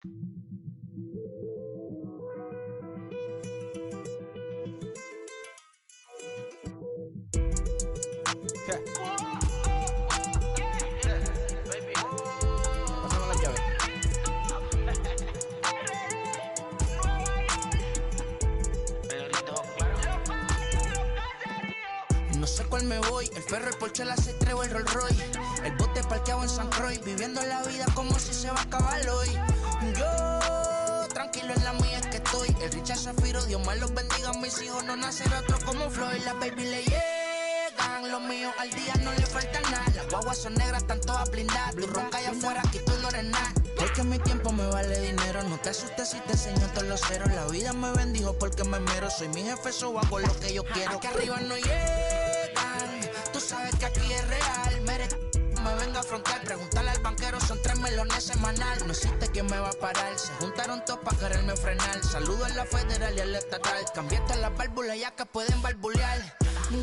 No sé cuál me voy, el ferro, el Porsche, la C3 o el Rolls Royce. El bote parqueado en San Croix, viviendo la vida como si se va a acabar hoy. Yo, tranquilo en la mía es que estoy. El Richard Zafiro, Dios más los bendiga. Mis hijos no nacerá otro como Floyd. Las baby le llegan, los míos al día no le falta nada. Las guaguas son negras, están todas blindadas. Tu ronca allá afuera, aquí tú no eres nada. Porque mi tiempo me vale dinero. No te asustes si te enseño todos los ceros. La vida me bendijo porque me mero. Soy mi jefe, so hago lo que yo quiero. Aquí arriba no llegan, tú sabes que aquí es real. Me venga a frontear, preguntarle al banquero, son 3 melones semanal. No existe quien me va a parar, se juntaron todos para quererme frenar. Saludo a la federal y a la estatal, cambié todas las válvulas ya que pueden barbulear.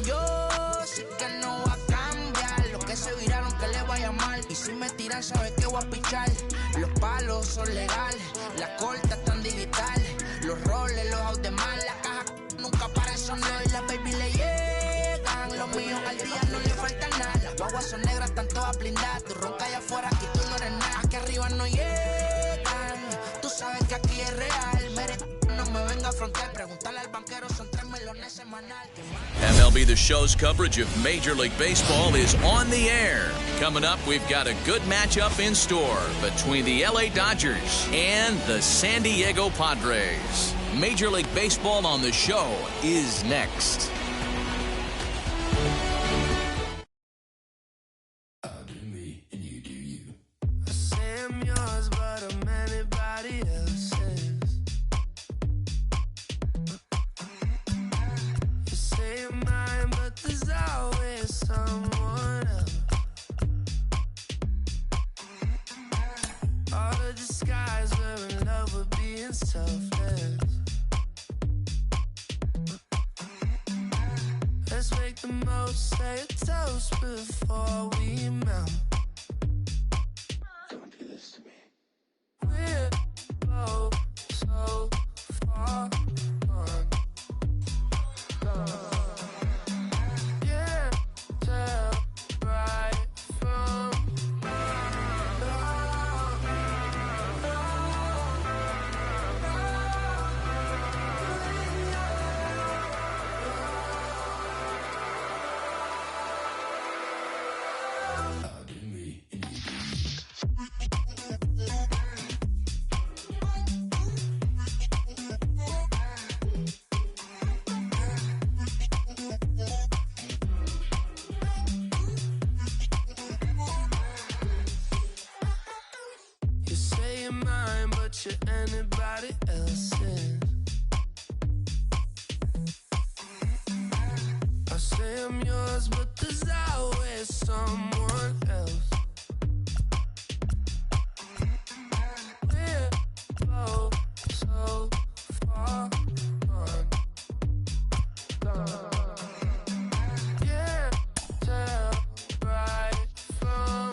Yo sé que no va a cambiar, los que se viraron que le vaya mal. Y si me tiran sabes que voy a pichar. Los palos son legales, las cortas están digitales. Los roles, los out de mal, la caja nunca para sonar. Y las baby le llegan, los míos al día no le falta nada. Las guaguas son negras, están todas blindadas. Tu ronca allá afuera, aquí tú no eres nada. Aquí arriba no llegan, tú sabes que aquí es real. No me venga a frontear, preguntarle al banquero, son 3 melones semanal. MLB The Show's coverage of Major League Baseball is on the air. Coming up, we've got a good matchup in store between the LA Dodgers and the San Diego Padres. Major League Baseball on the Show is next. Let's make the most, say a toast before we melt. Don't do this to me. We're both so far gone. Can't tell right from anybody else's. I say I'm yours, but there's always someone else. We're both so far gone. Can't tell right from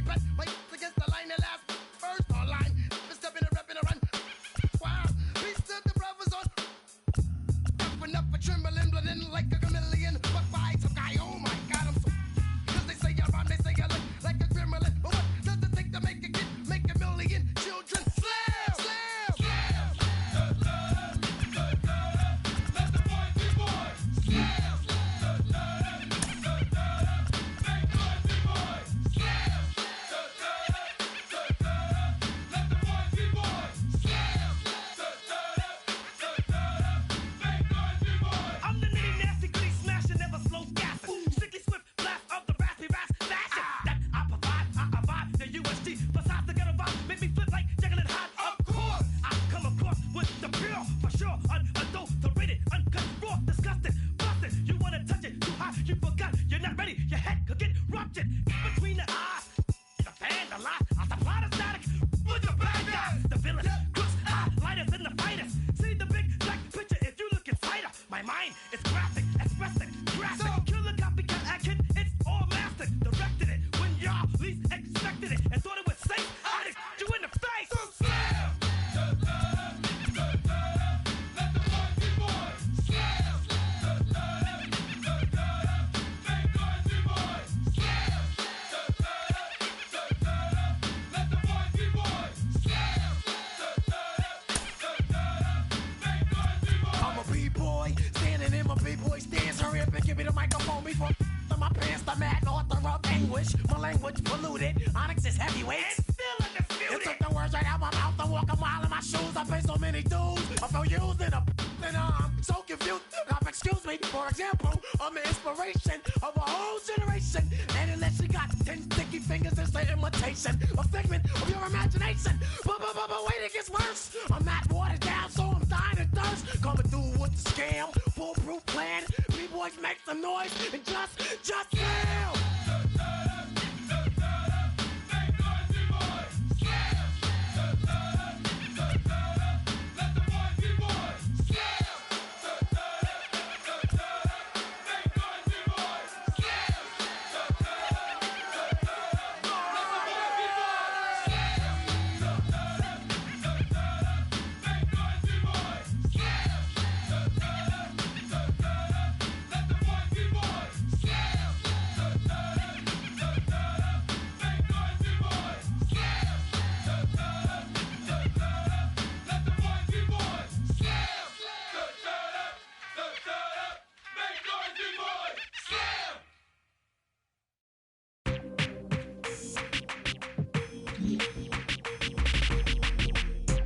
bet my against the line and last first online. Stepping and repping around. Wow, peace to the brothers on. Up and up a trembling, blooding like a chameleon. But by some guy, oh my God, I'm so. Cause they say I rhyme, they say I look like a gremlin. But what does it take to make a kid, make a million children? Slam, slam, slam. Let the boys be boys. Slam, slam. Make noise be boys. Slam, let the boys be boys. Slam, make noise be boys. I'm the nitty nasty goody smasher, never slow gassing. Strictly swift blast of the raspy rasp fashion. That I provide the USG. Besides the ghetto vibe, make me flip like Jekyll and Hyde. Of course, I come across with the pure, for sure, unadulterated, uncut, raw, disgusting, busted. You wanna touch it too high, you forgot, you're not ready. Your head could get ruptured between the eyes. The fan, the lie, I supply the static with the bad guys. The villains, crooks, highlighters, and the fighters. See the big black picture if you look inside her. My mind is graphic, expressing, drastic. Killer copycat action, it's all mastered. Directed it when y'all least expected it and thought it was safe. I just you in the face. So slam. Let the boys be boys. Slam. Make noise be boys. Slam. Let the boys be boys. Slam. Make noise be boys. I'm a b-boy, standing in my b-boy stance. Hurry up and give me the microphone before my pants. The mad author of anguish. My language polluted. Onyx is heavyweight. It's still undisputed. It took the words right out my mouth to walk a mile in my shoes. I pay so many dues. I feel used and I'm so confused. Now, excuse me, for example, I'm the inspiration of a whole generation. And unless you got 10 sticky fingers, it's the imitation, a figment of your imagination. But wait, it gets worse. I'm not watered down, so I'm dying of thirst. Coming through with the scam, foolproof plan. B-boys make some noise and just slam.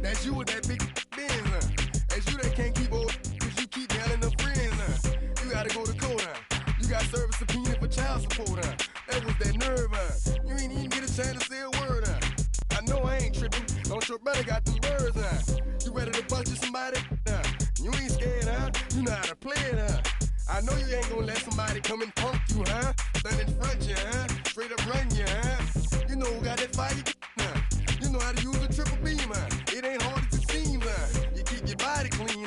That's you with that big Benz, That's you that can't keep old, cause you keep yelling them friends, You gotta go to court, You got service subpoena for child support, That was that nerve, You ain't even get a chance to say a word, I know I ain't tripping, don't your brother got them birds, You ready to bust you somebody, You ain't scared, You know how to play it, I know you ain't gonna let somebody come and punk you, Stand in front you, Straight up run you, You know who got that fire, You know how to use a triple beam, It ain't hard as it seems, You keep your body clean,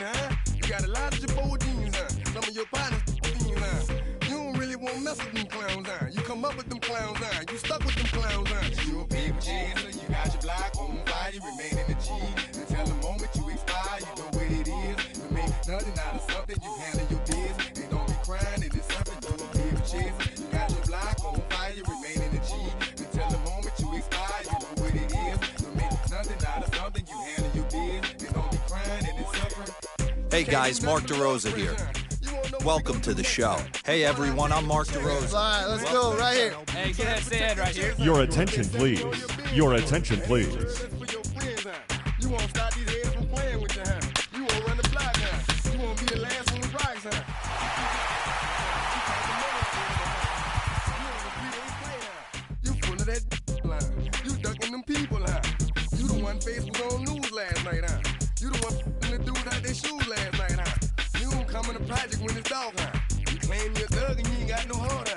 You got a lot of your jeans, Some of your partners, You don't really want to mess with them clowns, You come up with them clowns, You stuck with them clowns, You a big chaser, you got your block on fire, you remain in the G. Until the moment you expire, you know what it is. To make nothing out of something, you handle your biz. And don't be crying, it is something, you a big chaser. You got your block on fire, you remain in the G. Until the moment you expire, you know what it is. To make nothing out of something, you handle your biz. And don't be crying, it is something. Hey guys, Mark DeRosa here. Welcome to the show. Hey everyone, I'm Mark DeRosa. All right, let's go right here. Hey, get that stand right here. Your attention, please. Your attention, please. You won't stop these heads from playing with you, You won't run the block, You won't be the last on the rocks, You full of that line. You ducking them people, You the one face was on news last night, You the one the dudes out their shoes last night, You don't come in the project when it's dark, You claim you're a thug and you ain't got no heart,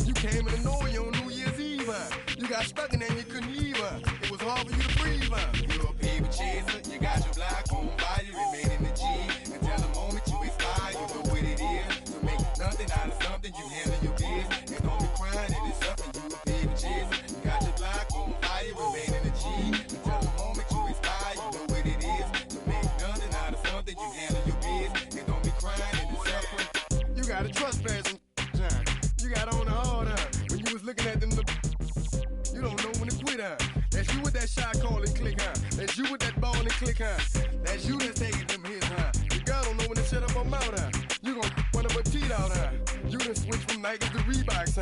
You came in the Norway on New Year's Eve, You got stuck in there and you couldn't leave, It was hard for you to breathe, You a paper chaser, you got your block on fire, you remain in the G. Until the moment you expire, you know what it is. To make nothing out of something, you handle your biz. And don't be crying, it is something, you a paper chaser. You got your block on trespassing. You got on the hard, when you was looking at them. You don't know when to quit, That's you with that shot calling click, That's you with that ball and click, That's you that's taking them hits, The girl don't know when to shut up her mouth, You gon' one of her teeth out, You done switch from Nikes to Reeboks,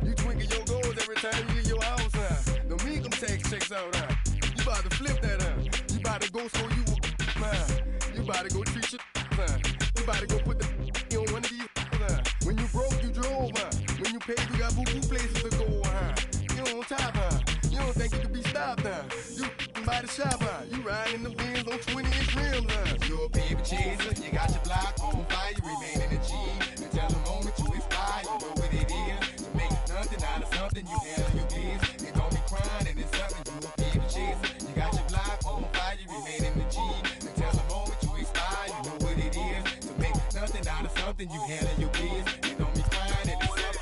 You twinkle your goals every time you leave your house, Don't make them take checks out, You about to flip that, You about to go so you You about to go treat your, You about to go put the on one of these, When you broke, you drove, When you paid, you got boo-boo places to go, You on top, You don't think you can be stopped, You by the shop, You riding in the Benz on 20-inch rims, You a baby chaser, you got your block on fire, you remain in the G. Until the moment you expire, you know what it is. To make nothing out of something, you handle your biz. They don't be crying and it's something, you a baby chaser. You got your block on fire, you remain in the G. Until the moment you expire, you know what it is. To make nothing out of something, you handle your biz. They don't be crying and it's something.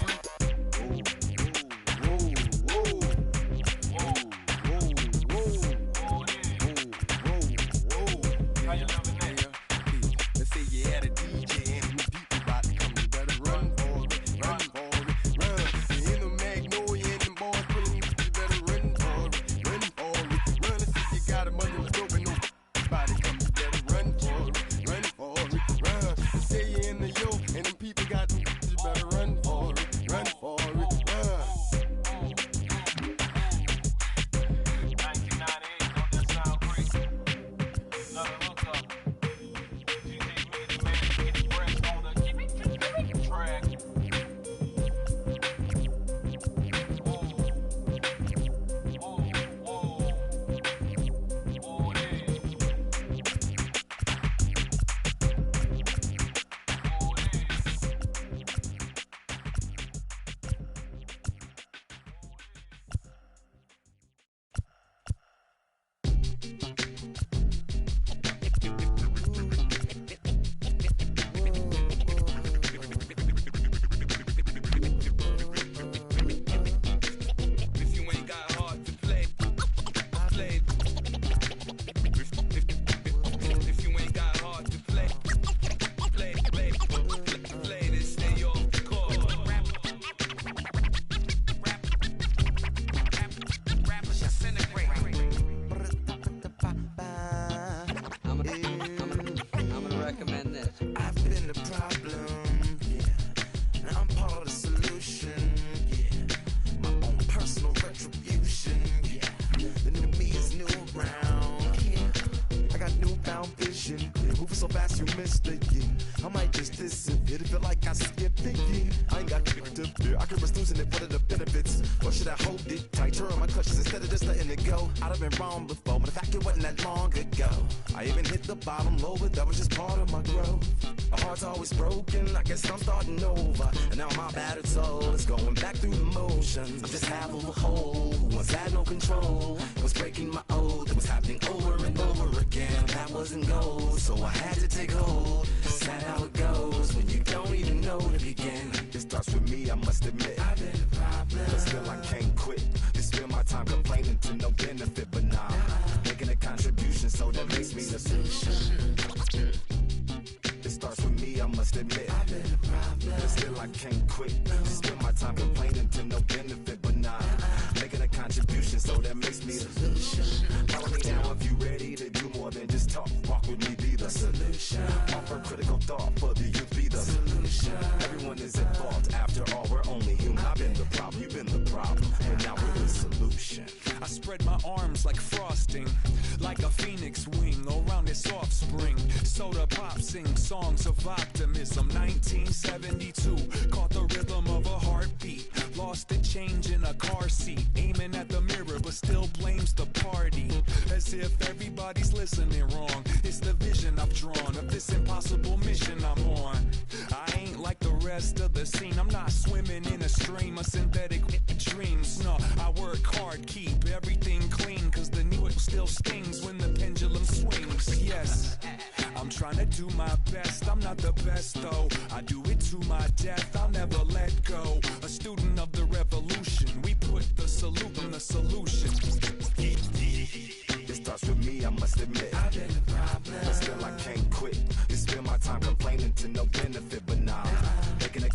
Making a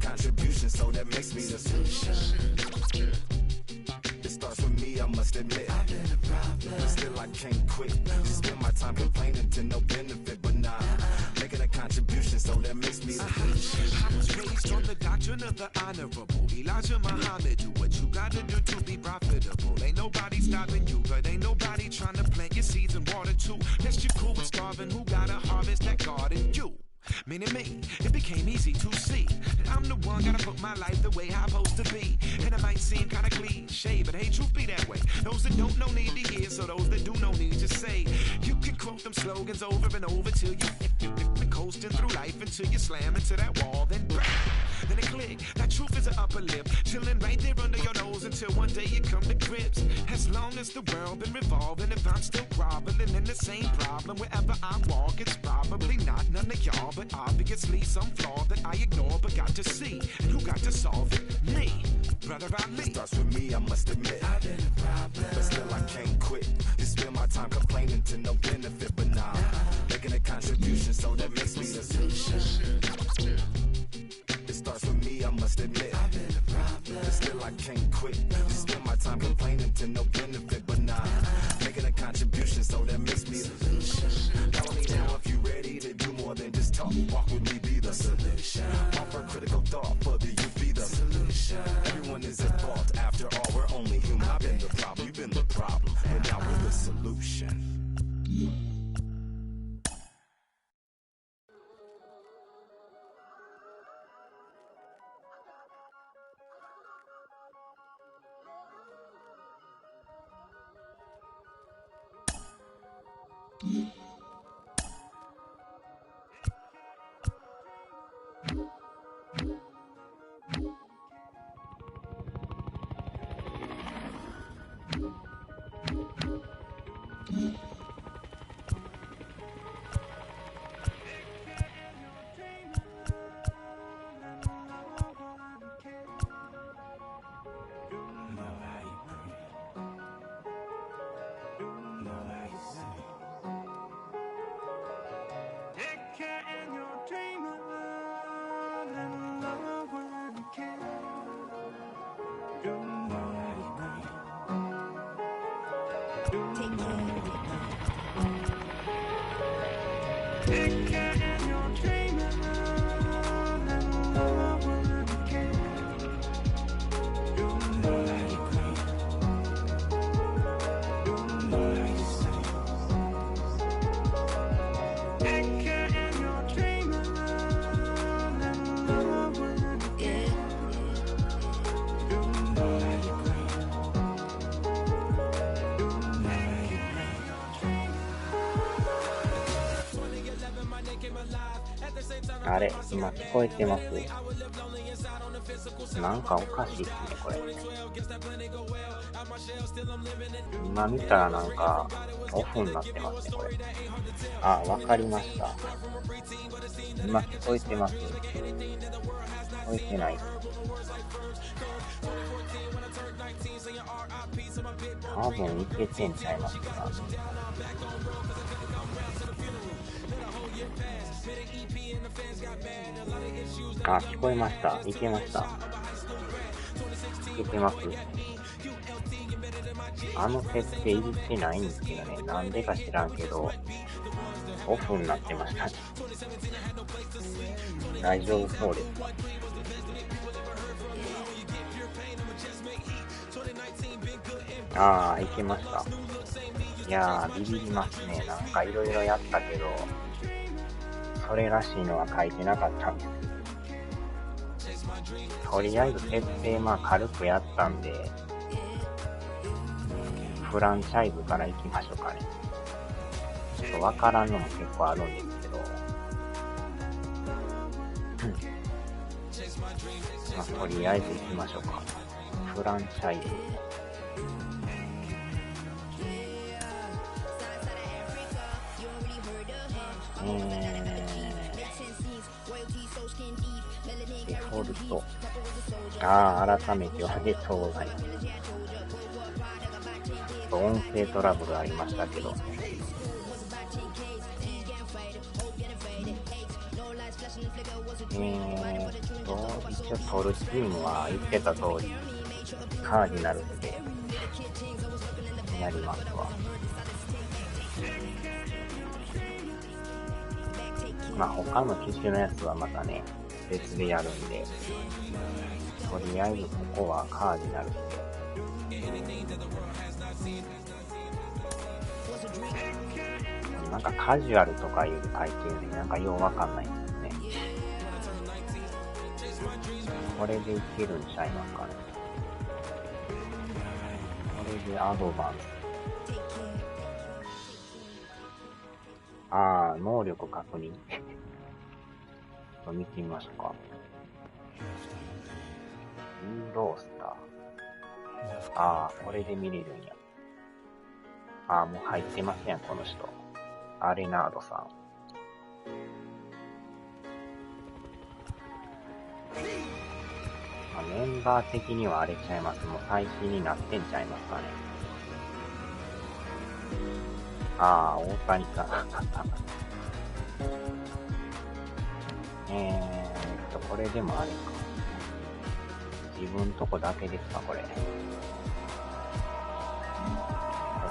admit but still I can't quit. Just spend my time complaining to no benefit, but nah, making a contribution, so that makes me the based on the doctrine of the honorable Elijah Muhammad. Do what you gotta do to be profitable. Ain't nobody stopping you, but ain't nobody trying to plant your seeds and water too. That's you cool with starving. Who gotta harvest that garden? You. Meaning me, it became easy to see that I'm the one gotta put my life the way I'm supposed to be. And it might seem kinda cliche, but hey, truth be that way. Those that don't know need to hear, so those that do know need to say. You can quote them slogans over and over till you coasting through life until you slam into that wall, then bang, then it click. That truth is an upper lip, chilling right there under your nose until one day you come to grips. As long as the world been revolving, if I'm still groveling in the same problem wherever I walk, it's probably not none of y'all, but obviously some flaw that I ignore but got to see. And who got to solve it? Me, brother Ali. Starts with me, I must admit, I've been a problem, but still I can't quit. Just spend my time complaining to no benefit, but nah, making a contribution, so that makes me the solution. It starts with me, I must admit, I've been a problem, but still I can't quit. Just spend my time complaining to no benefit, but nah, making a contribution, so that makes me the solution. Follow me now if you ready to do more than just talk. Walk with me, be the solution. Offer critical thought for the youth, be the solution. Everyone is at fault, after all, we're only human. I've been the problem, you've been the problem, and now we're the solution.あれ、今聞こえてます？なんかおかしいですね、これ。今見たらなんかオフになってますね、これ。あ、わかりました。今聞こえてます？聞こえてない。多分いけてんちゃいますか。あ、聞こえました。いけました。いけてます。あの設定いってないんですけどね。なんでか知らんけど、オフになってましたね。大丈夫そうです。ああ、いけました。いやー、ビビりますね。なんかいろいろやったけど、それらしいのは書いてなかったんです。とりあえず設定軽くやったんで、フランチャイズから行きましょうかね。ちょっとわからんのも結構あるんですけど、とりあえず行きましょうか。フランチャイズ。デフォルト。改めておめでとうございます。音声トラブルありましたけど。一応取るチームは言ってた通り、カーディナルスで、やりますわ。まあ他の機種のやつはまたね、別でやるんで、とりあえずここはカーディナルスで。なんかカジュアルとかいう体験でなんかようわかんないんですね。これでいけるんちゃいますかね。これでアドバンス。ああ、能力確認。見てみましょうか。インロースター。ああ、これで見れるんや。ああ、もう入ってません、この人。アレナードさん。まあ、メンバー的にはあれちゃいます。もう最新になってんちゃいますかね。ああ、大谷さん。これでもあれか。自分とこだけですか、これ。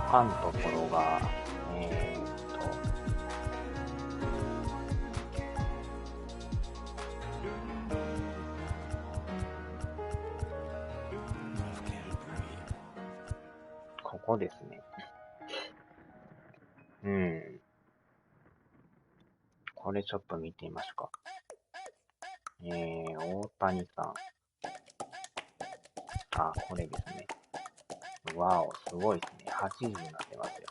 他のところが、ここですね。これちょっと見てみましょうか。大谷さん。あ、これですね。わお、すごいですね。80になってますよ。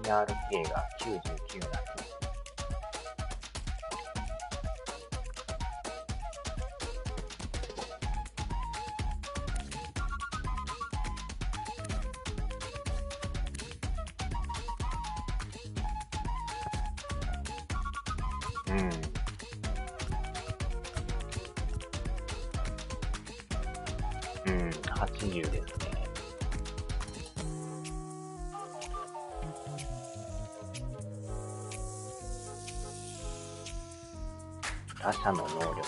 BRK が99になってます。80ですね。打者の能力。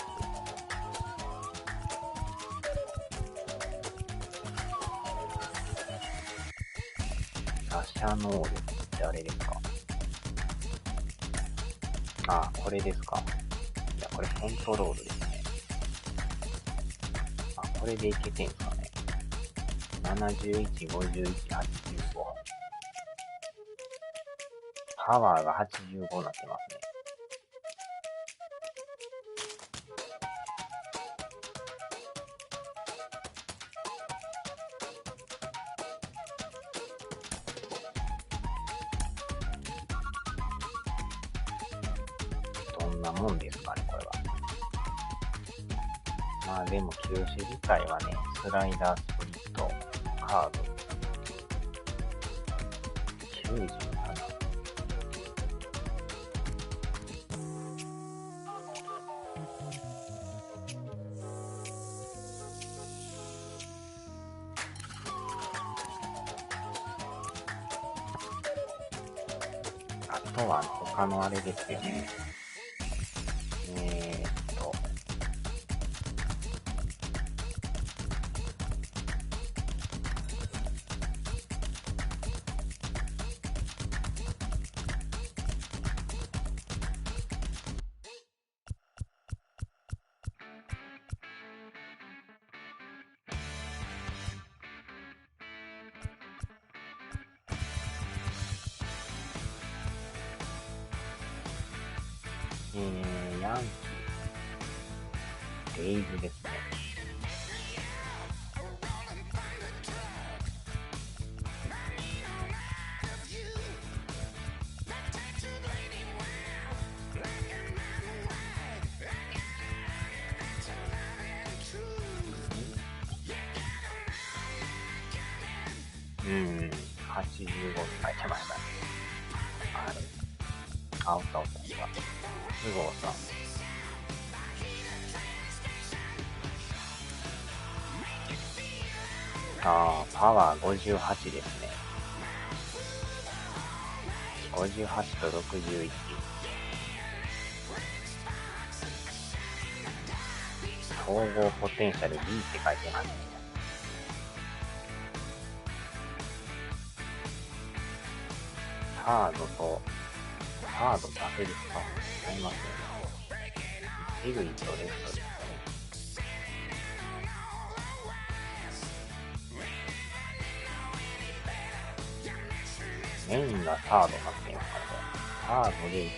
打者能力ってあれですか？あ、これですか。いや、これコントロールですね。あ、これでいけてんすかね。71、51、85。パワーが85になってますね。どんなもんですかね、これは。まあでも球種自体はね、スライダー、スプリット、カード97。あとは他のあれですよね。ヤンキー、レイズですね。85書いてましたね。アウトですか。須郷さん。パワー58ですね。58と61。総合ポテンシャル B って書いてますね。サード出せるかありますよね。一塁とレフトですね。メインがサードになっていますからね。サードで1塁。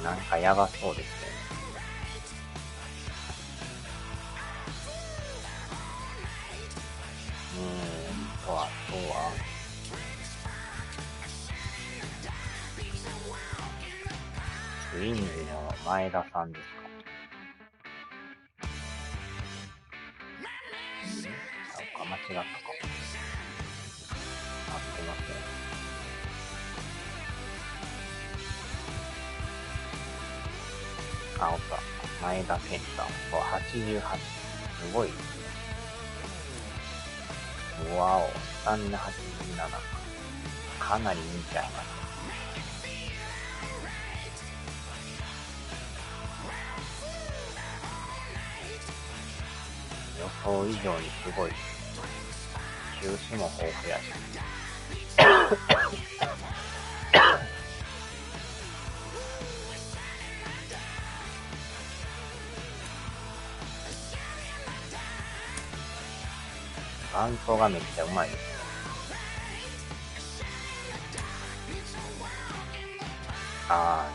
なんかやばそうですね。あとはツインズの前田さんですか。間違ったか。合ってますね。おった。前田健太。88。すごいですね。わお。スタミナ87。かなり見ちゃいます。予想以上にすごい。球種も豊富やし。バントがめっちゃうまいですね。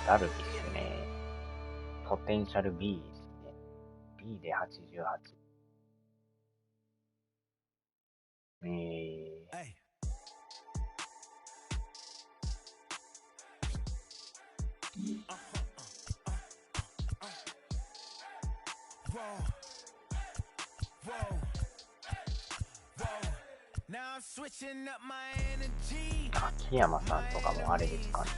ダルビッシュね。ポテンシャル B ですね。B で88。秋山さんとかもあれですかね。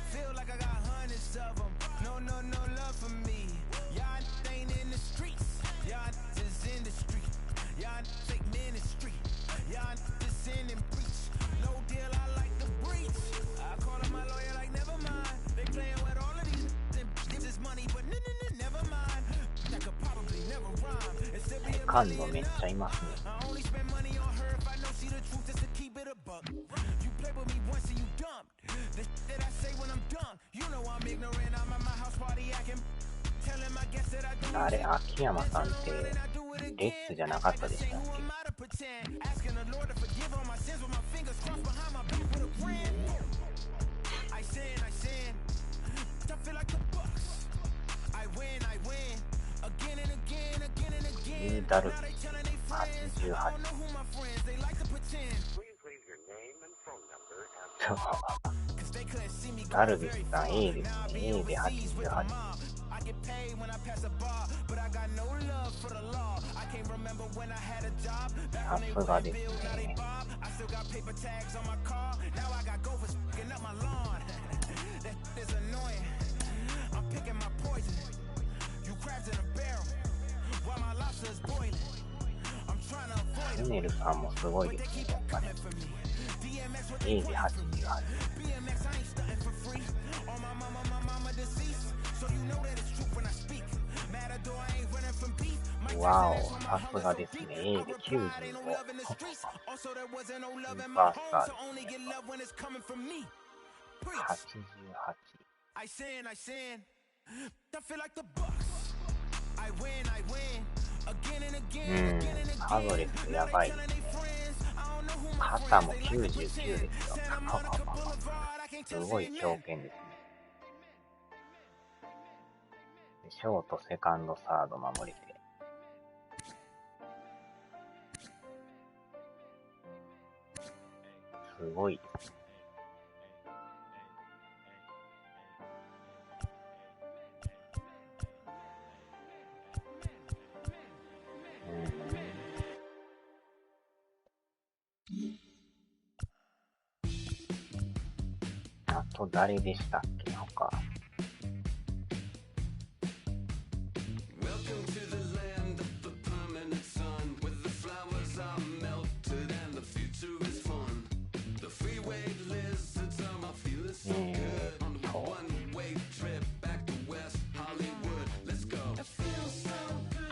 セカンドめっちゃいますね。あれ、秋山さんってレッツじゃなかったでしたっけ？ダルビッシュ88。ダルビッシュさん A ですね。A で88。さすがですね。シュネルさんもすごいですね。やっぱり A で88。わお、さすがですね。A で95。スーパースターですね。88。パドレスやばいですね。肩も99ですよ。すごい強肩ですね。ショート、セカンド、サード守りで。すごいですね。と誰でしたっけ他。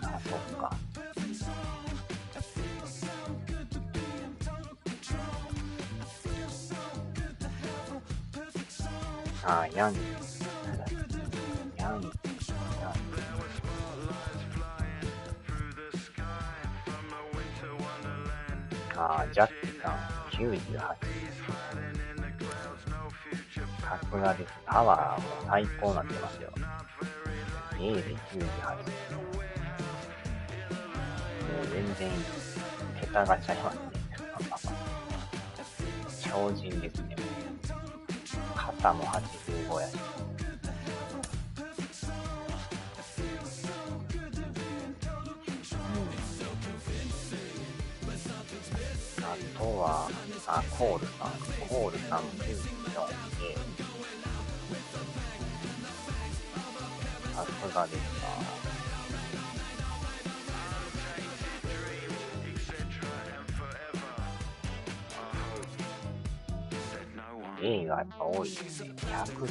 あ、そっか。あ、ヤンあ、ジャッキさん98。さすがです。パワーも最高になってますよ。A で98。もう全然桁がちゃいますね。超人ですね。肩も85やし。あとは、コールさん94で、さすがですか。A がやっぱ多いですね。109。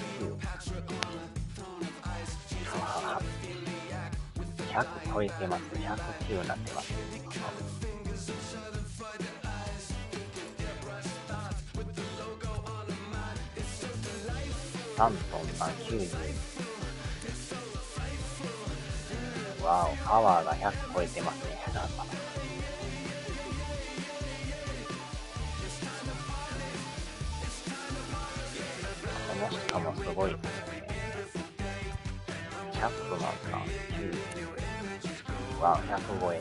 100超えてます。109になってます。サントンさん90。わお、パワーが100超えてますね。この人もすごいですね。チャップマンさん90。わお、100超え。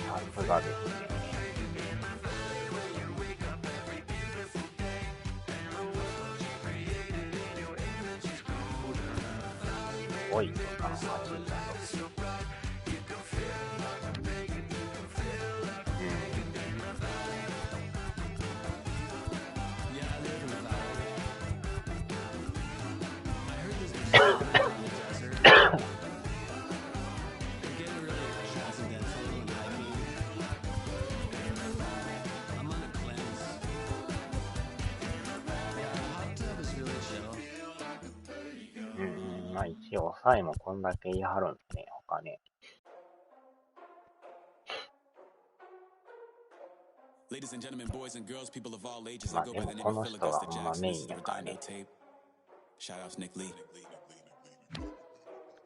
さすがですね。多いとかの8だと。まあ一応抑えもこんだけ言い張るんですね、他ね。まあでもこの人はほんまメインやからね。キ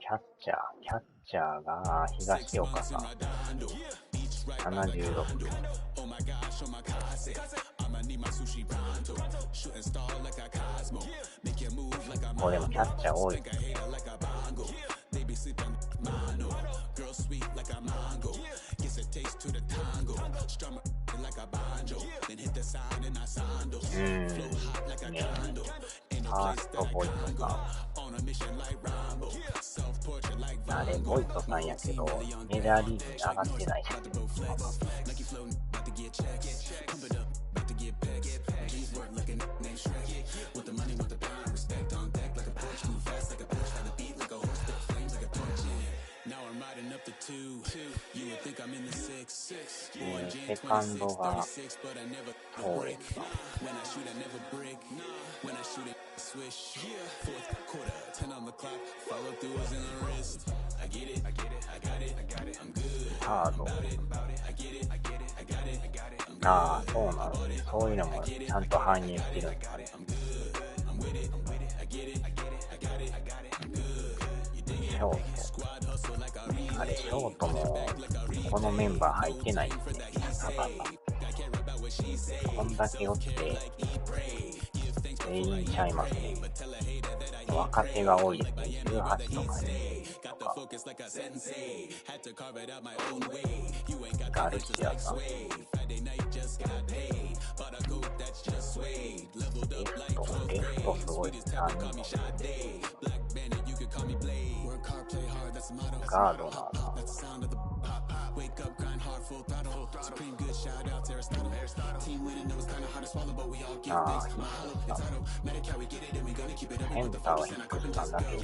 ャッチャーが東岡さん76。これもキャッチャー多いですね。ね、ファーストボイトさん。あれ、ボイトさんやけど、メジャーリーグに上がってないし。セカンドがトーレスさん。サード。ああ、そうなの。そういうのもちゃんと反映してるんですね。ショート。あれ、ショートもこのメンバー入ってないですね。こんだけおって全員ちゃいますね。若手が多いですね。18とかね。ガルシアさん。レフトすごいですね。ガードナーさん。ああ、センターはヒットしたんだけど。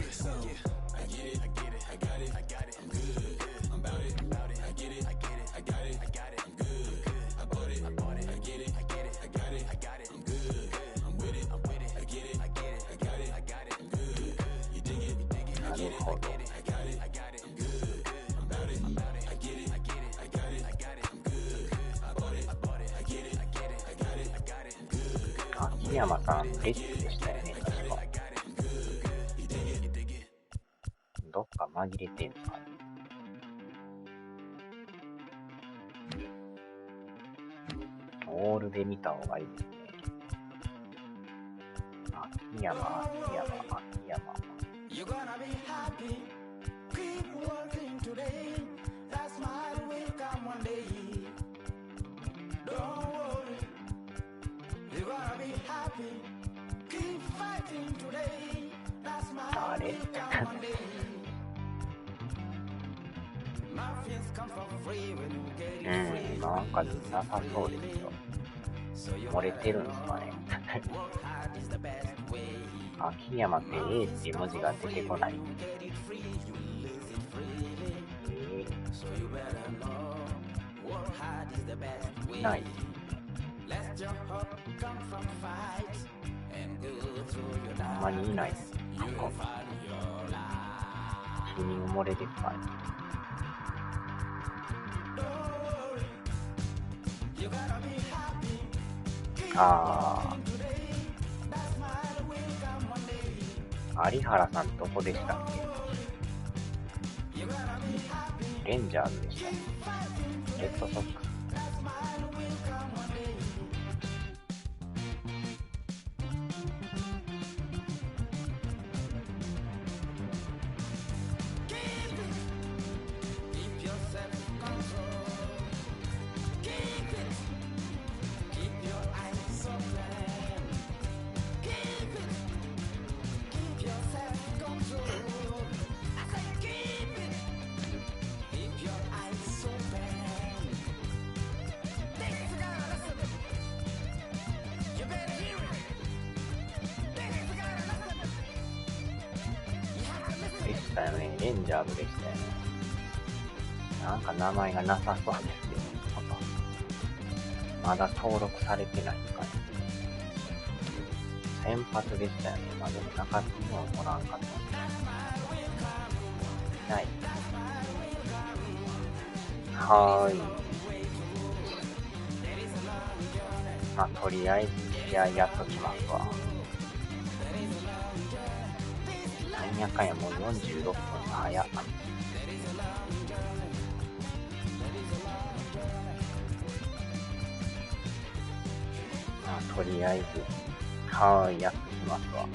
なるほど。秋山さん、レッツでしたよね、確か。どっか紛れてんのかな。オールで見た方がいいですね。秋山。あれなんかなさそうですよ。漏れてるんですかね。秋山って A っていう文字が出てこない。ない。あんまりいない。気に埋もれですかね。有原さんどこでしたっけ？レンジャーズでしたね。レッドソックス。レンジャーズでしたよね。なんか名前がなさそうですけど、まだ登録されてないですかね。先発でしたよね。まあでも中継ぎもおらんかった。ない。まあとりあえず試合やっときますわ。なんやかんやもう46分早っ。まあとりあえずやってきますわ。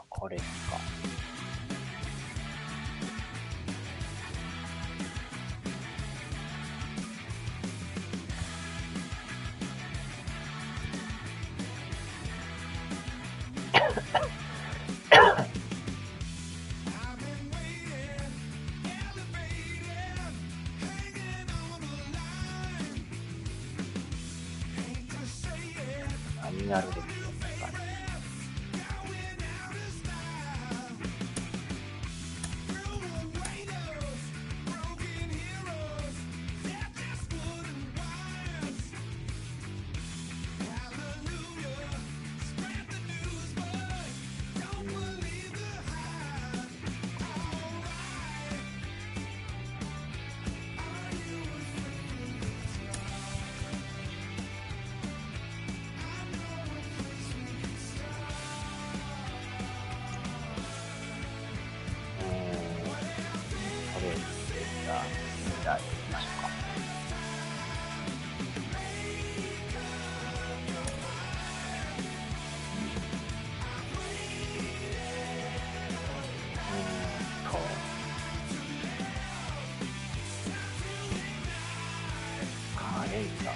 これですか。何やるですよね。レイザー。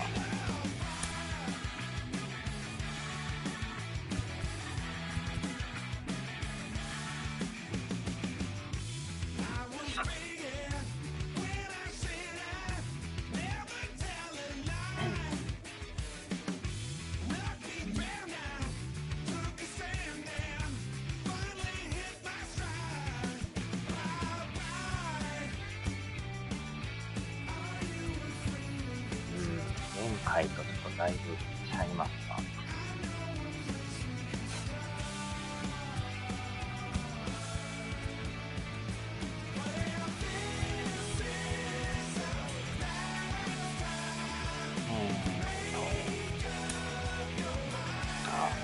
前回とちょっとだいぶちゃいますか。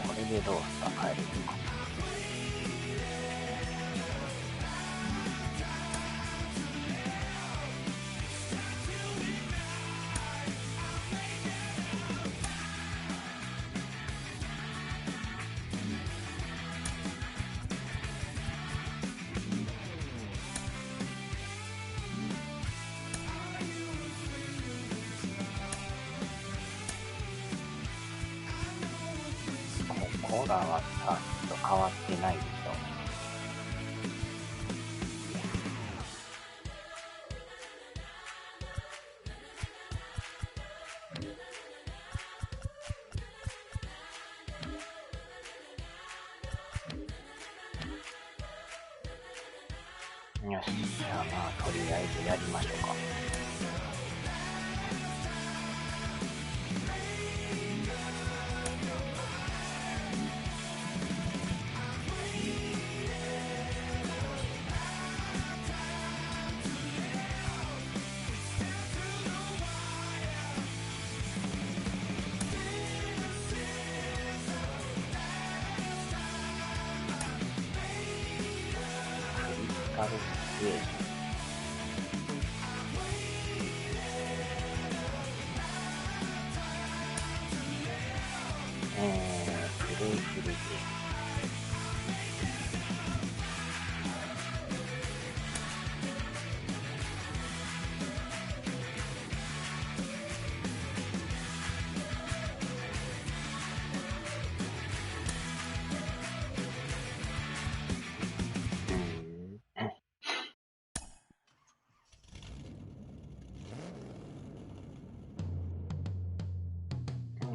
これでどうしたら変えるのか。コーラはさ、ちょっと変わってないでしょ。よし、じゃあまあとりあえずやりましょうか。クリスタルステージ。プレイするゲーム。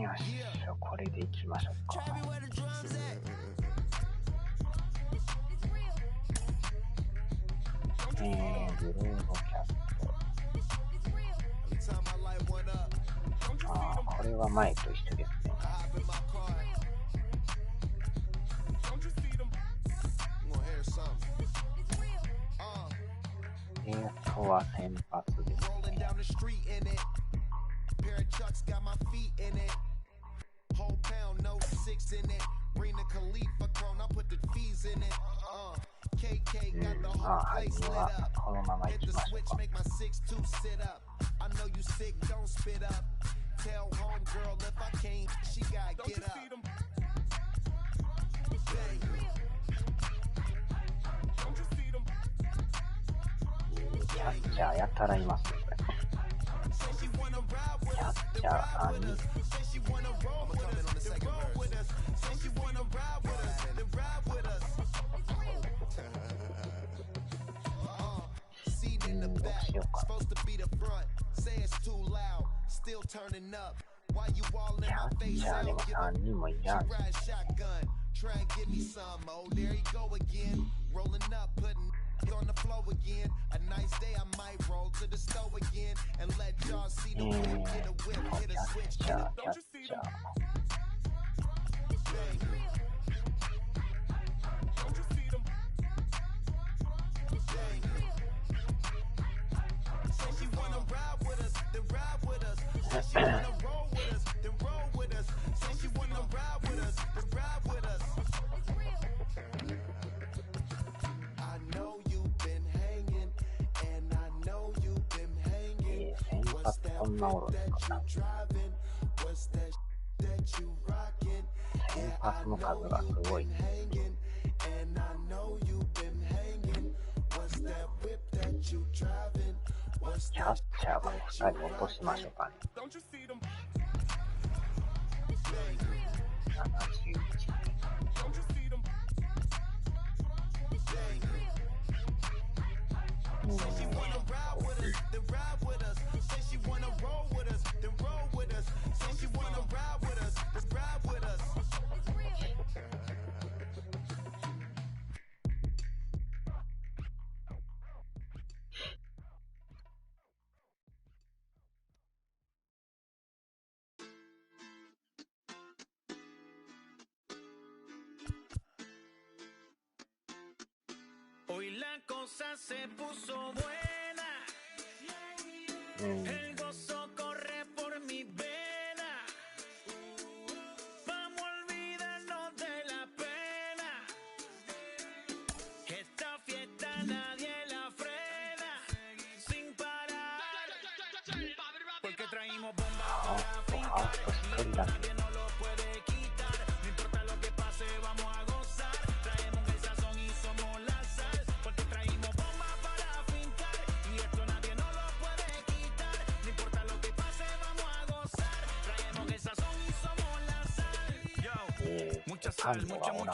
よし、これでいきましょうか。ブロードキャスト。これは前と一緒ですね。は先発ですね。はい、ではこのままいきましょうか。キャッチャーやたらいますね、これ。キャッチャー3人。どうしようかな。キャッチャーでも3人もいらんし。on the flow again. A nice day, I might roll to the stove again and let y'all see the whip, hit a whip, hit a switch. Don't you see them? Don't you see them? Say she wanna ride with us, then ride with us. Say she wanna roll with us, then roll with us. Say she wanna ride with us, then ride with us. I know you've been hanging, and I know you've been hanging. What's that that you driving? What's that that you rocking? Yeah, I know you've been hanging, and I know you've been hanging. What's that whip that you driving? キャッチャーが2人落としましょうかね。71。Hoy la cosa se puso buena. El gozo corre por mi vena. Vamos a olvidarnos de la pena. Esta fiesta nadie la frena. Sin parar. Porque traímos bombas para fincar. Y nadie nos lo puede quitar. No importa lo que pase, vamos a gozar. Traemos el sazón y somos la sal. Porque traímos bombas para fincar. Y esto nadie nos lo puede quitar. No importa lo que pase, vamos a gozar. Traemos el sazón y somos la sal. Yo, mucha sal,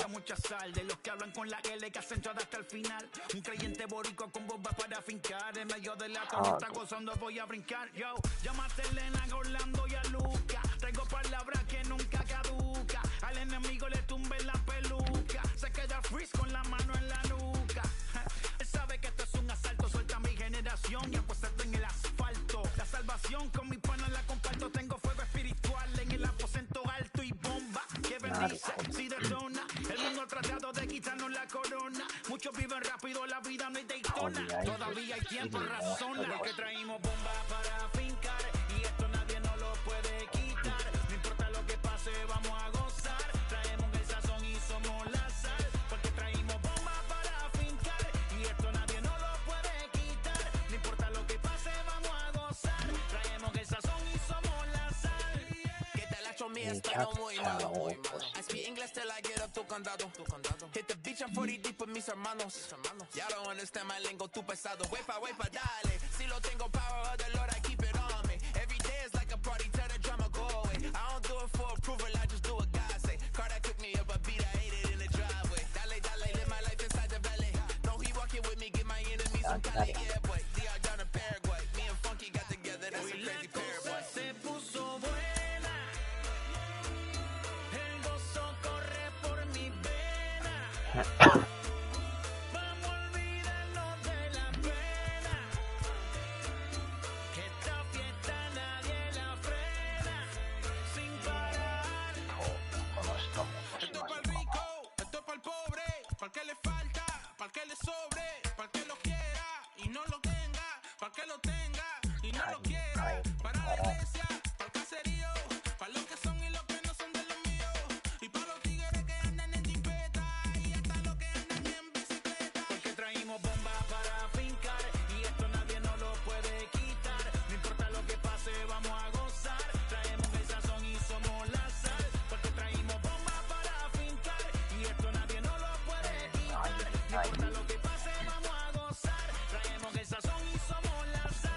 mucha sal. De los que hablan con la L que hacen todo hasta el final. Un creyente boricua con bombas para fincar. En medio de la tormenta gozando voy a brincar. Yo, llámate a Elena, a Orlando y a Luca. Traigo palabras que nunca caduca. Al enemigo le tumbe la peluca. Se queda freeze con la mano en la nuca. Él sabe que esto es un asalto. Suelta mi generación y apuéstate en el asfalto. La salvación con mi pana la comparto. Tengo fuego espiritual en el aposento alto y bomba que bendice. Si detona, el mundo ha tratado de quitarnos la corona. Muchos viven rápido, la vida no hay Daytona. Todavía hay tiempo, razona. Que traímos bombas para fincar. Y esto nadie nos lo puede quitar. No importa lo que pase, vamos a gozar. Traemos el sazón y somos la sal. Porque traímos bombas para fincar. Y esto nadie nos lo puede quitar. No importa lo que pase, vamos a gozar. Traemos el sazón y somos la sal. ¿Qué tal hecho mi español muy malo? I speak English till I get up tu condado. Hit the beach, I'm 40 deep with mis hermanos. Y'all don't understand my lingo, tu pesado. Wepa, dale. Si lo tengo power of the Lord, I keep it on me. Every day is like a party, tell the drama go away. I don't do it for approval, I just do what God say. Car that cooked me up a beat, I ate it in the driveway. Dale, live my life inside the valley. No, he walking with me, give my enemies some Cali. Yeah, boy, DR down in Paraguay. Me and Funky got together, that's a crazy pair, boy. Se puso buena. El gozo corre por mi vena. Vamos a olvidarnos de la pena. Que esta fiesta nadie la frena. Sin parar. Esto es para el rico, esto es para el pobre. Para el que le falta, para el que le sobre. Para el que lo quiera y no lo tenga. Para el que lo tenga y no lo quiera. Para la iglesia, para el caserío. Para los que son y los que no son de los míos. Y para los tigres que andan en jipeta. Y hasta los que andan en bicicleta. Porque traímos bombas para fincar. Y esto nadie nos lo puede quitar. No importa lo que pase, vamos a gozar. Traemos el sazón y somos la sal. Porque traímos bombas para fincar. Y esto nadie nos lo puede quitar. No importa lo que pase, vamos a gozar. Traemos el sazón y somos la sal.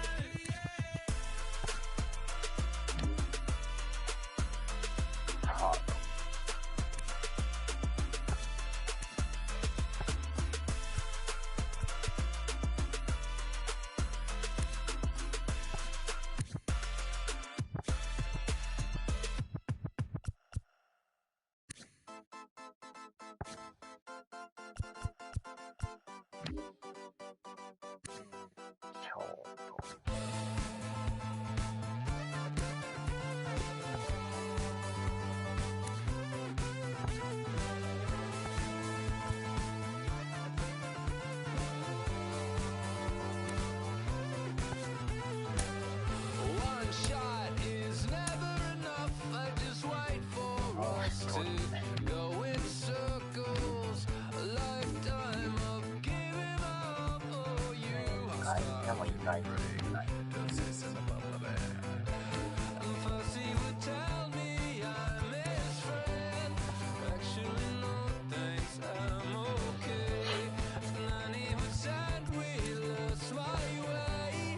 One shot is never enough. I just wait for us to go in circles. A lifetime of giving up. Oh, you are and first he would tell me I'm his friend. Actually, no thanks, I'm okay. And then he would send we lost my way.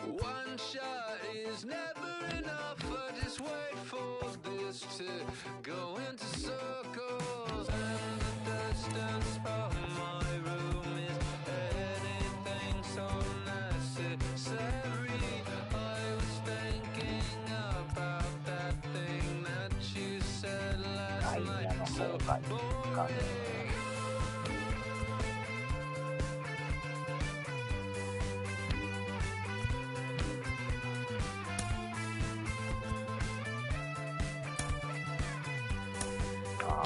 One shot is never enough. I just wait for this to go into circles. And the distance from my room is anything so necessary. I was thinking about that thing that you said last night. So boring.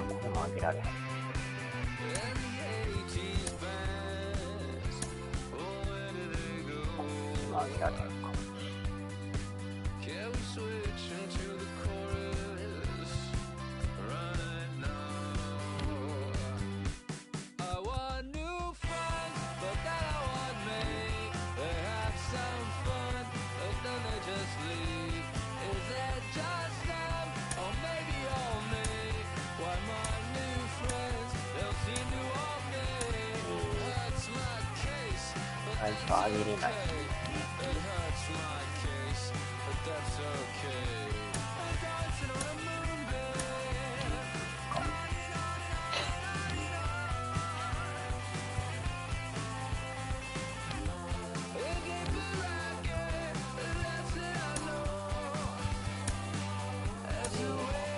これも上げられへん。今上げられへんか。最初上げれない。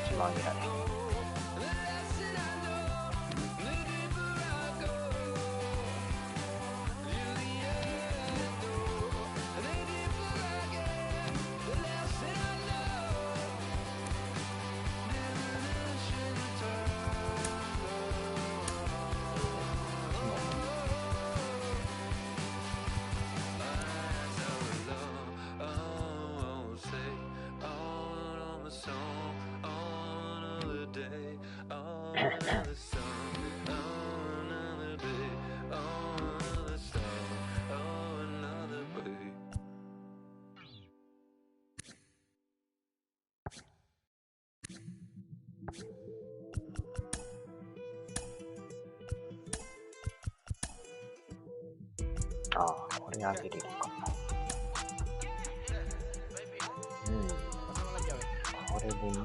一番上げられへん。ああ、これ上げれるかな。これでいいんだ。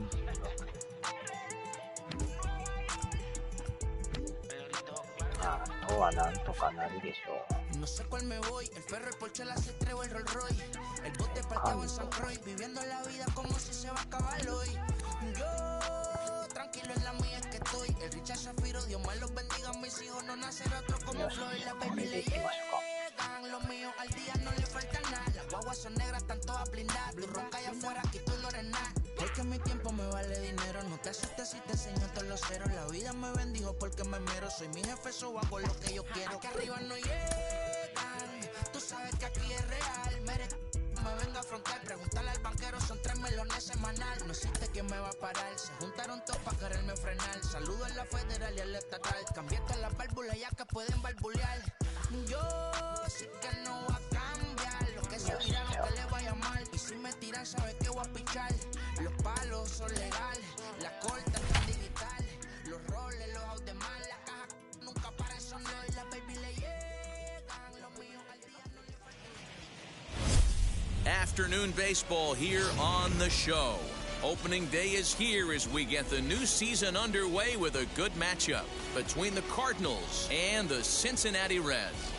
あとはなんとかなるでしょう。No sé cuál me voy, el ferro, el Porsche, la C3 o el Rolls Royce. El bote parqueado en San Croix, viviendo la vida como si se va a acabar hoy. Yo, tranquilo en la mía es que estoy. El Richard Zafiro, Dios me los bendiga. Mis hijos no nacerá otro como Floyd. La baby le llegan, los míos al día no le falta nada. Las guaguas son negras, están todas blindadas. Tu ronca allá afuera, aquí tú no eres nada. Es que mi tiempo me vale dinero. No te asustes si te enseño todos los ceros. La vida me bendijo porque me mero. Soy mi jefe, so hago lo que yo quiero. Aquí arriba no llegan. Tú sabes que aquí es real. Me venga a afrontar. Preguntarle al banquero, son 3 melones semanal. No existe quien me va a parar. Se juntaron todos para quererme frenar. Saludo a la federal y al estatal. Cambié todas las válvulas ya que pueden barbulear. Yo sí que no voy a cambiar. Lo que se tiraron que le vaya mal. Y si me tiran, sabes que voy a pichar. Los palos son legales. La corta está digital. Los roles, los out de mal. La caja nunca para eso no. Y la baby le llegan. Los míos al día no le faltan. Afternoon baseball here on the show. Opening day is here as we get the new season underway with a good matchup between the Cardinals and the Cincinnati Reds.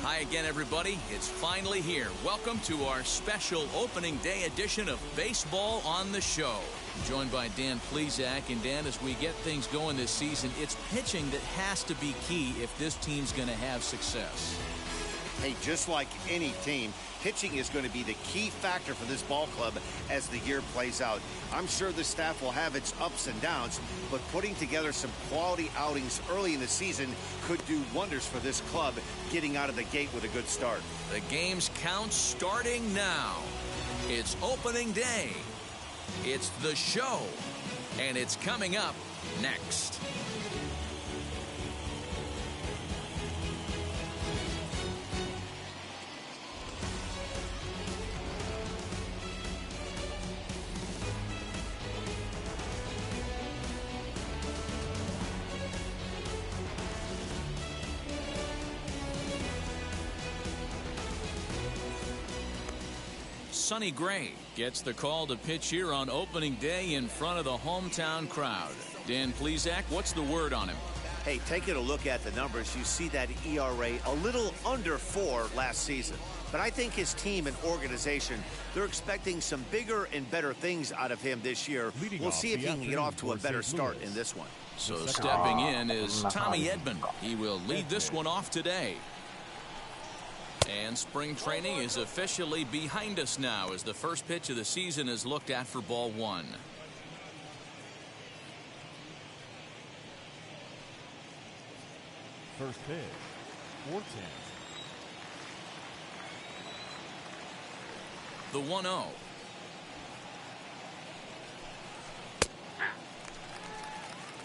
Hi again, everybody. It's finally here. Welcome to our special opening day edition of Baseball on the Show. I'm joined by Dan Plesac. And Dan, as we get things going this season, it's pitching that has to be key if this team's going to have success. Hey, just like any team, pitching is going to be the key factor for this ball club as the year plays out. I'm sure the staff will have its ups and downs, but putting together some quality outings early in the season could do wonders for this club getting out of the gate with a good start. The game's count starting now. It's opening day. It's the show. And it's coming up next. Sonny Gray gets the call to pitch here on opening day in front of the hometown crowd. Dan Plesac, what's the word on him? Hey, taking a look at the numbers, you see that ERA a little under 4 last season. But I think his team and organization, they're expecting some bigger and better things out of him this year. We'll see if he can get off to a better start in this one. So stepping in is Tommy Edman. He will lead this one off today. And spring training is officially behind us now as the first pitch of the season is looked at for ball one. First pitch, 4-10. The 1-0.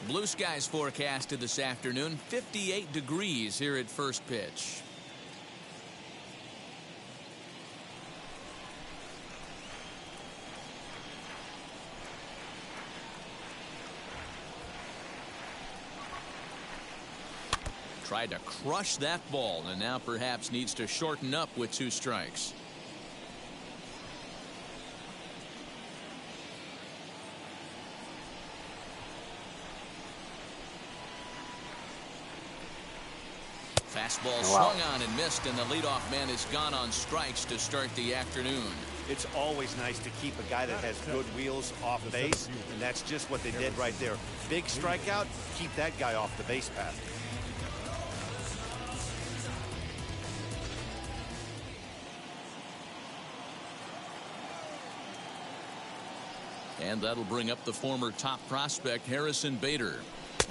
Blue skies forecasted this afternoon, 58 degrees here at first pitch. Tried to crush that ball and now perhaps needs to shorten up with 2 strikes. Fastball swung on and missed, and the leadoff man is gone on strikes to start the afternoon. It's always nice to keep a guy that has good wheels off base, and that's just what they did right there. Big strikeout, keep that guy off the base path. And that'll bring up the former top prospect Harrison Bader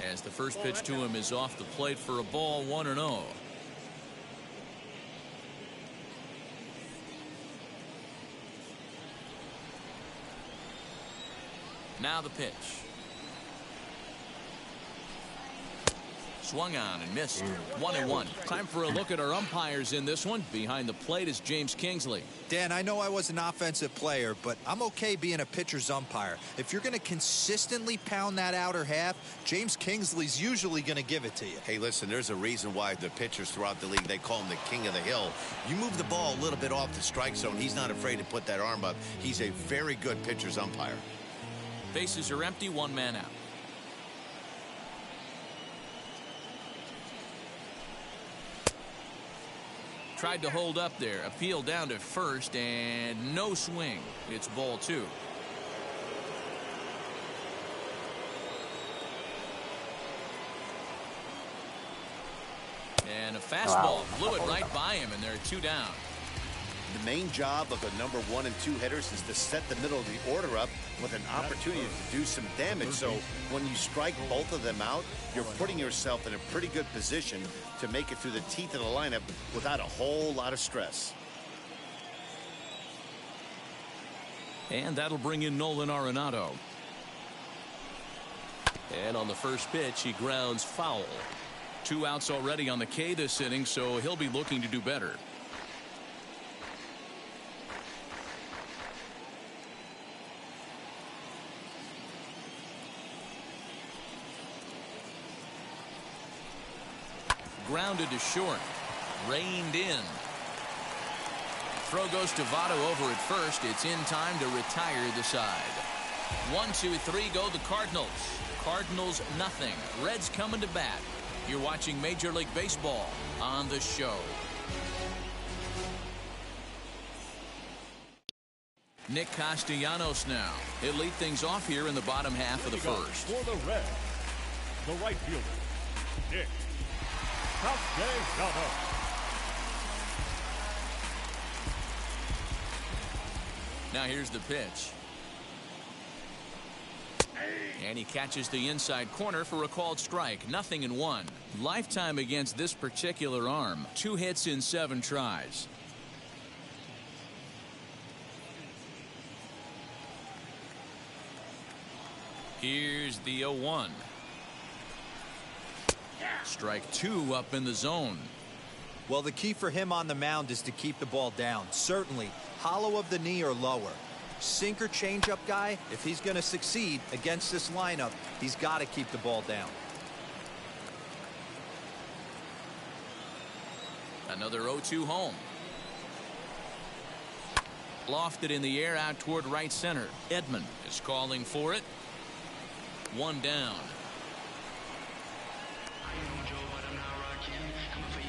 as the first pitch to him is off the plate for a ball, 1-0. Now the pitch. Swung on and missed. 1-1. Time for a look at our umpires in this one. Behind the plate is James Kingsley. Dan, I know I was an offensive player, but I'm okay being a pitcher's umpire. If you're going to consistently pound that outer half, James Kingsley's usually going to give it to you. Hey, listen, there's a reason why the pitchers throughout the league, they call him the king of the hill. You move the ball a little bit off the strike zone, he's not afraid to put that arm up. He's a very good pitcher's umpire. Bases are empty, 1 man out. Tried to hold up there. Appeal down to first and no swing. It's ball 2. And a fastball blew it right by him, and there are 2 down. The main job of the number 1 and 2 hitters is to set the middle of the order up with an opportunity to do some damage. So when you strike both of them out, you're putting yourself in a pretty good position to make it through the teeth of the lineup without a whole lot of stress. And that'll bring in Nolan Arenado. And on the first pitch, he grounds foul. 2 outs already on the K this inning, so he'll be looking to do better. Grounded to short. Reined in. Throw goes to Votto over at first. It's in time to retire the side. 1, 2, 3 go the Cardinals. Cardinals nothing. Reds coming to bat. You're watching Major League Baseball on the show. Nick Castellanos now. He'll lead things off here in the bottom half of the first. For the Reds, the right fielder, Nick Castellanos. Now here's the pitch. And he catches the inside corner for a called strike. 0-1. Lifetime against this particular arm. 2 hits in 7 tries. Here's the 0-1. Strike 2 up in the zone. Well, the key for him on the mound is to keep the ball down. Certainly, hollow of the knee or lower. Sinker changeup guy, if he's going to succeed against this lineup, he's got to keep the ball down. Another 0-2 home. Lofted in the air out toward right center. Edman is calling for it. 1 down.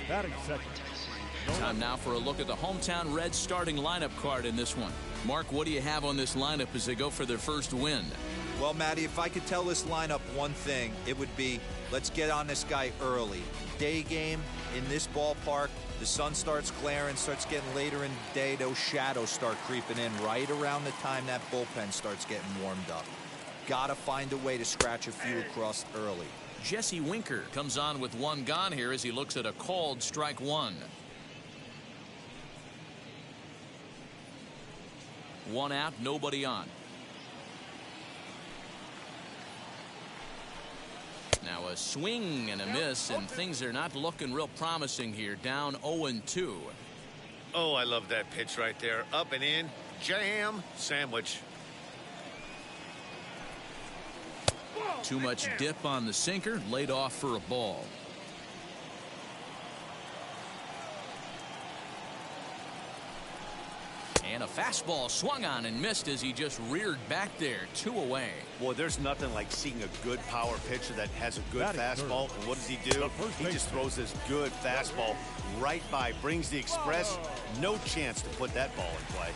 Batting second. Time now for a look at the hometown Reds starting lineup card in this one. Mark, what do you have on this lineup as they go for their first win? Well, Matty, if I could tell this lineup one thing, it would be let's get on this guy early. Day game in this ballpark, the sun starts glaring, starts getting later in the day, those shadows start creeping in right around the time that bullpen starts getting warmed up. Gotta find a way to scratch a few across early. Jesse Winker comes on with 1 gone here as he looks at a called strike 1. 1 out, nobody on. Now a swing and a miss, and things are not looking real promising here. Down 0-2. Oh, I love that pitch right there. Up and in. Jam sandwich. Too much dip on the sinker, laid off for a ball. And a fastball swung on and missed as he just reared back there. 2 away. Boy, there's nothing like seeing a good power pitcher that has a good fastball. And what does he do? He just throws this good fastball right by, brings the express. No chance to put that ball in play.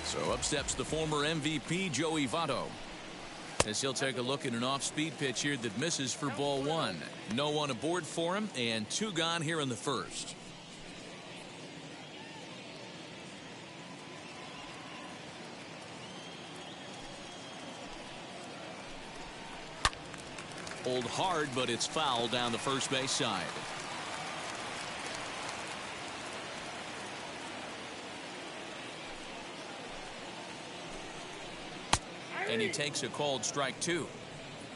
So up steps the former MVP, Joey Votto, as he'll take a look at an off-speed pitch here that misses for ball 1. No one aboard for him, and 2 gone here in the first. Pulled hard, but it's foul down the first base side. And he takes a called strike 2.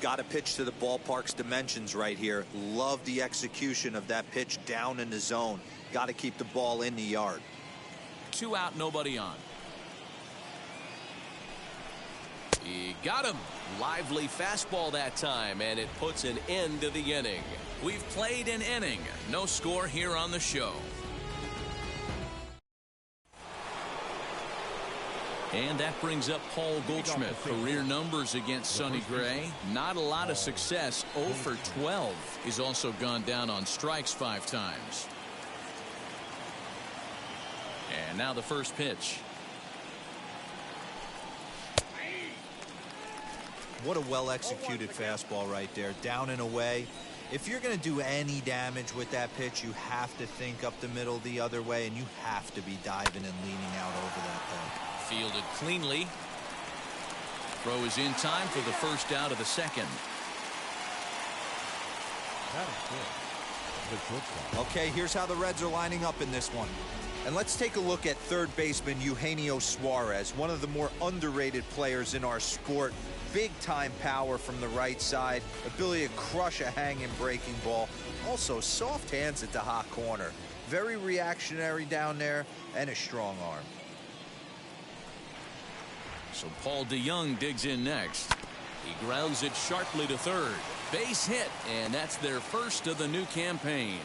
Got to pitch to the ballpark's dimensions right here. Love the execution of that pitch down in the zone. Got to keep the ball in the yard. 2 out, nobody on. He got him. Lively fastball that time, and it puts an end to the inning. We've played an inning. No score here on the show. And that brings up Paul Goldschmidt. Career numbers against Sonny Gray. Not a lot of success. 0 for 12. He's also gone down on strikes 5 times. And now the first pitch. What a well-executed fastball right there. Down and away. If you're going to do any damage with that pitch, you have to think up the middle the other way, and you have to be diving and leaning out over that thing. Fielded cleanly. Throw is in time for the first out of the second. Okay, here's how the Reds are lining up in this one. And let's take a look at third baseman Eugenio Suarez, one of the more underrated players in our sport. Big-time power from the right side, ability to crush a hanging breaking ball. Also, soft hands at the hot corner. Very reactionary down there, and a strong arm. So Paul DeYoung digs in next. He grounds it sharply to third. Base hit, and that's their first of the new campaign.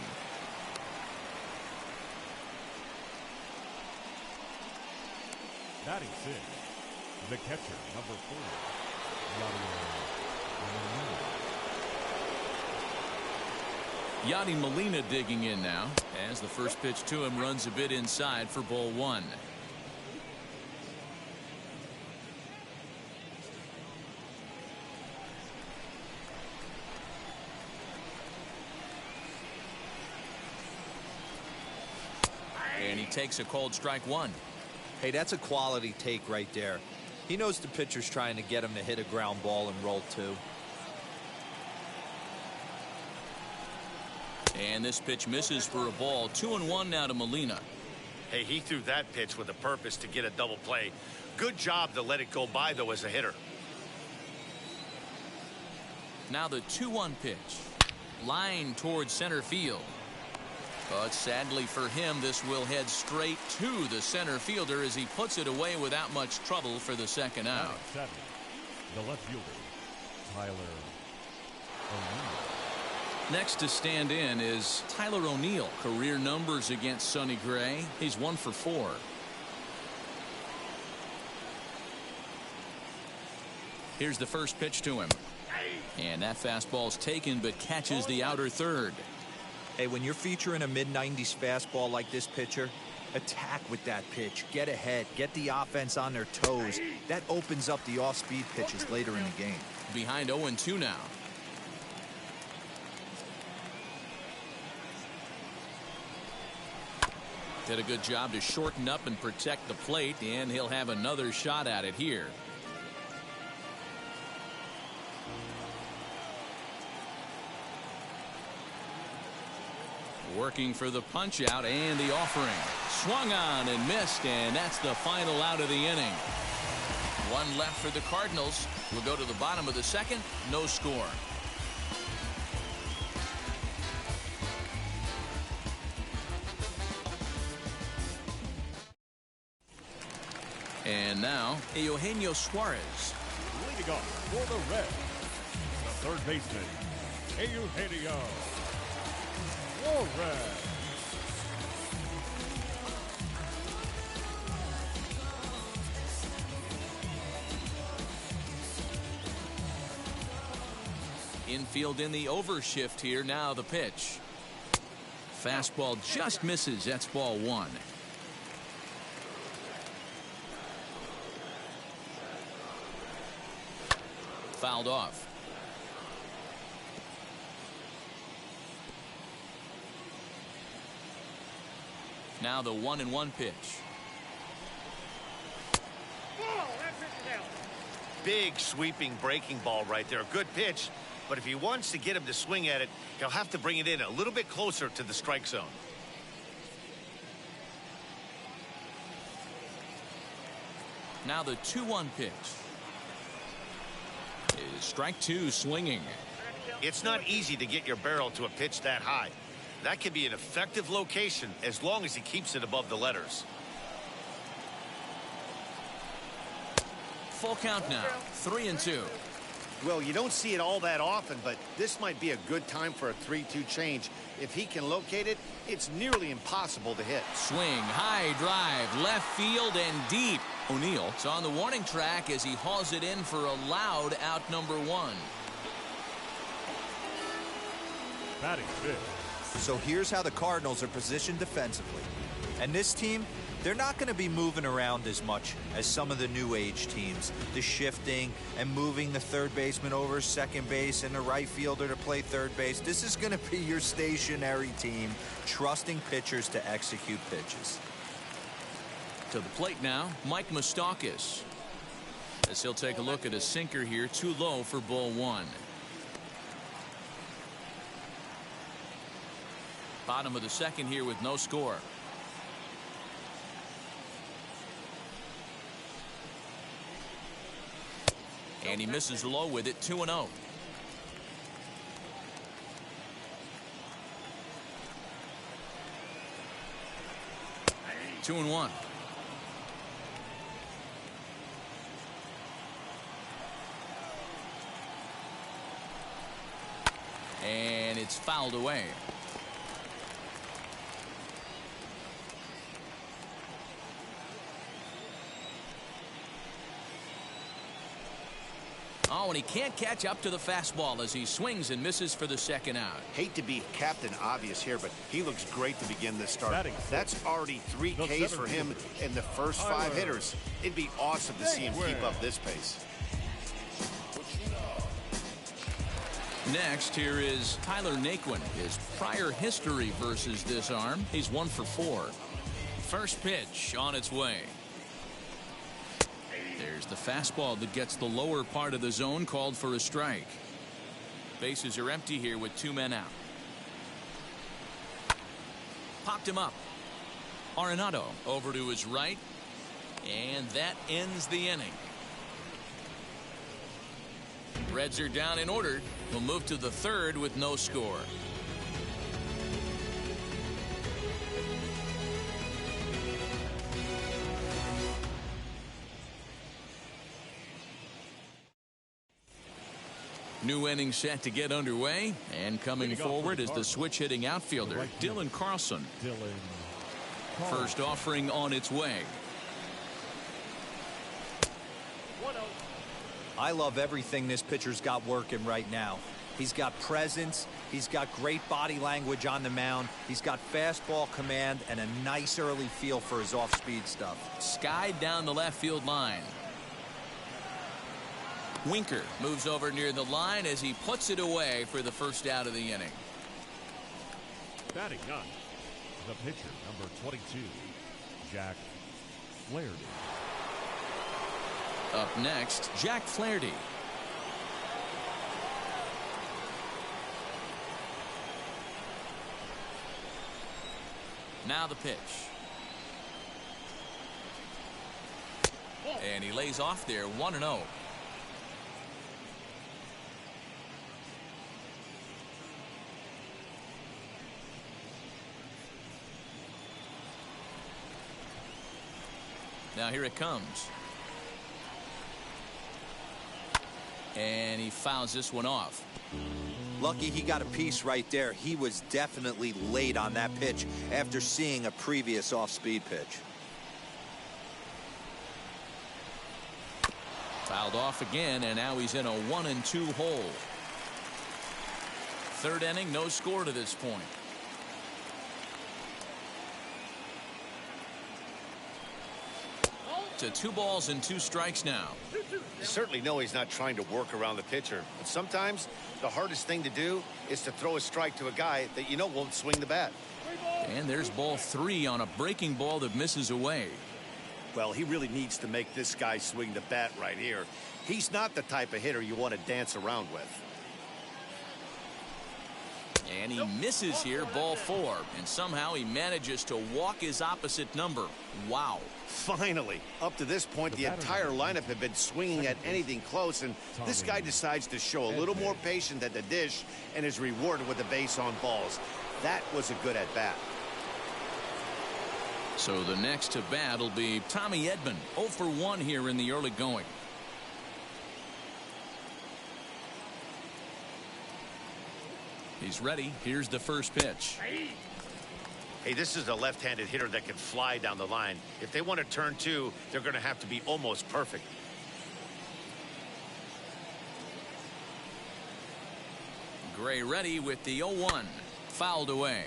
Batting 6, the catcher, number 4. Yadi Molina digging in now, as the first pitch to him runs a bit inside for ball 1. And he takes a called strike one. Hey, that's a quality take right there. He knows the pitcher's trying to get him to hit a ground ball and roll two. And this pitch misses for a ball. 2-1 now to Molina. Hey, he threw that pitch with a purpose to get a double play. Good job to let it go by, though, as a hitter. Now the 2-1 pitch. Line towards center field. But sadly for him, this will head straight to the center fielder as he puts it away without much trouble for the second out. The left fielder, Tyler O'Neill. Next to stand in is Tyler O'Neill. Career numbers against Sonny Gray. He's 1 for 4. Here's the first pitch to him. And that fastball's taken but catches the outer third. Hey, when you're featuring a mid-90s fastball like this pitcher, attack with that pitch. Get ahead. Get the offense on their toes. That opens up the off-speed pitches later in the game. Behind 0-2 now. Did a good job to shorten up and protect the plate, and he'll have another shot at it here. Working for the punch out and the offering. Swung on and missed, and that's the final out of the inning. One left for the Cardinals. We'll go to the bottom of the second. No score. And now, Eugenio Suarez. Leading off for the Reds, the third baseman, Eugenio Suarez. Infield in the overshift here. Now the pitch. Fastball just misses. That's ball one. Fouled off. Now the 1-1 pitch. Big sweeping breaking ball right there. Good pitch. But if he wants to get him to swing at it, he'll have to bring it in a little bit closer to the strike zone. Now the 2-1 pitch. Is strike two swinging. It's not easy to get your barrel to a pitch that high. That can be an effective location as long as he keeps it above the letters. Full count now. 3-2. Well, you don't see it all that often, but this might be a good time for a 3-2 change. If he can locate it, it's nearly impossible to hit. Swing, high drive, left field and deep. O'Neill is on the warning track as he hauls it in for a loud out number one. Batting fifth. So here's how the Cardinals are positioned defensively. And this team, they're not going to be moving around as much as some of the new age teams. The shifting and moving the third baseman over second base and the right fielder to play third base. This is going to be your stationary team, trusting pitchers to execute pitches. To the plate now, Mike Moustakas. As he'll take a look at a sinker here, too low for ball one. Bottom of the second here with no score. And he misses low with it. 2-0. Two and one. And it's fouled away. Oh, and he can't catch up to the fastball as he swings and misses for the second out. Hate to be Captain Obvious here, but he looks great to begin this start. That's already 3 Ks for him in the first 5 hitters. It'd be awesome to see him keep up this pace. Next, here is Tyler Naquin. His prior history versus this arm, he's 1 for 4. First pitch on its way. There's the fastball that gets the lower part of the zone, called for a strike. Bases are empty here with 2 men out. Popped him up. Arenado over to his right, and that ends the inning. Reds are down in order. We'll move to the third with no score. New inning set to get underway, and coming forward is the switch-hitting outfielder, Dylan Carlson. First offering on its way. I love everything this pitcher's got working right now. He's got presence, he's got great body language on the mound, he's got fastball command, and a nice early feel for his off-speed stuff. Skied down the left field line. Winker moves over near the line as he puts it away for the first out of the inning. Batting ninth, the pitcher, number 22, Jack Flaherty. Up next, Jack Flaherty. Now the pitch. And he lays off there, 1-0. Now here it comes. And he fouls this one off. Lucky he got a piece right there. He was definitely late on that pitch after seeing a previous off-speed pitch. Fouled off again, and now he's in a 1-2 hole. Third inning, no score to this point. To 2 balls and 2 strikes now. You certainly know he's not trying to work around the pitcher, but sometimes the hardest thing to do is to throw a strike to a guy that you know won't swing the bat. And there's ball 3 on a breaking ball that misses away. Well, he really needs to make this guy swing the bat right here. He's not the type of hitter you want to dance around with. And he misses here, ball 4, and somehow he manages to walk his opposite number. Wow. Finally, up to this point, the entire lineup had been swinging at anything close, and this guy decides to show a little more patience at the dish and is rewarded with a base on balls. That was a good at-bat. So the next to bat will be Tommy Edman, 0 for 1 here in the early going. He's ready. Here's the first pitch. Hey, this is a left-handed hitter that can fly down the line. If they want to turn 2, they're going to have to be almost perfect. Gray ready with the 0-1. Fouled away.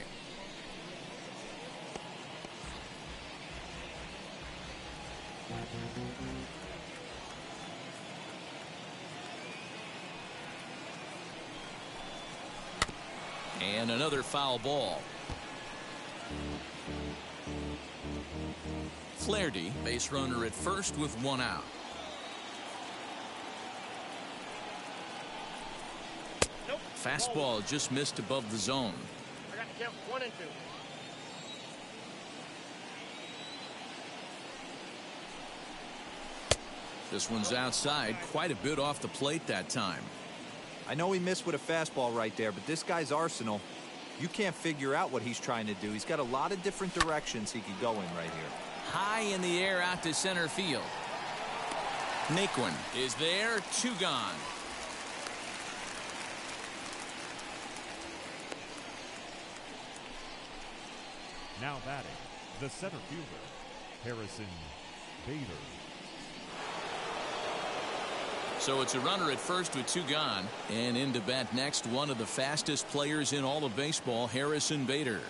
And another foul ball. Flaherty, base runner at first with 1 out. Nope. Fastball just missed above the zone. I got to count 1 and 2. This one's outside, quite a bit off the plate that time. I know he missed with a fastball right there, but this guy's arsenal, you can't figure out what he's trying to do. He's got a lot of different directions he could go in right here. High in the air out to center field. Naquin is there, 2 gone. Now batting, the center fielder, Harrison Bader. So it's a runner at first with 2 gone. And in to bat next, one of the fastest players in all of baseball, Harrison Bader.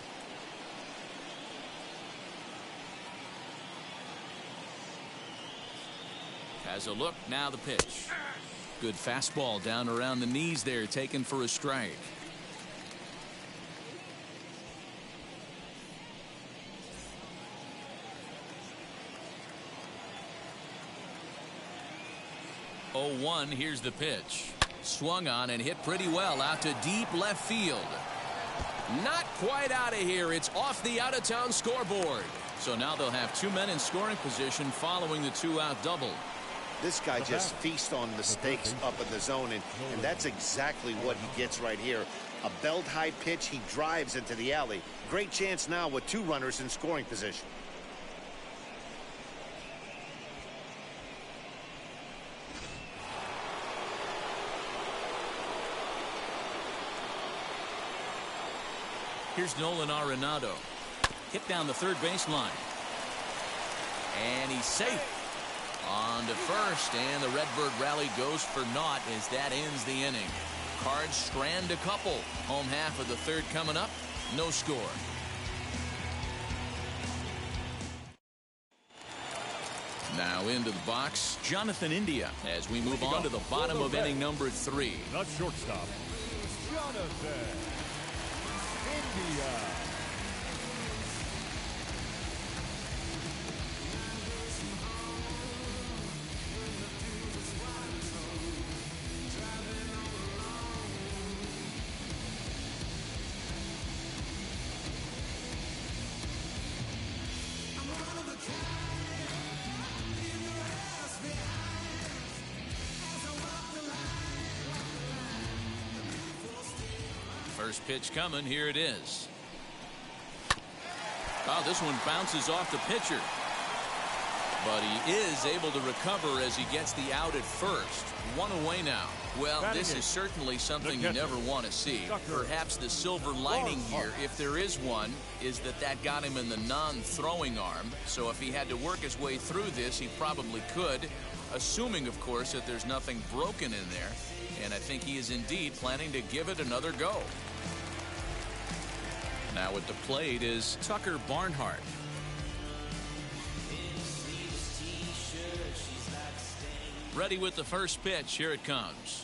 Has a look, now the pitch. Good fastball down around the knees there, taken for a strike. 0-1. Here's the pitch. Swung on and hit pretty well out to deep left field. Not quite out of here. It's off the out-of-town scoreboard. So now they'll have 2 men in scoring position following the 2-out double. This guy just feasts on mistakes up in the zone, and that's exactly what he gets right here. A belt-high pitch, he drives into the alley. Great chance now with 2 runners in scoring position. Here's Nolan Arenado. Hit down the third baseline. And he's safe. On to first, and the Redbird rally goes for naught as that ends the inning. Cards strand a couple. Home half of the third coming up. No score. Now into the box, Jonathan India, as we move on to the bottom of inning number 3. The shortstop, Jonathan India. First pitch coming. Here it is. Oh, this one bounces off the pitcher. But he is able to recover as he gets the out at first. 1 away now. Well, this is certainly something you never want to see. Perhaps the silver lining here, if there is one, is that got him in the non-throwing arm. So if he had to work his way through this, he probably could, assuming, of course, that there's nothing broken in there. And I think he is indeed planning to give it another go. Now at the plate is Tucker Barnhart. Ready with the first pitch. Here it comes.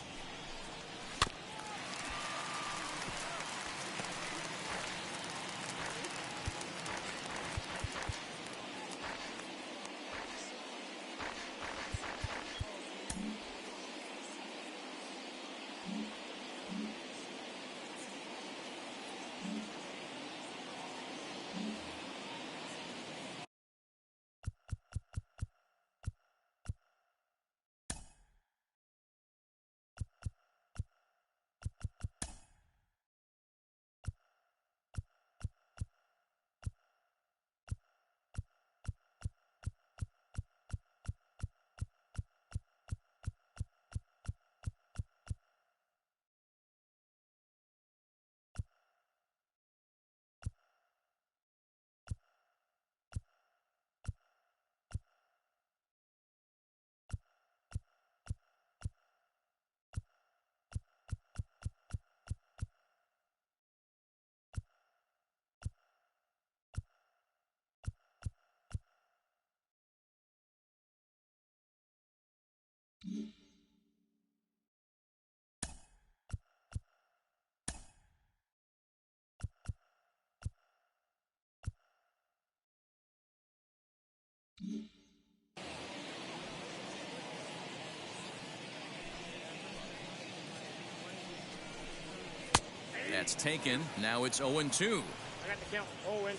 That's taken. Now it's 0-2. I got the count 0-2.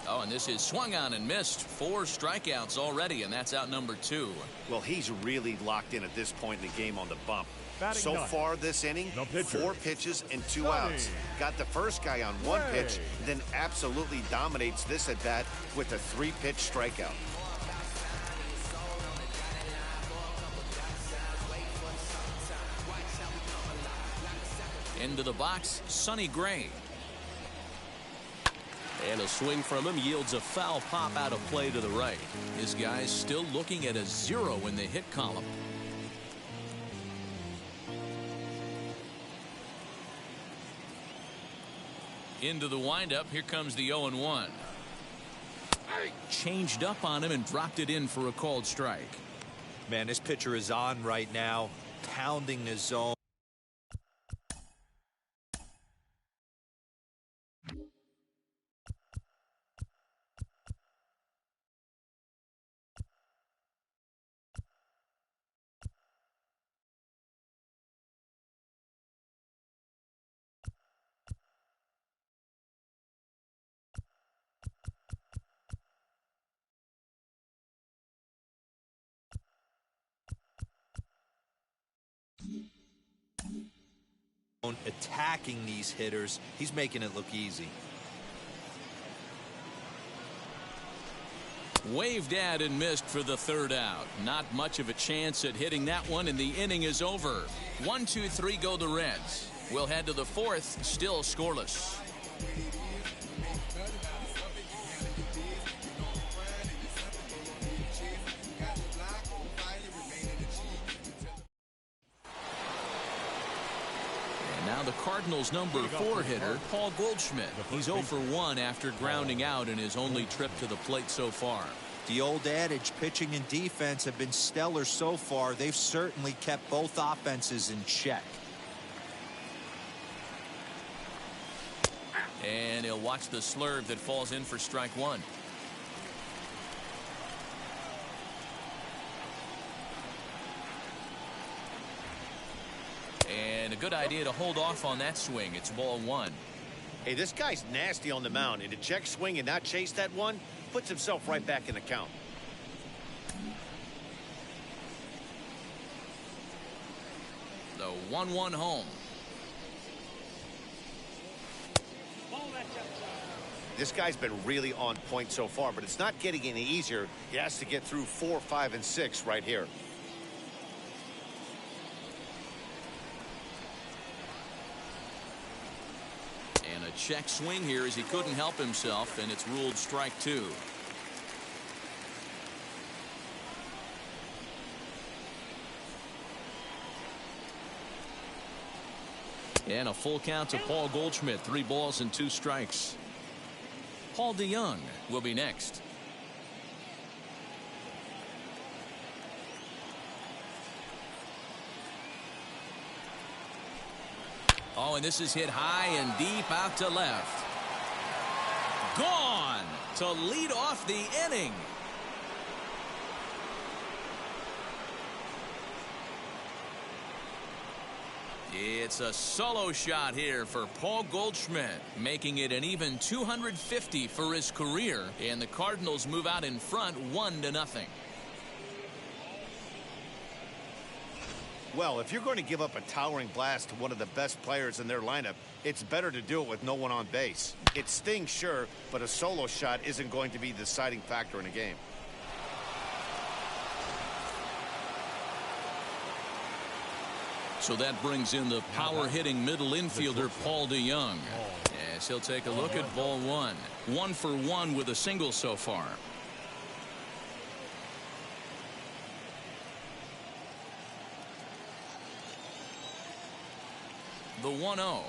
Oh, and this is swung on and missed. 4 strikeouts already, and that's out number 2. Well, he's really locked in at this point in the game on the bump. Batting So ninth, far this inning, the pitcher, 4 pitches and 2 Sonny outs. Got the first guy on 1 Gray. pitch, then absolutely dominates this at bat with a 3-pitch strikeout. Into the box, Sonny Gray. And a swing from him yields a foul pop out of play to the right. His guy's still looking at a 0 in the hit column. Into the windup. Here comes the 0-1. Changed up on him and dropped it in for a called strike. Man, this pitcher is on right now, pounding the zone. attacking these hitters. He's making it look easy. Waved at and missed for the third out. Not much of a chance at hitting that one, and the inning is over. 1-2-3 go the Reds. We'll head to the fourth, still scoreless. Now the Cardinals' number 4 hitter, Paul Goldschmidt. He's 0 for 1 after grounding out in his only trip to the plate so far. The old adage, pitching and defense have been stellar so far. They've certainly kept both offenses in check. And he'll watch the slurve that falls in for strike one. And a good idea to hold off on that swing. It's ball one. Hey, this guy's nasty on the mound, and to check swing and not chase that one puts himself right back in the count. The 1-1 home. This guy's been really on point so far, but it's not getting any easier. He has to get through 4, 5, and 6 right here. And a check swing here as he couldn't help himself, and it's ruled strike two. And a full count to Paul Goldschmidt. 3 balls and 2 strikes. Paul DeYoung will be next. Oh, and this is hit high and deep out to left. Gone to lead off the inning. It's a solo shot here for Paul Goldschmidt, making it an even 250 for his career, and the Cardinals move out in front 1-0. Well, if you're going to give up a towering blast to one of the best players in their lineup, it's better to do it with no one on base. It stings, sure, but a solo shot isn't going to be the deciding factor in a game. So that brings in the power-hitting middle infielder Paul DeYoung. Yes, he'll take a look at ball one. 1 for 1 with a single so far. The 1-0.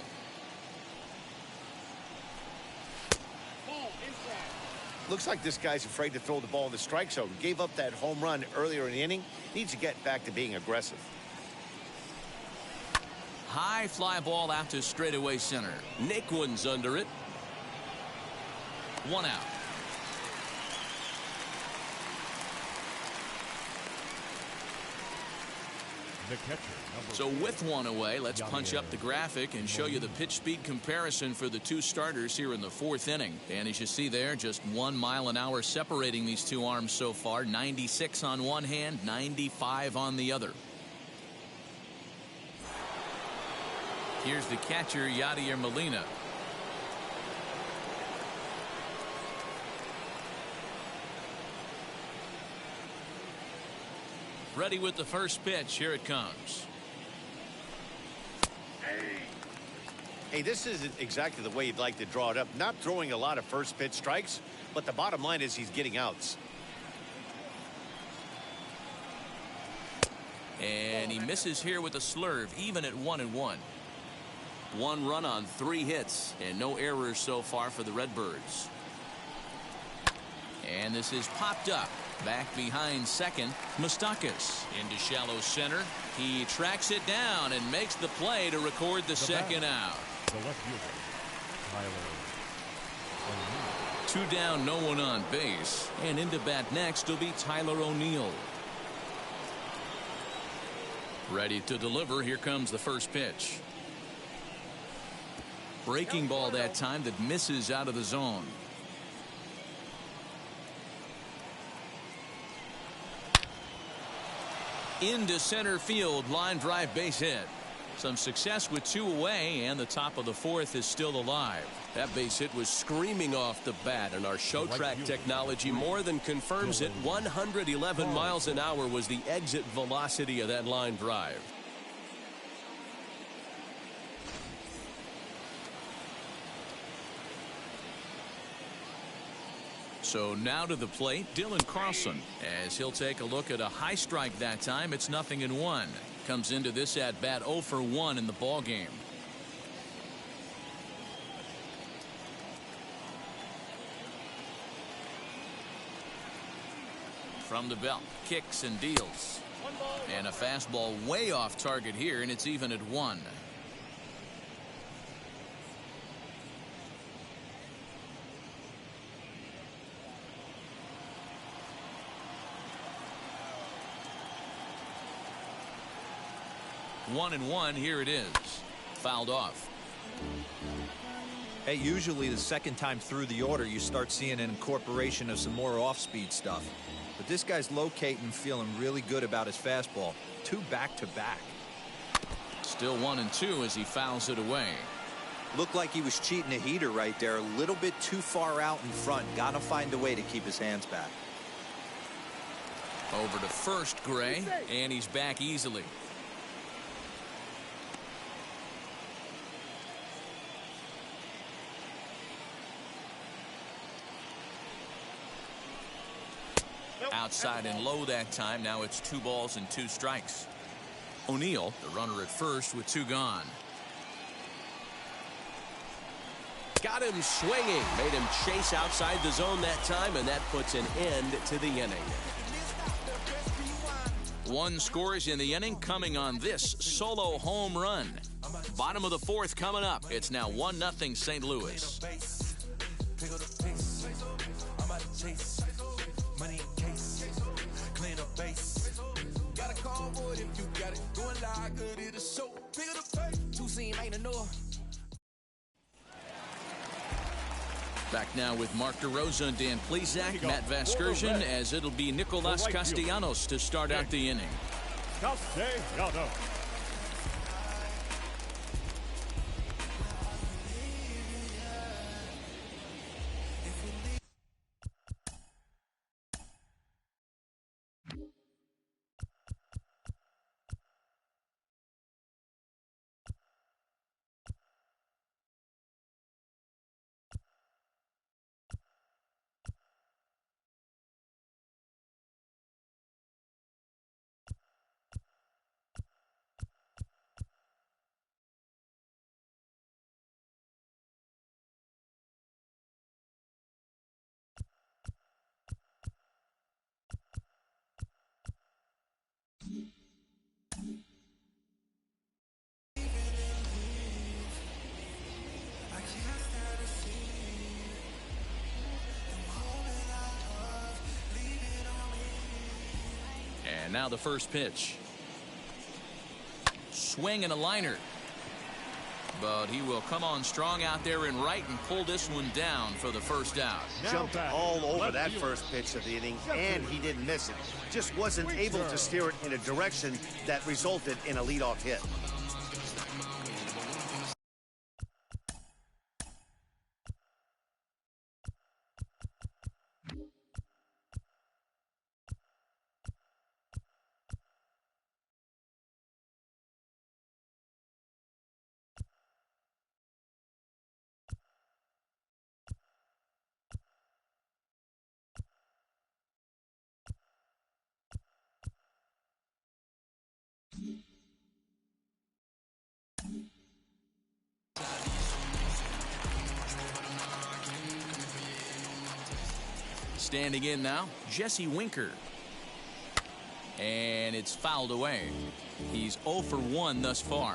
Looks like this guy's afraid to throw the ball in the strike zone. Gave up that home run earlier in the inning. Needs to get back to being aggressive. High fly ball out to straightaway center. Naquin's under it. 1 out. The catcher, so with 1 away, let's punch up the graphic and show you the pitch speed comparison for the 2 starters here in the 4th inning. And as you see there, just 1 mile an hour separating these 2 arms so far. 96 on one hand, 95 on the other. Here's the catcher, Yadier Molina. Ready with the first pitch. Here it comes. Hey, this isn't exactly the way you'd like to draw it up. Not throwing a lot of first pitch strikes, but the bottom line is he's getting outs. And he misses here with a slurve, even at 1-1. 1 run on 3 hits, and no errors so far for the Redbirds. And this is popped up. Back behind second, Moustakas into shallow center. He tracks it down and makes the play to record the second out. The left fielder, Tyler O'Neill. 2 down, no one on base. And into bat next will be Tyler O'Neill. Ready to deliver. Here comes the first pitch. Breaking ball that time that misses out of the zone. Into center field, line drive base hit. Some success with 2 away, and the top of the 4th is still alive. That base hit was screaming off the bat, and our show track technology more than confirms it. 111 miles an hour was the exit velocity of that line drive. So now to the plate, Dylan Carlson, as he'll take a look at a high strike that time. It's 0-1. Comes into this at bat 0 for 1 in the ball game. From the belt, kicks and deals. And a fastball way off target here, and it's even at 1. One and one, here it is. Fouled off. Hey, usually the second time through the order, you start seeing an incorporation of some more off-speed stuff. But this guy's locating, feeling really good about his fastball. 2 back-to-back. Still 1-2 as he fouls it away. Looked like he was cheating a heater right there. A little bit too far out in front. Gotta find a way to keep his hands back. Over to first, Gray, and he's back easily. Outside and low that time. Now it's 2 balls and 2 strikes. O'Neill, the runner at first with 2 gone. Got him swinging. Made him chase outside the zone that time, and that puts an end to the inning. 1 scores in the inning, coming on this solo home run. Bottom of the 4th coming up. It's now 1-0 St. Louis. Back now with Mark DeRosa and Dan Plesac, Matt Vasgersian, as it'll be Nicolas Castellanos to start out the inning. Castellanos. And now the first pitch. Swing and a liner. But he will come on strong out there in right and pull this one down for the first out. Jumped all over that first pitch of the inning, and he didn't miss it. Just wasn't able to steer it in a direction that resulted in a leadoff hit. Standing in now, Jesse Winker. And it's fouled away. He's 0 for 1 thus far.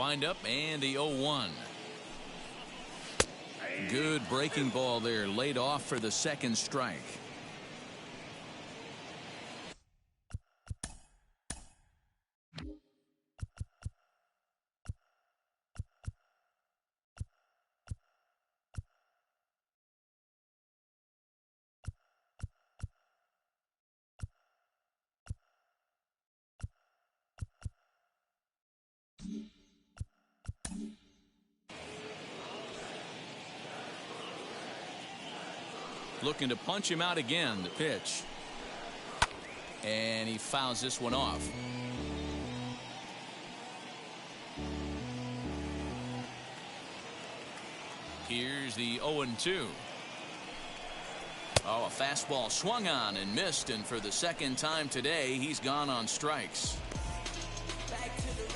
Windup and the 0-1. Good breaking ball there, laid off for the second strike. Looking to punch him out again. The pitch. And he fouls this one off. Here's the 0-2. Oh, a fastball swung on and missed, and for the second time today, he's gone on strikes.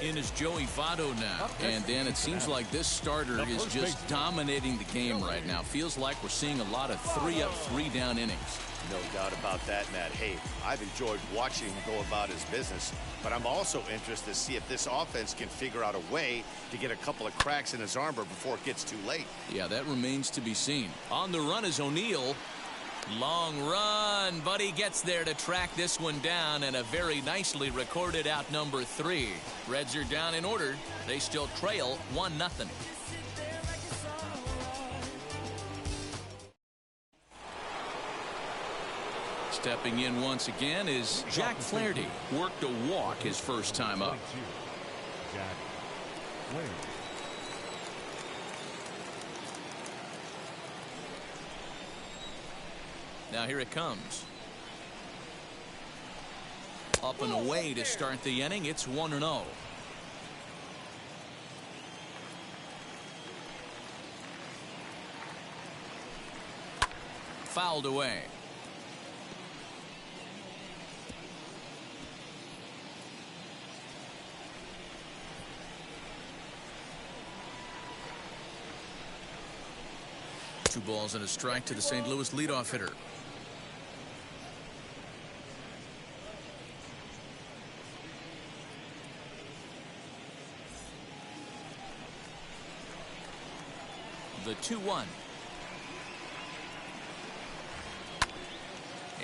In is Joey Votto now. And Dan, it seems like this starter is just dominating the game right now. Feels like we're seeing a lot of 3-up, 3-down innings. No doubt about that, Matt. Hey, I've enjoyed watching him go about his business, but I'm also interested to see if this offense can figure out a way to get a couple of cracks in his armor before it gets too late. Yeah, that remains to be seen. On the run is O'Neill. Long run, but he gets there to track this one down, and a very nicely recorded out number 3. Reds are down in order. They still trail 1-0. Stepping in once again is Jack Flaherty. Worked a walk his first time up. Jack Flaherty. Now here it comes. Up and away to start the inning. It's 1-0. Fouled away. Two balls and a strike to the St. Louis leadoff hitter. The 2-1.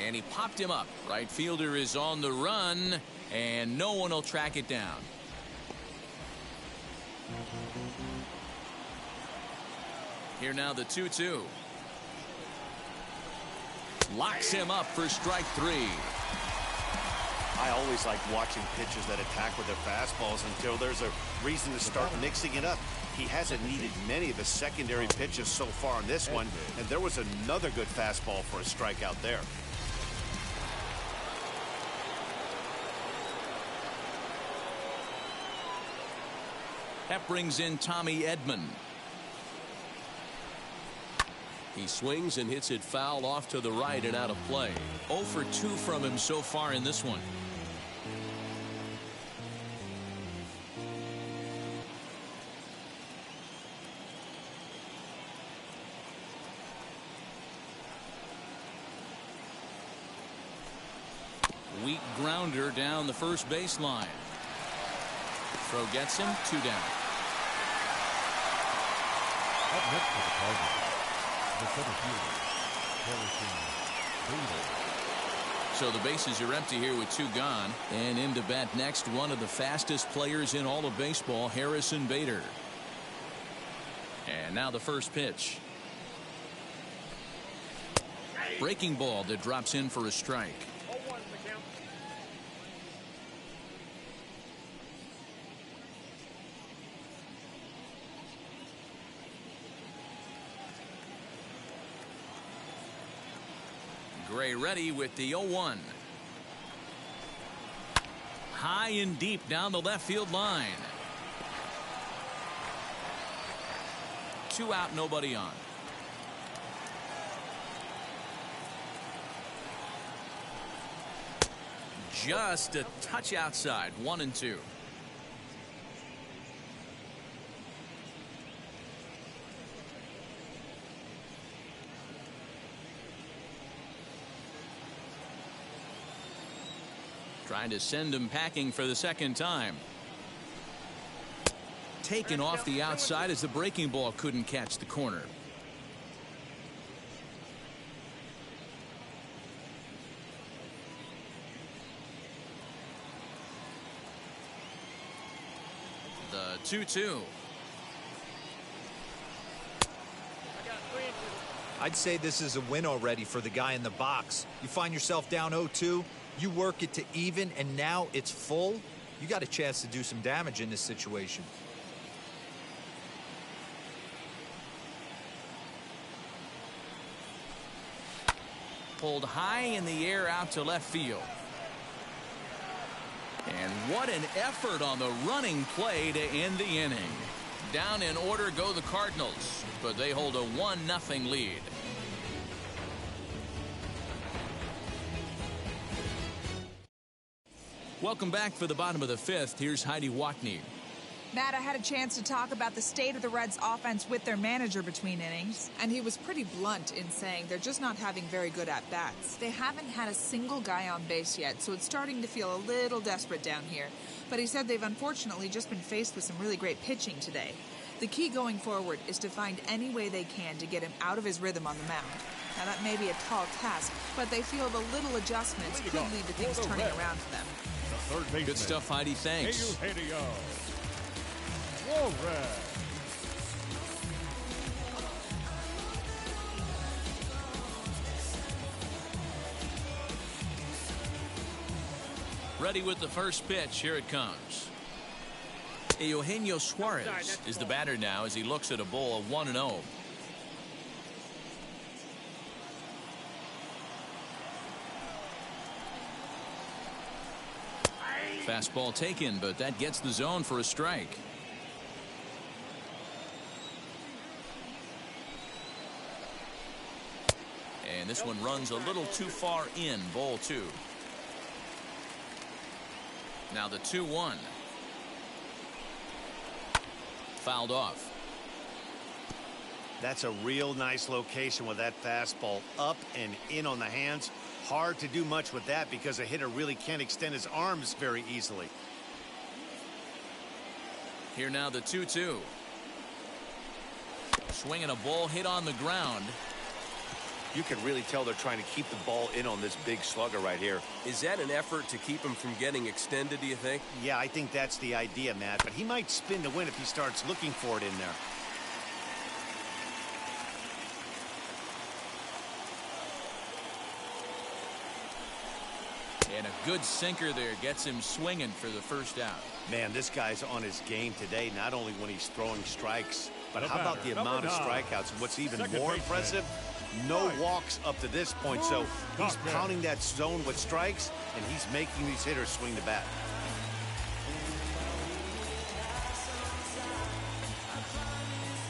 And he popped him up. Right fielder is on the run, and no one will track it down. Here now the 2-2. Locks him up for strike 3. I always like watching pitchers that attack with their fastballs until there's a reason to start mixing it up. He hasn't needed many of the secondary pitches so far on this one, and there was another good fastball for a strikeout there. That brings in Tommy Edman. He swings and hits it foul off to the right and out of play. 0 for 2 from him so far in this one. Weak grounder down the first baseline. Throw gets him, 2 down. Up next for the Cardinals, the center fielder, Harrison Bader. So the bases are empty here with 2 gone. And in to bat next, one of the fastest players in all of baseball, Harrison Bader. And now the first pitch. Breaking ball that drops in for a strike. Gray ready with the 0-1. High and deep down the left field line. 2 out, nobody on. Just a touch outside, 1-2. Trying to send him packing for the second time. taken off the outside as the breaking ball couldn't catch the corner. The 2-2. I'd say this is a win already for the guy in the box. You find yourself down 0-2, you work it to even, and now it's full. You got a chance to do some damage in this situation. Pulled high in the air out to left field. And what an effort on the running play to end the inning. Down in order go the Cardinals, but they hold a 1-0 lead. Welcome back for the bottom of the fifth. Here's Heidi Watney. Matt, I had a chance to talk about the state of the Reds' offense with their manager between innings, and he was pretty blunt in saying they're just not having very good at-bats. They haven't had a single guy on base yet, so it's starting to feel a little desperate down here. But he said they've unfortunately just been faced with some really great pitching today. The key going forward is to find any way they can to get him out of his rhythm on the mound. Now, that may be a tall task, but they feel the little adjustments could lead to things turning around for them. Good stuff, Heidi. Thanks. Ready with the first pitch. Here it comes. Eugenio Suarez is the batter now as he looks at a bowl of 1-0. Fastball taken, but that gets the zone for a strike. And this one runs a little too far in. Ball 2. Now the 2-1. Fouled off. That's a real nice location with that fastball up and in on the hands. Hard to do much with that because a hitter really can't extend his arms very easily. Here now the 2-2. Swinging a ball hit on the ground. You can really tell they're trying to keep the ball in on this big slugger right here. Is that an effort to keep him from getting extended, do you think? Yeah, I think that's the idea, Matt. But he might spin to win if he starts looking for it in there. And a good sinker there gets him swinging for the first out. Man, this guy's on his game today, not only when he's throwing strikes, but how about the amount of strikeouts? And what's even more impressive, no walks up to this point. So he's pounding that zone with strikes, and he's making these hitters swing the bat.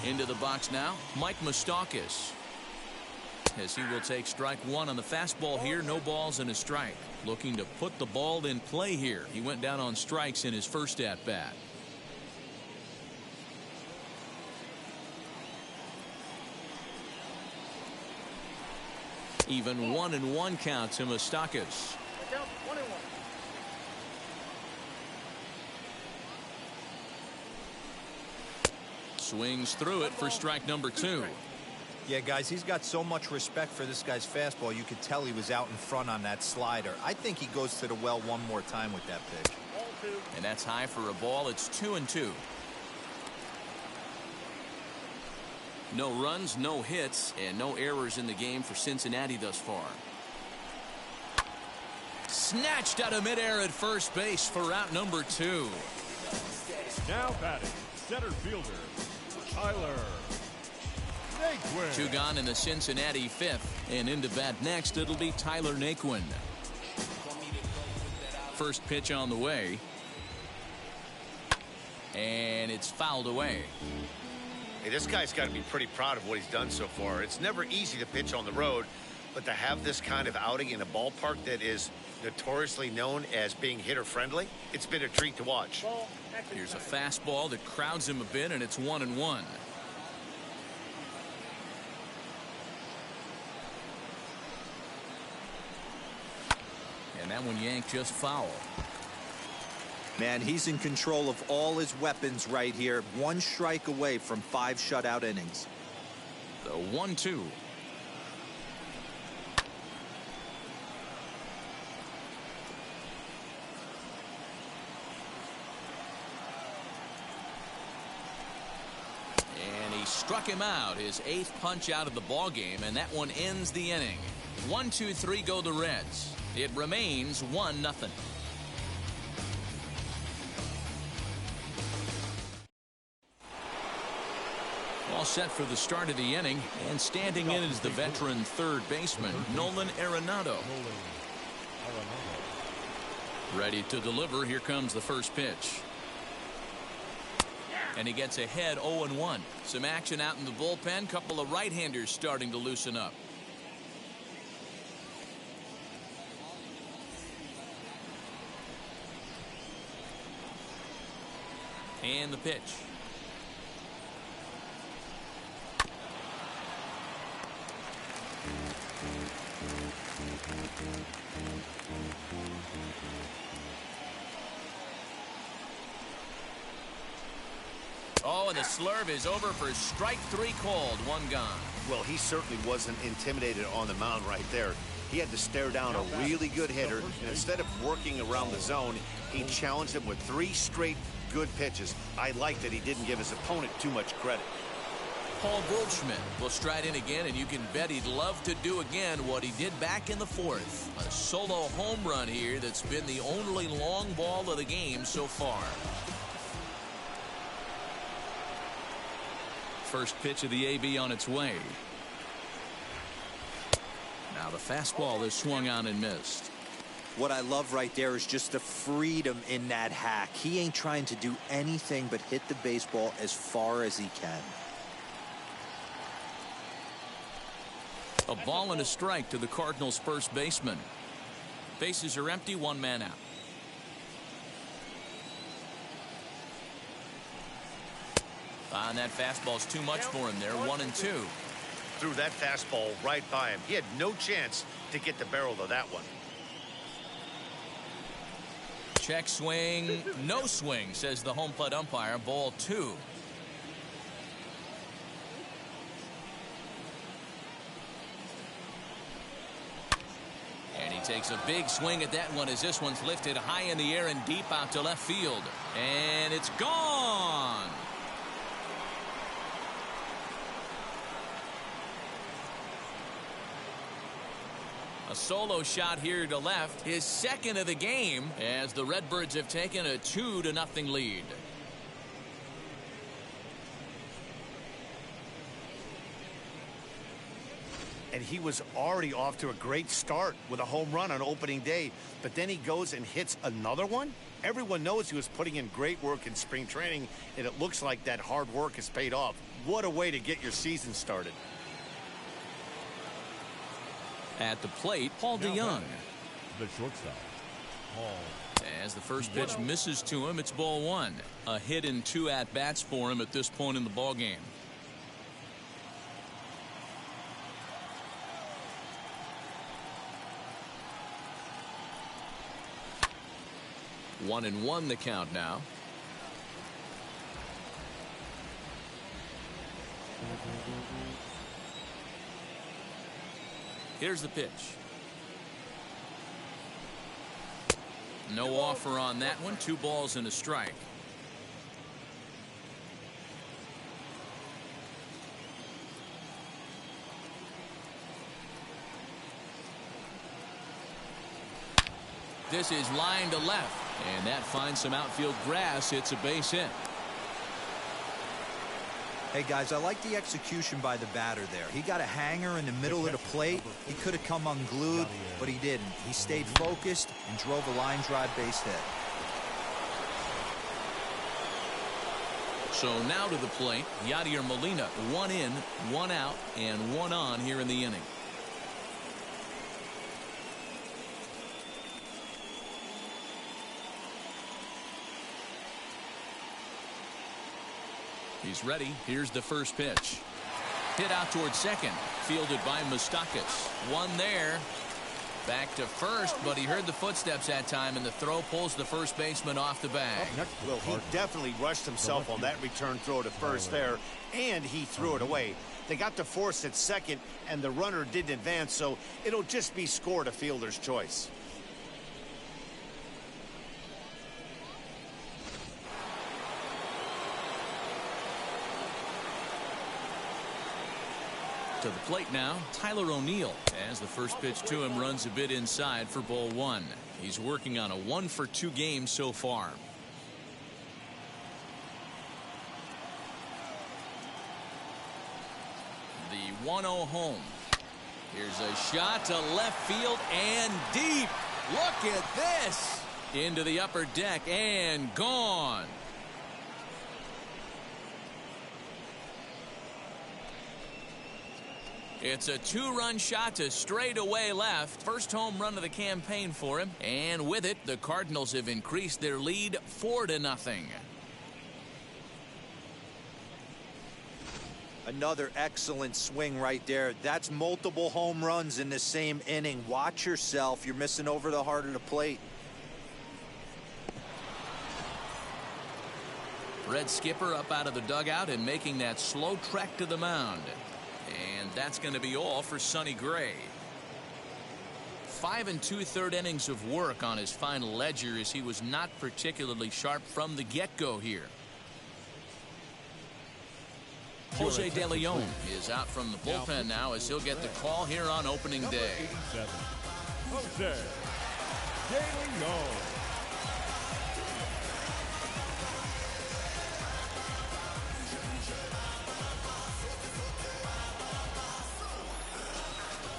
Into the box now, Mike Moustakas. As he will take strike one on the fastball here. No balls and a strike. Looking to put the ball in play here. He went down on strikes in his first at-bat. Even 1-1 count to Moustakas. Swings through it for strike number 2. Yeah, guys, he's got so much respect for this guy's fastball. You could tell he was out in front on that slider. I think he goes to the well one more time with that pitch. And that's high for a ball. It's 2-2. No runs, no hits, and no errors in the game for Cincinnati thus far. Snatched out of midair at first base for out number 2. Now batting, center fielder, Tyler Naquin. 2 gone in the Cincinnati fifth. And into bat next, it'll be Tyler Naquin. First pitch on the way. And it's fouled away. Hey, this guy's got to be pretty proud of what he's done so far. It's never easy to pitch on the road, but to have this kind of outing in a ballpark that is notoriously known as being hitter-friendly, it's been a treat to watch. Here's a fastball that crowds him a bit, and it's 1-1. And that one yanked just foul. Man, he's in control of all his weapons right here. One strike away from 5 shutout innings. The 1-2. And he struck him out, his 8th punch out of the ball game, and that one ends the inning. 1-2-3 go the Reds. It remains 1-0. All set for the start of the inning, and standing in is the veteran third baseman, Nolan Arenado. Ready to deliver. Here comes the first pitch. And he gets ahead 0-1. Some action out in the bullpen. Couple of right-handers starting to loosen up. And the pitch. Oh, and the slurve is over for strike 3 called. 1 gone. Well, he certainly wasn't intimidated on the mound right there. He had to stare down a really good hitter, and instead of working around the zone, he challenged him with 3 straight good pitches. I like that he didn't give his opponent too much credit. Paul Goldschmidt will stride in again, and you can bet he'd love to do again what he did back in the 4th. A solo home run here that's been the only long ball of the game so far. First pitch of the AB on its way. Now the fastball is swung on and missed. What I love right there is just the freedom in that hack. He ain't trying to do anything but hit the baseball as far as he can. A ball and a strike to the Cardinals' first baseman. Bases are empty, 1 man out. And that fastball's too much for him there. 1-2. Threw that fastball right by him. He had no chance to get the barrel of that one. Check swing, no swing, says the home plate umpire. Ball 2. And he takes a big swing at that one as this one's lifted high in the air and deep out to left field. And it's gone. A solo shot here to left, his second of the game, as the Redbirds have taken a 2-0 lead. And he was already off to a great start with a home run on opening day, but then he goes and hits another one. Everyone knows he was putting in great work in spring training, and it looks like that hard work has paid off. What a way to get your season started. At the plate, Paul DeYoung. The shortstop, Paul. As the first pitch misses to him, it's ball 1. A hit in 2 at-bats for him at this point in the ball game. One and 1 the count now. Here's the pitch. No offer on that one. 2 balls and a strike. This is line to left, and that finds some outfield grass. It's a base hit. Hey, guys, I like the execution by the batter there. He got a hanger in the middle of the plate. He could have come unglued, but he didn't. He stayed focused and drove a line drive base hit. So now to the plate, Yadier Molina. 1 in, 1 out, and 1 on here in the inning. He's ready. Here's the first pitch. Hit out towards second. Fielded by Moustakas. 1 there. Back to first, but he heard the footsteps that time, and the throw pulls the first baseman off the bag. Well, he definitely rushed himself on that return throw to first there, and he threw it away. They got to force at second, and the runner didn't advance, so it'll just be scored a fielder's choice. To the plate now, Tyler O'Neill, as the first pitch to him runs a bit inside for ball one. He's working on a 1-for-2 game so far. The 1-0 home. Here's a shot to left field and deep. Look at this. Into the upper deck and gone. It's a 2-run shot to straightaway left. First home run of the campaign for him. And with it, the Cardinals have increased their lead 4-0. Another excellent swing right there. That's multiple home runs in the same inning. Watch yourself. You're missing over the heart of the plate. Red skipper up out of the dugout and making that slow trek to the mound. And that's going to be all for Sonny Gray. 5 2/3 innings of work on his final ledger, as he was not particularly sharp from the get-go here. Jose De Leon is out from the bullpen now, as he'll get the call here on opening day. Jose De Leon.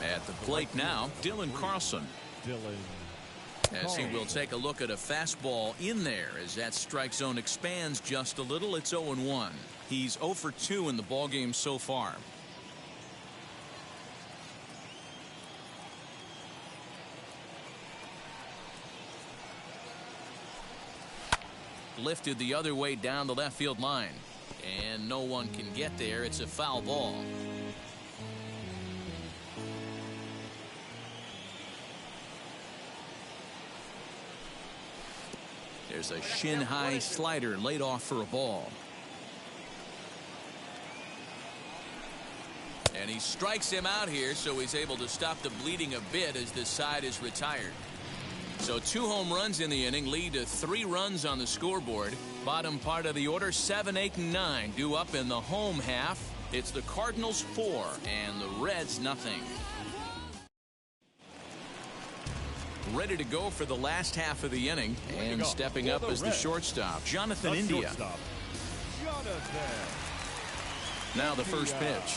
At the plate now, Dylan Carlson. As he will take a look at a fastball in there, as that strike zone expands just a little. It's 0-1. He's 0 for 2 in the ballgame so far. Lifted the other way down the left field line, and no one can get there. It's a foul ball. There's a shin-high slider laid off for a ball. And he strikes him out here, so he's able to stop the bleeding a bit as this side is retired. So 2 home runs in the inning lead to 3 runs on the scoreboard. Bottom part of the order, 7, 8, and 9 due up in the home half. It's the Cardinals 4 and the Reds nothing. Ready to go for the last half of the inning, and stepping up as the shortstop, Jonathan India. Now the first pitch.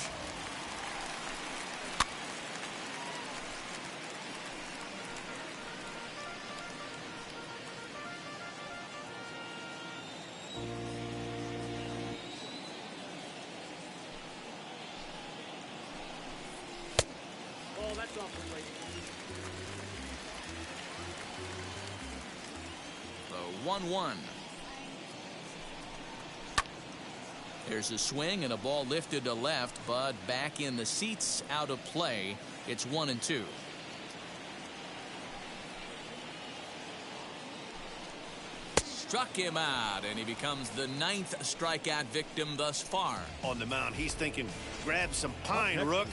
Oh, that's off the plate. The 1-1. There's a swing and a ball lifted to left, but back in the seats, out of play. It's 1-2. Struck him out, and he becomes the 9th strikeout victim thus far. On the mound, he's thinking, grab some pine, Rook.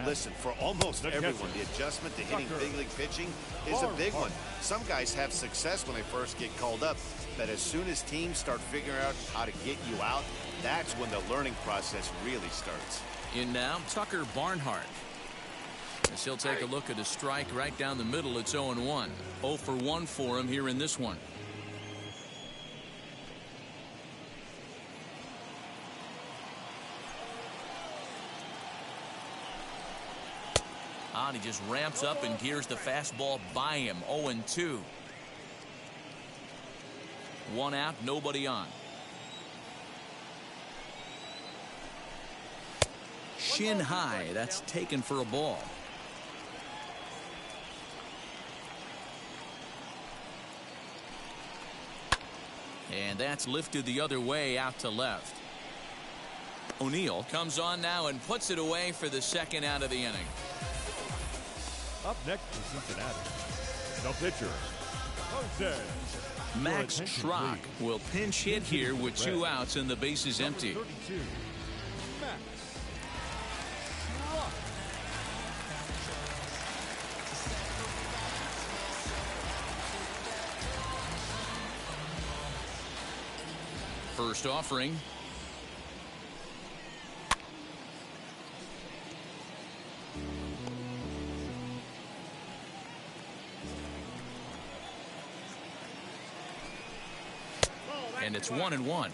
Listen, for almost everyone, the adjustment to hitting big league pitching is a big one. Some guys have success when they first get called up, but as soon as teams start figuring out how to get you out, that's when the learning process really starts. In now, Tucker Barnhart. As he'll take a look at a strike right down the middle. It's 0-1. 0 for 1 for him here in this one. He just ramps up and gears the fastball by him. 0-2. 1 out, nobody on. Shin high, that's taken for a ball. And that's lifted the other way out to left. O'Neill comes on now and puts it away for the second out of the inning. Up next for Cincinnati, the pitcher, Jose. Max Schrock will pinch hit here with 2 outs and the bases empty. 32, Max First offering. And it's 1-1.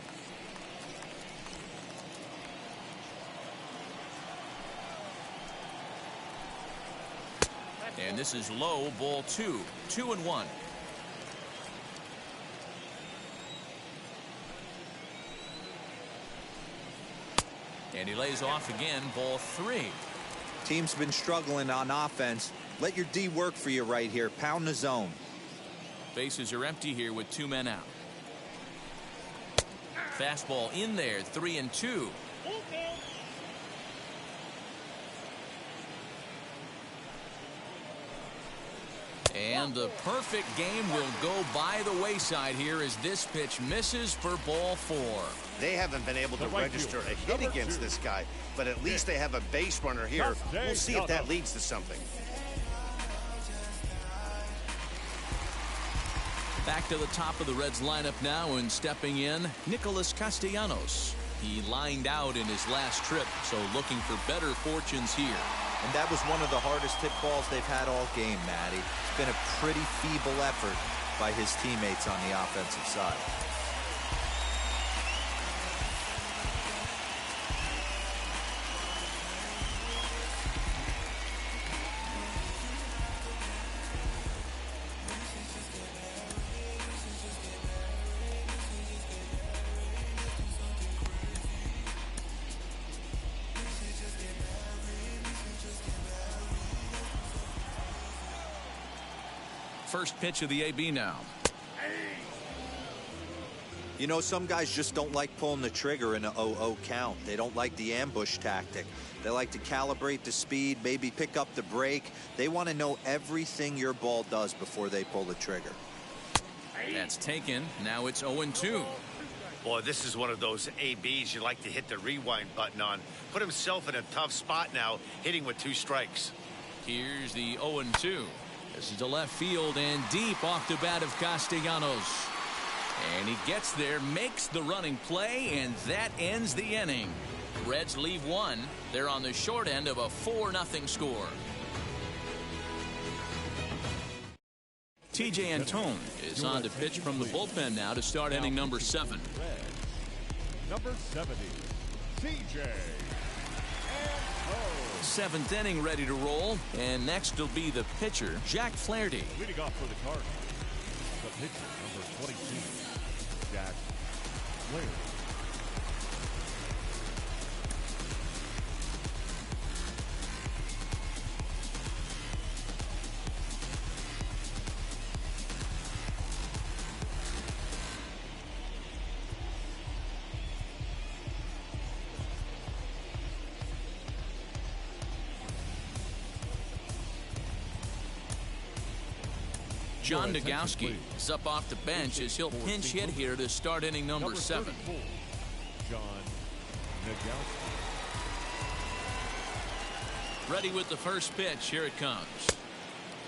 And this is low, ball 2. 2-1. And he lays off again, ball 3. Team's been struggling on offense. Let your D work for you right here. Pound the zone. Bases are empty here with 2 men out. Fastball in there, 3-2. And the perfect game will go by the wayside here as this pitch misses for ball 4. They haven't been able to register a hit against this guy, but at least they have a base runner here. We'll see if that leads to something. Back to the top of the Reds lineup now, and stepping in, Nicholas Castellanos. He lined out in his last trip, so looking for better fortunes here. And that was one of the hardest hit balls they've had all game, Matty. It's been a pretty feeble effort by his teammates on the offensive side. First pitch of the AB now. You know, some guys just don't like pulling the trigger in an 0-0 count. They don't like the ambush tactic. They like to calibrate the speed, maybe pick up the brake. They want to know everything your ball does before they pull the trigger. That's taken. Now it's 0-2. Boy, this is one of those ABs you like to hit the rewind button on. Put himself in a tough spot now, hitting with 2 strikes. Here's the 0-2. This is to left field and deep off the bat of Castellanos. And he gets there, makes the running play, and that ends the inning. Reds leave 1. They're on the short end of a 4-0 score. TJ Antone is on to pitch from the bullpen now to start inning number 7. Number 70, TJ. 7th inning ready to roll, and next will be the pitcher, Jack Flaherty. Leading off for the Cardinals, the pitcher, number 22, Jack Flaherty. John Nagowski is up off the bench as he'll pinch hit here to start inning number 7. John Nagowski. Ready with the first pitch. Here it comes.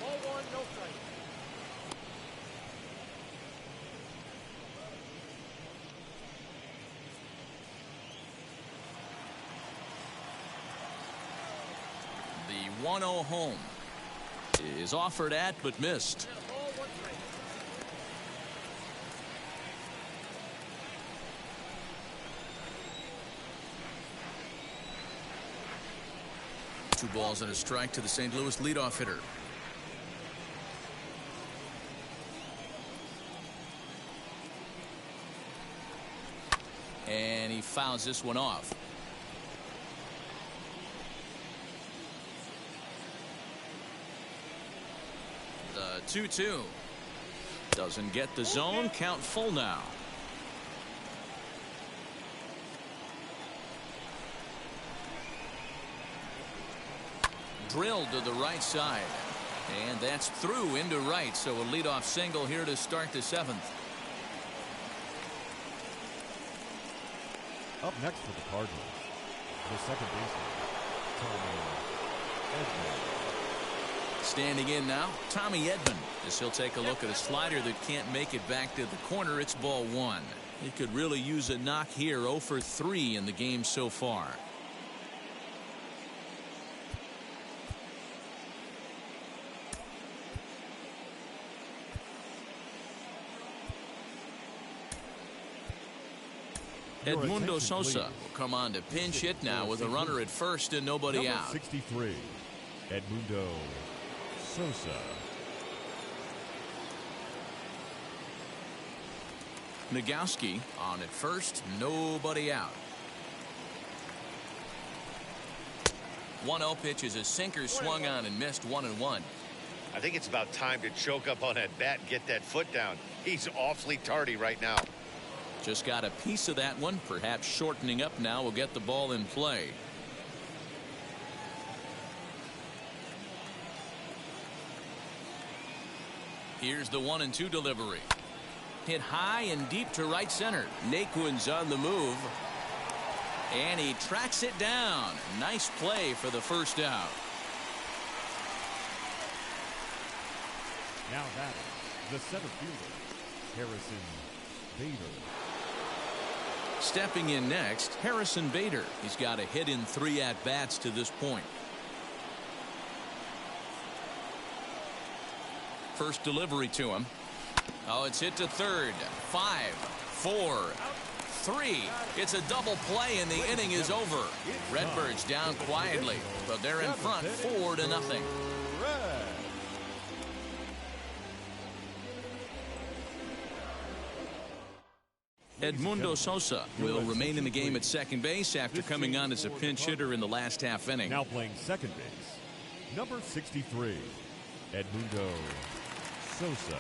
Ball 1, no strike. 1-0 home is offered at but missed. Two balls and a strike to the St. Louis leadoff hitter. And he fouls this one off. The 2-2 doesn't get the zone. Count full now. Drilled to the right side. And that's through into right, so a leadoff single here to start the 7th. Up next for the Cardinals, the second baseman, Tommy Edman. Standing in now, Tommy Edman, as he'll take a look at a slider that can't make it back to the corner. It's ball 1. He could really use a knock here. 0 for 3 in the game so far. Edmundo Sosa will come on to pinch hit now with a runner at first and nobody out. 63, Edmundo Sosa. Nagowski on at first, nobody out. 1-0 pitch is a sinker swung on and missed 1-1. I think it's about time to choke up on that bat and get that foot down. He's awfully tardy right now. Just got a piece of that one. Perhaps shortening up now will get the ball in play. Here's the 1-2 delivery. Hit high and deep to right center. Naquin's on the move. And he tracks it down. Nice play for the first out. Now that is the center fielder, Harrison Bader. Stepping in next, Harrison Bader. He's got a hit in 3 at-bats to this point. First delivery to him. Oh, it's hit to third. 5, 4, 3. It's a double play and the inning is over. Redbirds down quietly, but they're in front 4-0. Edmundo Sosa will remain in the game at second base after coming on as a pinch hitter in the last half inning. Now playing second base, number 63, Edmundo Sosa.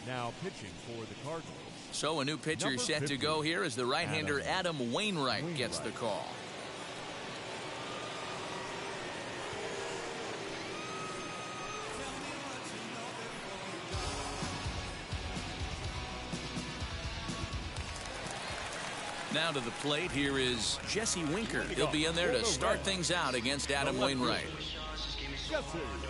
Now pitching for the Cardinals. So a new pitcher set to go here as the right-hander Adam Wainwright gets the call. Now to the plate, here is Jesse Winker. He'll be in there to start things out against Adam Wainwright. Jesse Winker.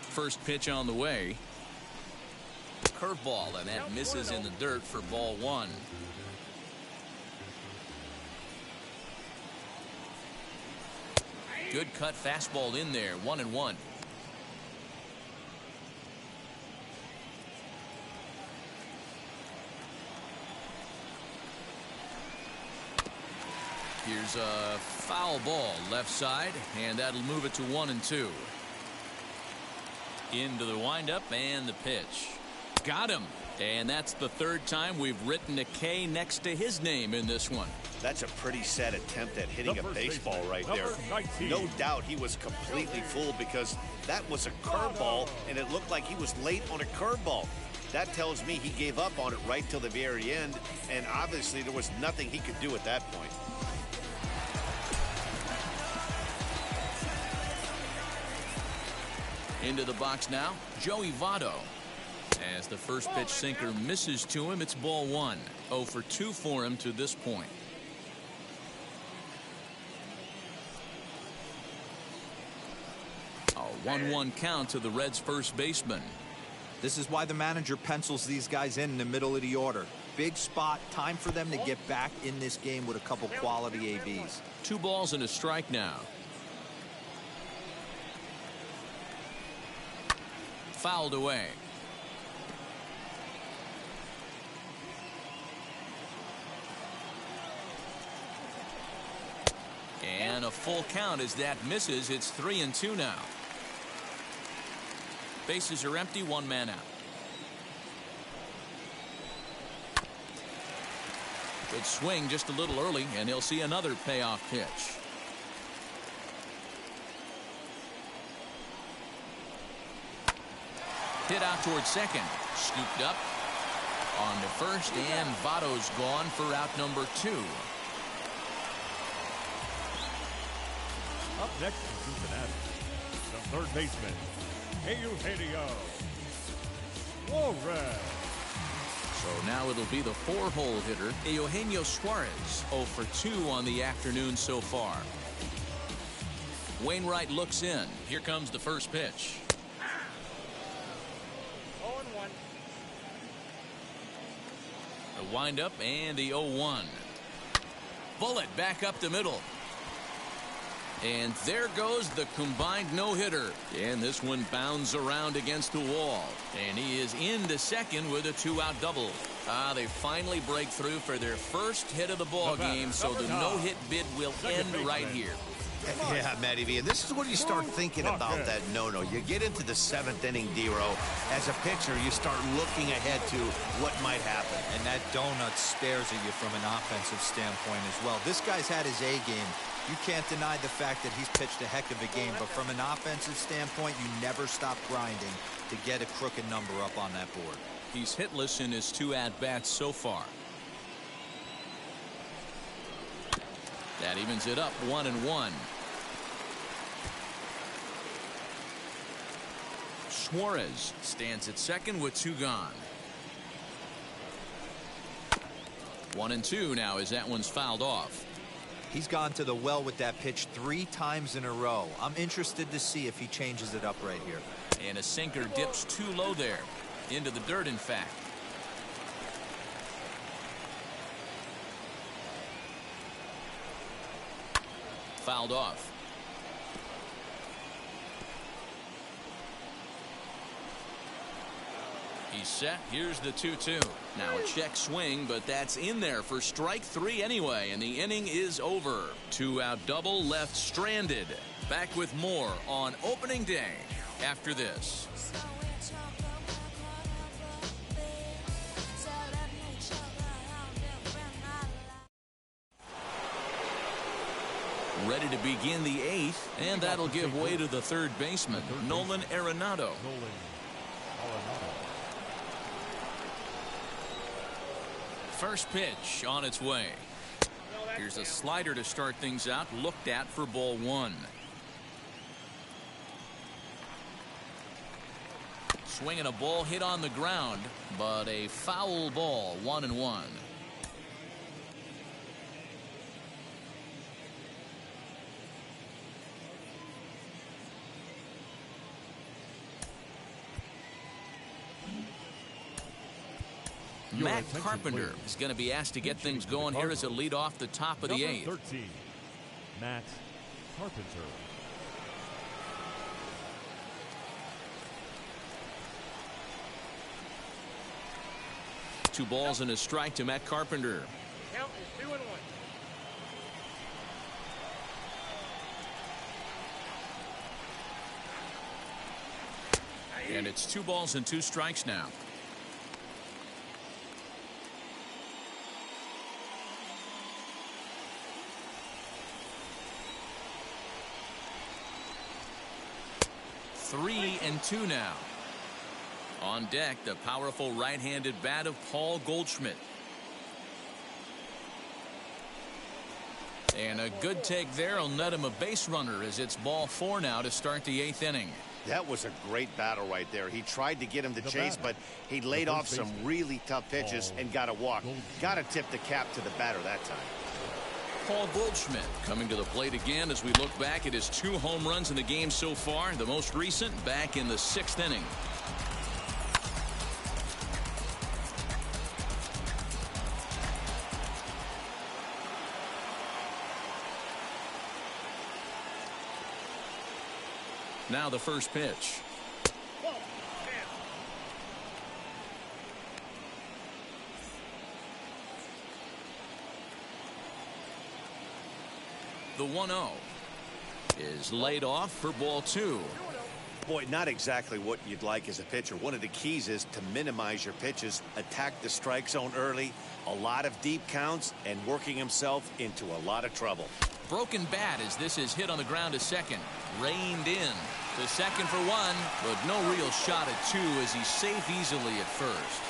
First pitch on the way. Curveball, and that misses in the dirt for ball 1. Good cut fastball in there, 1-1. Here's a foul ball left side, and that'll move it to 1-2. Into the windup and the pitch. Got him. And that's the third time we've written a K next to his name in this one. That's a pretty sad attempt at hitting a baseball right there. No doubt he was completely fooled because that was a curveball and it looked like he was late on a curveball. That tells me he gave up on it right till the very end, and obviously there was nothing he could do at that point. Into the box now, Joey Votto. As the first pitch sinker misses to him, it's ball 1. 0 for 2 for him to this point. A 1-1 count to the Reds' first baseman. This is why the manager pencils these guys in the middle of the order. Big spot, time for them to get back in this game with a couple quality ABs. 2 balls and a strike now. Fouled away. And a full count as that misses. It's 3-2 now. Bases are empty, one man out. Good swing just a little early, and he'll see another payoff pitch. Hit out towards second. Scooped up on the first, and Votto's gone for out number 2. Up next in Cincinnati, the third baseman, Eugenio Suarez. So now it'll be the 4-hole hitter, Eugenio Suarez, 0 for 2 on the afternoon so far. Wainwright looks in. Here comes the first pitch. 0-1. The windup and the 0-1. Bullet back up the middle. And there goes the combined no-hitter. And this one bounds around against the wall. And he is into second with a 2-out double. They finally break through for their first hit of the ball game, so the no-hit bid will end right here. Yeah, Matty V, and this is when you start thinking about that no-no. You get into the 7th inning, D-Row. As a pitcher, you start looking ahead to what might happen. And that donut stares at you from an offensive standpoint as well. This guy's had his A game. You can't deny the fact that he's pitched a heck of a game, but from an offensive standpoint, you never stop grinding to get a crooked number up on that board. He's hitless in his 2 at-bats so far. That evens it up, 1-1. Suarez stands at second with 2 gone. 1-2 now as that one's fouled off. He's gone to the well with that pitch 3 times in a row. I'm interested to see if he changes it up right here. And a sinker dips too low there. Into the dirt, in fact. Fouled off. He's set. Here's the 2-2. Now a check swing, but that's in there for strike 3 anyway, and the inning is over. 2-out double left stranded. Back with more on opening day after this. Ready to begin the 8th, and that'll give way to the third baseman, Nolan Arenado. First pitch on its way. Here's a slider to start things out, looked at for ball 1. Swinging a ball hit on the ground, but a foul ball, 1-1. Matt Carpenter is going to be asked to get things going here as a lead off the top of the 8th. 13, Matt Carpenter. Two balls and a strike to Matt Carpenter. Count is 2-1. And it's 2 balls and 2 strikes now. Three and 2 now. On deck, the powerful right-handed bat of Paul Goldschmidt. And a good take there will net him a base runner as it's ball 4 now to start the 8th inning. That was a great battle right there. He tried to get him to chase, but he laid off some really tough pitches and got a walk. Got to tip the cap to the batter that time. Paul Goldschmidt coming to the plate again as we look back at his 2 home runs in the game so far. The most recent back in the 6th inning. Now the first pitch. The 1-0 is laid off for ball 2. Boy, not exactly what you'd like as a pitcher. One of the keys is to minimize your pitches, attack the strike zone early, a lot of deep counts, and working himself into a lot of trouble. Broken bat as this is hit on the ground to second. Reined in to second for 1, but no real shot at 2 as he's safe easily at first.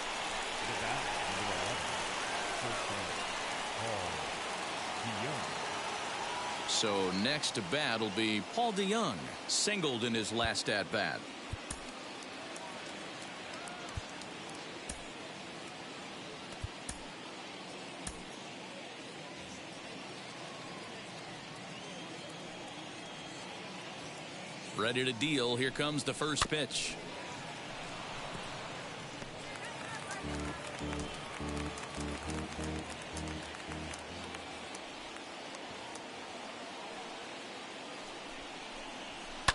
So next to bat will be Paul DeYoung, singled in his last at bat. Ready to deal. Here comes the first pitch.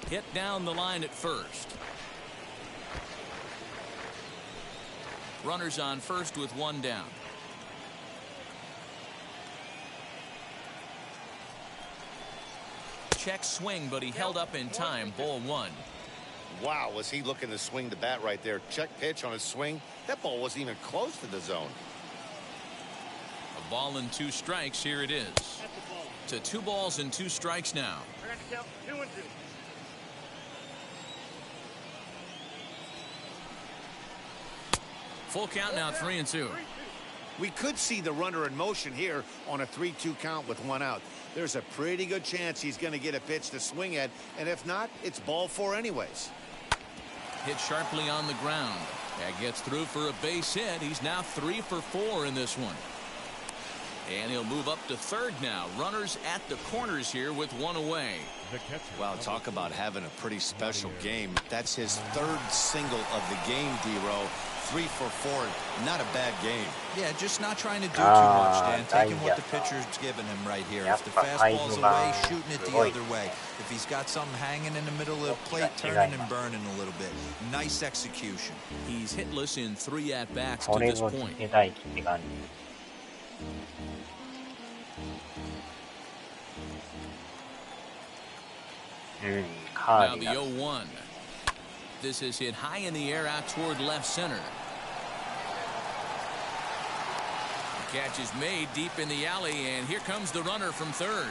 Hit down the line at first. Runners on first with 1 down. Check swing, but he held up in time. Ball 1. Wow, was he looking to swing the bat right there. Check pitch on his swing. That ball wasn't even close to the zone. A ball and 2 strikes. Here it is. To 2 balls and 2 strikes now. I got to count 2 and 2. Full count now, 3 and 2. We could see the runner in motion here on a 3-2 count with 1 out. There's a pretty good chance he's going to get a pitch to swing at, and if not, it's ball 4 anyways. Hit sharply on the ground. That gets through for a base hit. He's now 3 for 4 in this one. And he'll move up to third now. Runners at the corners here with 1 away. Wow, talk about having a pretty special game. That's his 3rd single of the game, D-Row. 3 for 4. Not a bad game. Yeah, just not trying to do too much, Dan. Taking what the pitcher's giving him right here. If the fastball's away, shooting it the other way. If he's got something hanging in the middle of the plate, turning and burning a little bit. Nice execution. He's hitless in 3 at-bats to this point. Now the 0-1. This is hit high in the air out toward left center. The catch is made deep in the alley, and here comes the runner from third.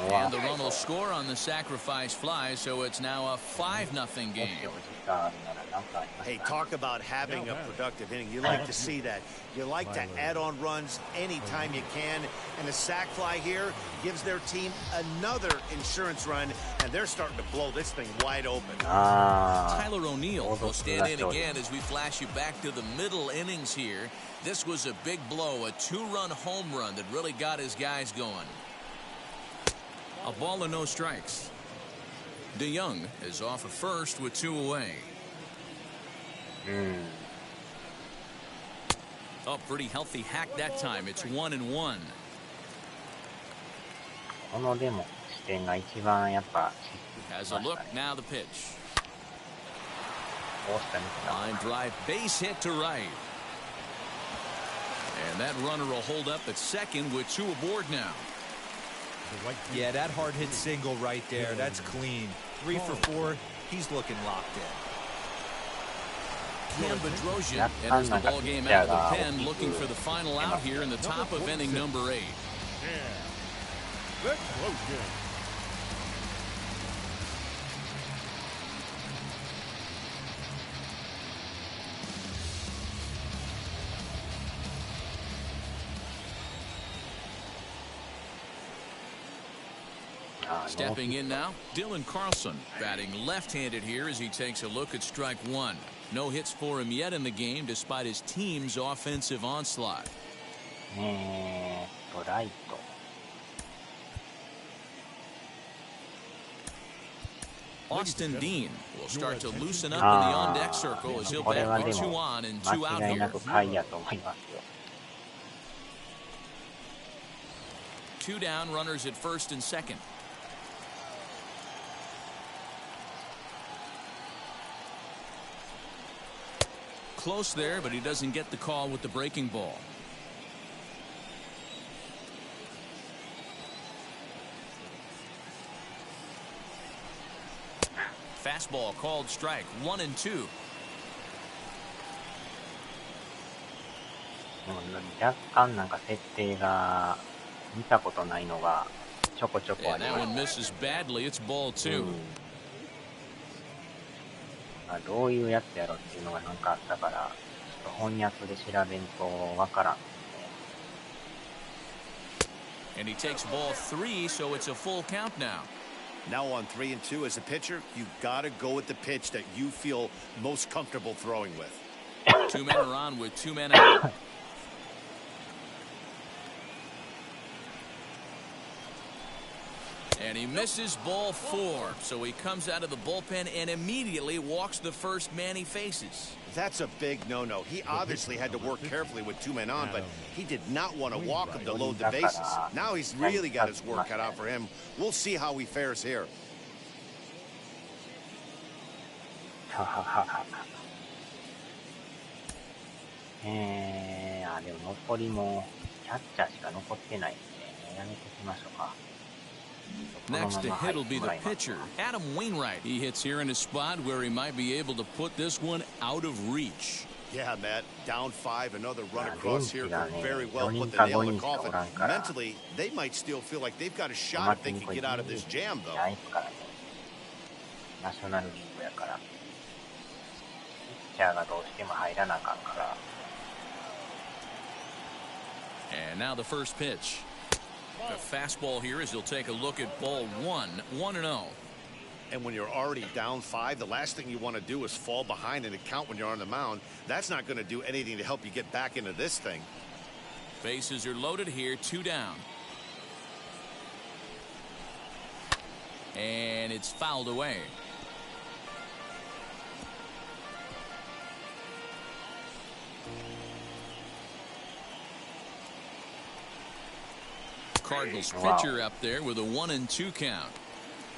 And the run will score on the sacrifice fly, so it's now a 5-0 game. Hey, talk about having a productive inning. You like to see that. You like to add on runs anytime you can. And the sac fly here gives their team another insurance run, and they're starting to blow this thing wide open. Tyler O'Neill will stand in again as we flash you back to the middle innings here. This was a big blow, a 2-run home run that really got his guys going. A ball and no strikes. DeYoung is off of first with 2 away. Oh, pretty healthy hack that time. It's 1-1. Has a look, now the pitch. Line drive, base hit to right. And that runner will hold up at second with 2 aboard now. Yeah, that hard hit single right there. That's clean. 3 for 4. He's looking locked in. Cam Bedrosian enters the ball game out of the pen, looking for the final out here in the top of inning number 8. Stepping in now, Dylan Carlson, batting left-handed here as he takes a look at strike 1. No hits for him yet in the game despite his team's offensive onslaught. Austin Dean will start to loosen up in the on-deck circle as he'll bat with 2 on and 2 out here. 2 down, runners at first and second. Close there, but he doesn't get the call with the breaking ball. Fastball called strike. 1-2. 若干なんか設定が見たことないのがちょこちょこあ And り that ま one す。 misses badly. It's ball 2. どういうやつやろっていうのがなんかあったから、ちょっと翻訳で調べんとわからん。 And he takes ball 3, so it's a full count now. Now on 3-2 as a pitcher, you got to go with the pitch that you feel most comfortable throwing with. 2 men are on with 2 men out. And he misses ball 4, so he comes out of the bullpen and immediately walks the first man he faces. That's a big no-no. He obviously had to work carefully with 2 men on, but he did not want to walk him to load the bases. Now he's really got his work cut out for him. We'll see how he fares here. でも残りもキャッチャーしか残ってないんで、やめておきましょうか。 Next to hit will be the pitcher, Adam Wainwright. He hits here in a spot where he might be able to put this one out of reach. Yeah, Matt, down 5, another run across here could very well put the nail in the coffin. Mentally, they might still feel like they've got a shot if they can get out of this jam, though. ナショナルリーグやから、ピッチャーがどうしても入らなあかんから。 And now the first pitch. The fastball here as he'll take a look at ball 1, 1-0. And when you're already down 5, the last thing you want to do is fall behind in a count when you're on the mound. That's not going to do anything to help you get back into this thing. Bases are loaded here, 2 down. And it's fouled away. Cardinals pitcher up there with a 1-2 count.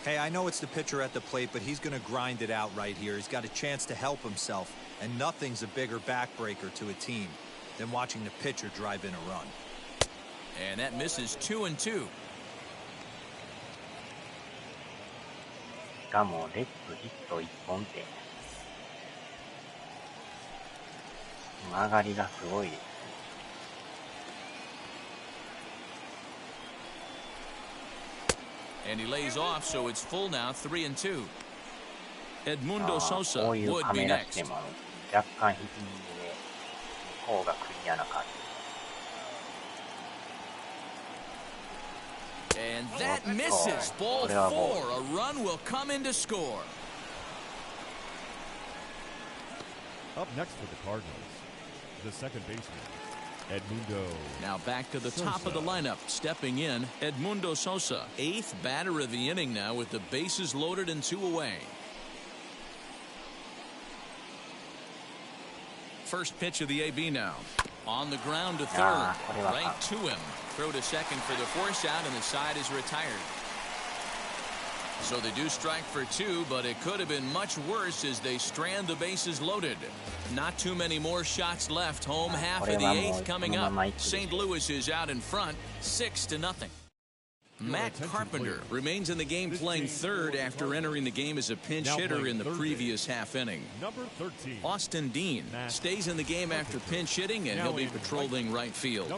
Hey, I know it's the pitcher at the plate, but he's going to grind it out right here. He's got a chance to help himself, and nothing's a bigger backbreaker to a team than watching the pitcher drive in a run. And that misses 2-2. しかもレッツヒット1本って上がりがすごいです。 And he lays off, so it's full now, 3-2. Edmundo Sosa would be next. And that misses. Ball 4. A run will come in to score. Up next for the Cardinals, the second baseman, Edmundo. Now back to the top of the lineup. Stepping in, Edmundo Sosa. 8th batter of the inning now with the bases loaded and 2 away. First pitch of the AB now. On the ground to third. Right to him. Throw to second for the force out, and the side is retired. So they do strike for 2, but it could have been much worse as they strand the bases loaded. Not too many more shots left. Home half of the 8th coming up. St. Louis is out in front, 6-0. Matt Carpenter remains in the game playing third after entering the game as a pinch hitter in the previous half inning. Austin Dean stays in the game after pinch hitting, and he'll be patrolling right field.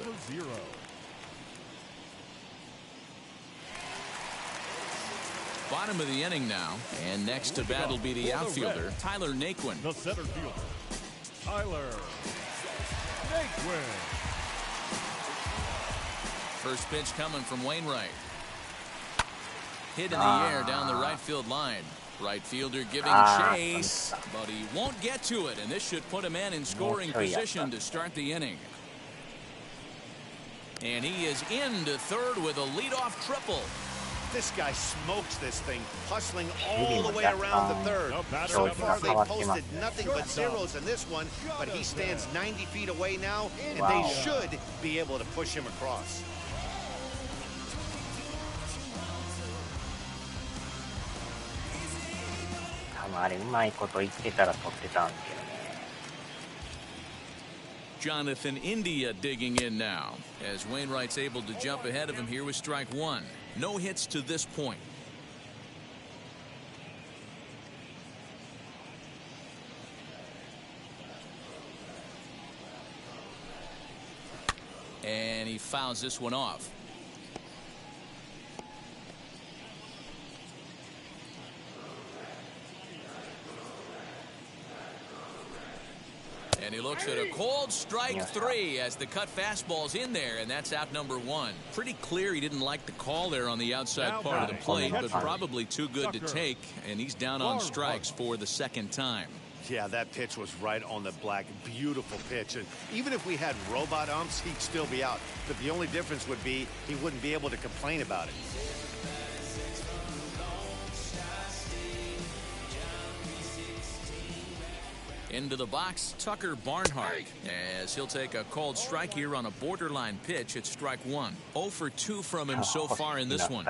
Bottom of the inning now, and next to bat will be the outfielder, Tyler Naquin. The center fielder, Tyler Naquin. First pitch coming from Wainwright. Hit in the air down the right field line. Right fielder giving chase, but he won't get to it, and this should put a man in scoring position to start the inning. And he is into third with a leadoff triple. This guy smokes this thing, hustling all the way around the third. So far, they posted nothing but zeros in this one, but he stands 90 feet away now, and they should be able to push him across. Jonathan India digging in now as Wainwright's able to jump ahead of him here with strike 1. No hits to this point. And he fouls this one off. And he looks at a cold strike 3 as the cut fastball's in there, and that's out number 1. Pretty clear he didn't like the call there on the outside part of the plate, but probably too good to take, and he's down on strikes for the second time. Yeah, that pitch was right on the black. Beautiful pitch. And even if we had robot umps, he'd still be out. But the only difference would be he wouldn't be able to complain about it. Into the box, Tucker Barnhart, as he'll take a cold strike here on a borderline pitch at strike 1. 0 for 2 from him so far in this one.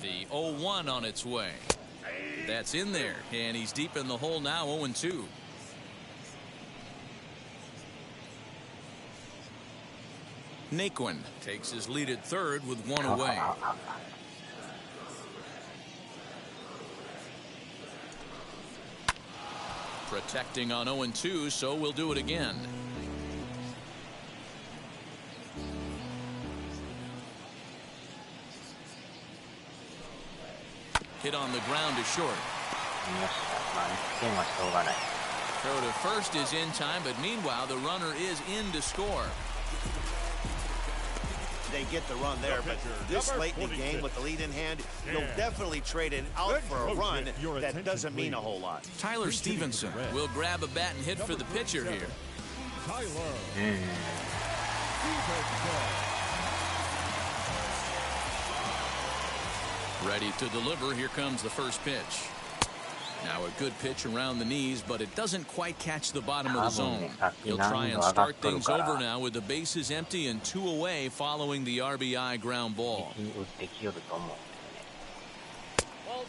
The 0-1 on its way. That's in there, and he's deep in the hole now, 0-2. Naquin takes his lead at third with 1 away. Protecting on 0-2, so we'll do it again. Hit on the ground to short. Throw to first is in time, but meanwhile the runner is in to score. They get the run there, but this late in the game with the lead in hand, you'll definitely trade an out for a run. That doesn't mean a whole lot. Tyler Stevenson will grab a bat and hit for the pitcher here. Ready to deliver. Here comes the first pitch. Now a good pitch around the knees, but it doesn't quite catch the bottom of the zone. He'll try and start things over now with the bases empty and 2 away following the RBI ground ball.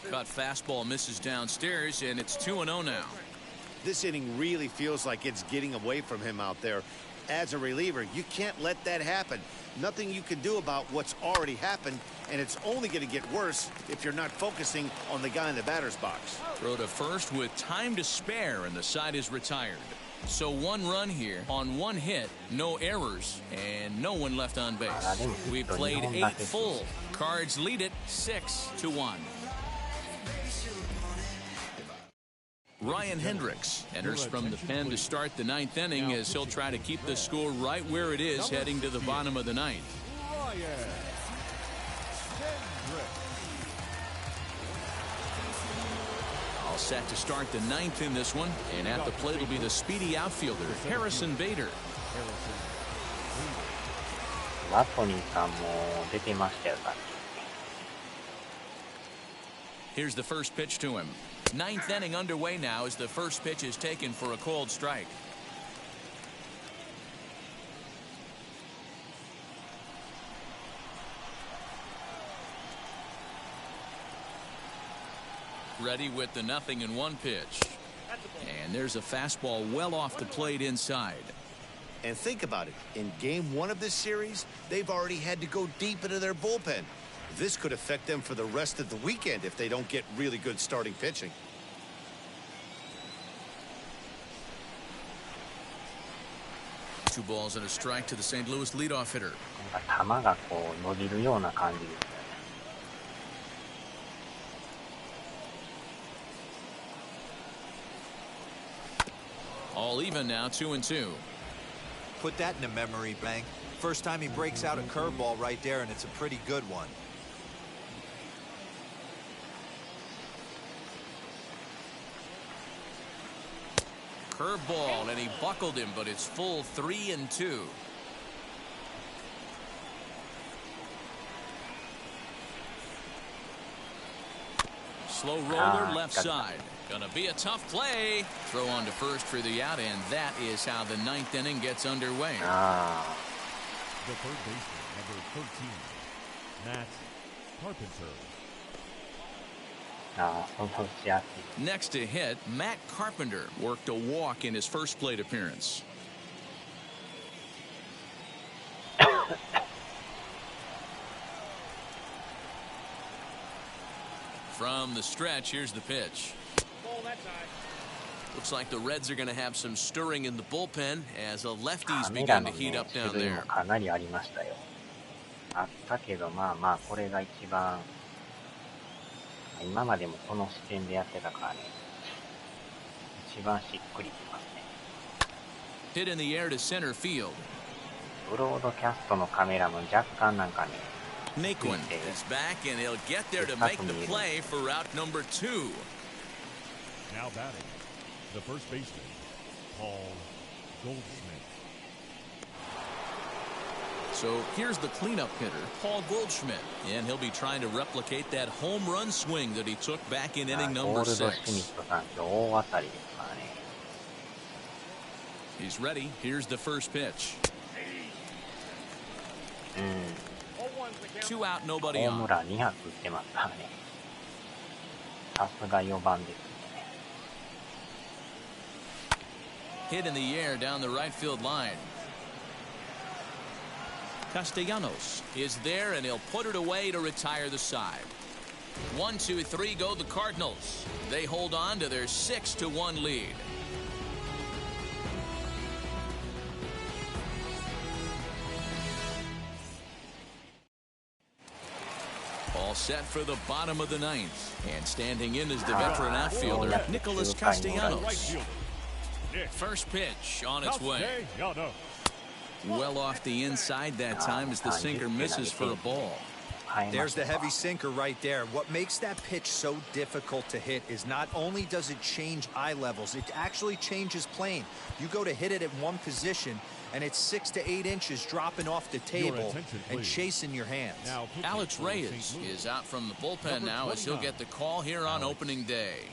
Cut fastball misses downstairs, and it's 2-0 now. This inning really feels like it's getting away from him out there. As a reliever, you can't let that happen. Nothing you can do about what's already happened, and it's only going to get worse if you're not focusing on the guy in the batter's box. Throw to first with time to spare, and the side is retired. So 1 run here on 1 hit, no errors, and no one left on base. We played 8 full. Cards lead it 6-1. Ryan Hendricks enters from the pen to start the 9th inning as he'll try to keep the score right where it is heading to the bottom of the 9th. All set to start the 9th in this one, and at the plate will be the speedy outfielder Harrison Bader. Here's the first pitch to him. 9th inning underway now as the first pitch is taken for a cold strike. Ready with the 0-1 pitch. And there's a fastball well off the plate inside. And think about it. In game 1 of this series, they've already had to go deep into their bullpen. This could affect them for the rest of the weekend if they don't get really good starting pitching. Two balls and a strike to the St. Louis leadoff hitter. All even now, 2-2. Put that in a memory bank. First time he breaks out a curveball right there, and it's a pretty good one. Curveball, and he buckled him, but it's full 3-2. Slow roller left side. Gonna be a tough play. Throw on to first for the out, and that is how the 9th inning gets underway. The third baseman, number 13, Matt Carpenter. Next to hit, Matt Carpenter worked a walk in his first plate appearance. From the stretch, here's the pitch. Looks like the Reds are going to have some stirring in the bullpen as a lefties begin to heat up down there. かなりありましたよ。あったけど、まあまあ、これが一番、今までもこの視点でやってたからね、一番しっくりきますね。Hit in the air to center field. ブロードキャストのカメラも若干なんかね、Naquin is back and he'll get there to make the play for route number 2. Now batting, the first baseman, Paul Goldschmidt. So here's the cleanup hitter, Paul Goldschmidt, and he'll be trying to replicate that home run swing that he took back in inning number 6. He's ready. Here's the first pitch. 2 out, nobody ホーム on. ラン2発打ってますからね。さすが4番ですね。Hit in the air down the right field line. Castellanos is there, and he'll put it away to retire the side. 1, 2, 3 go the Cardinals. They hold on to their 6-1 lead. All set for the bottom of the 9th, and standing in is the veteran outfielder Nicholas Castellanos. First pitch on its way. Well off the inside that time as the sinker misses for a ball. There's the heavy sinker right there. What makes that pitch so difficult to hit is not only does it change eye levels, it actually changes plane. You go to hit it at one position, and it's 6 to 8 inches dropping off the table and chasing your hands. Alex Reyes is out from the bullpen now as he'll get the call here on opening day.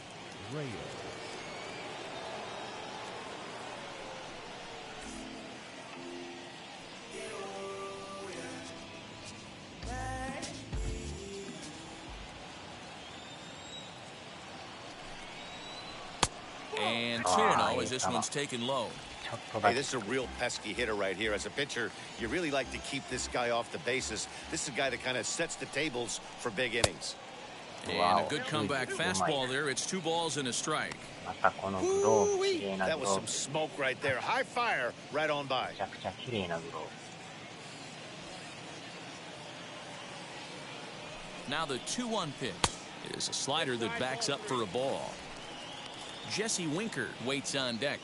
And 2-0 as this one's taken low. Hey, this is a real pesky hitter right here. As a pitcher, you really like to keep this guy off the bases. This is a guy that kind of sets the tables for big innings. And a good comeback fastball there. It's 2 balls and a strike. Ooh-wee. That was some smoke right there. High fire right on by. Now the 2-1 pitch is a slider that backs up for a ball. Jesse Winker waits on deck.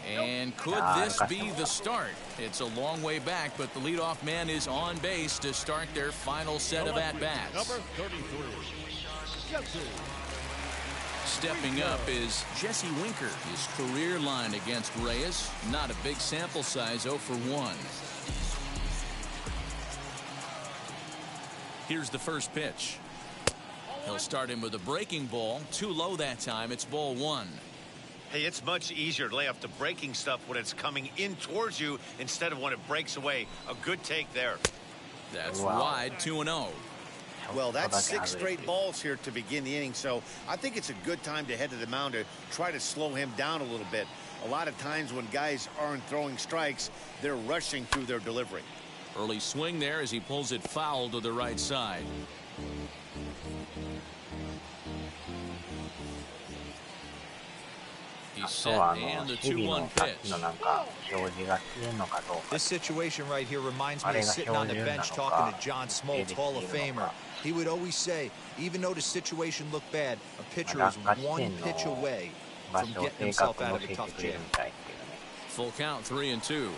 And could this be the start? It's a long way back, but the leadoff man is on base to start their final set of at-bats. Number 33, Stepping up is Jesse Winker. His career line against Reyes. Not a big sample size, 0 for 1. Here's the first pitch. He'll start him with a breaking ball. Too low that time. It's ball 1. Hey, it's much easier to lay off the breaking stuff when it's coming in towards you instead of when it breaks away. A good take there. That's wide, 2-0. Well, that's 6 straight balls here to begin the inning, so I think it's a good time to head to the mound to try to slow him down a little bit. A lot of times when guys aren't throwing strikes, they're rushing through their delivery. Early swing there as he pulls it foul to the right side. He's set, and the 2-1 pitch. This situation right here reminds me of sitting on the bench talking to John Smoltz, Hall of Famer. He would always say, even though the situation looked bad, a pitcher is 1 pitch away from getting himself out of a tough jam. Full count, 3-2.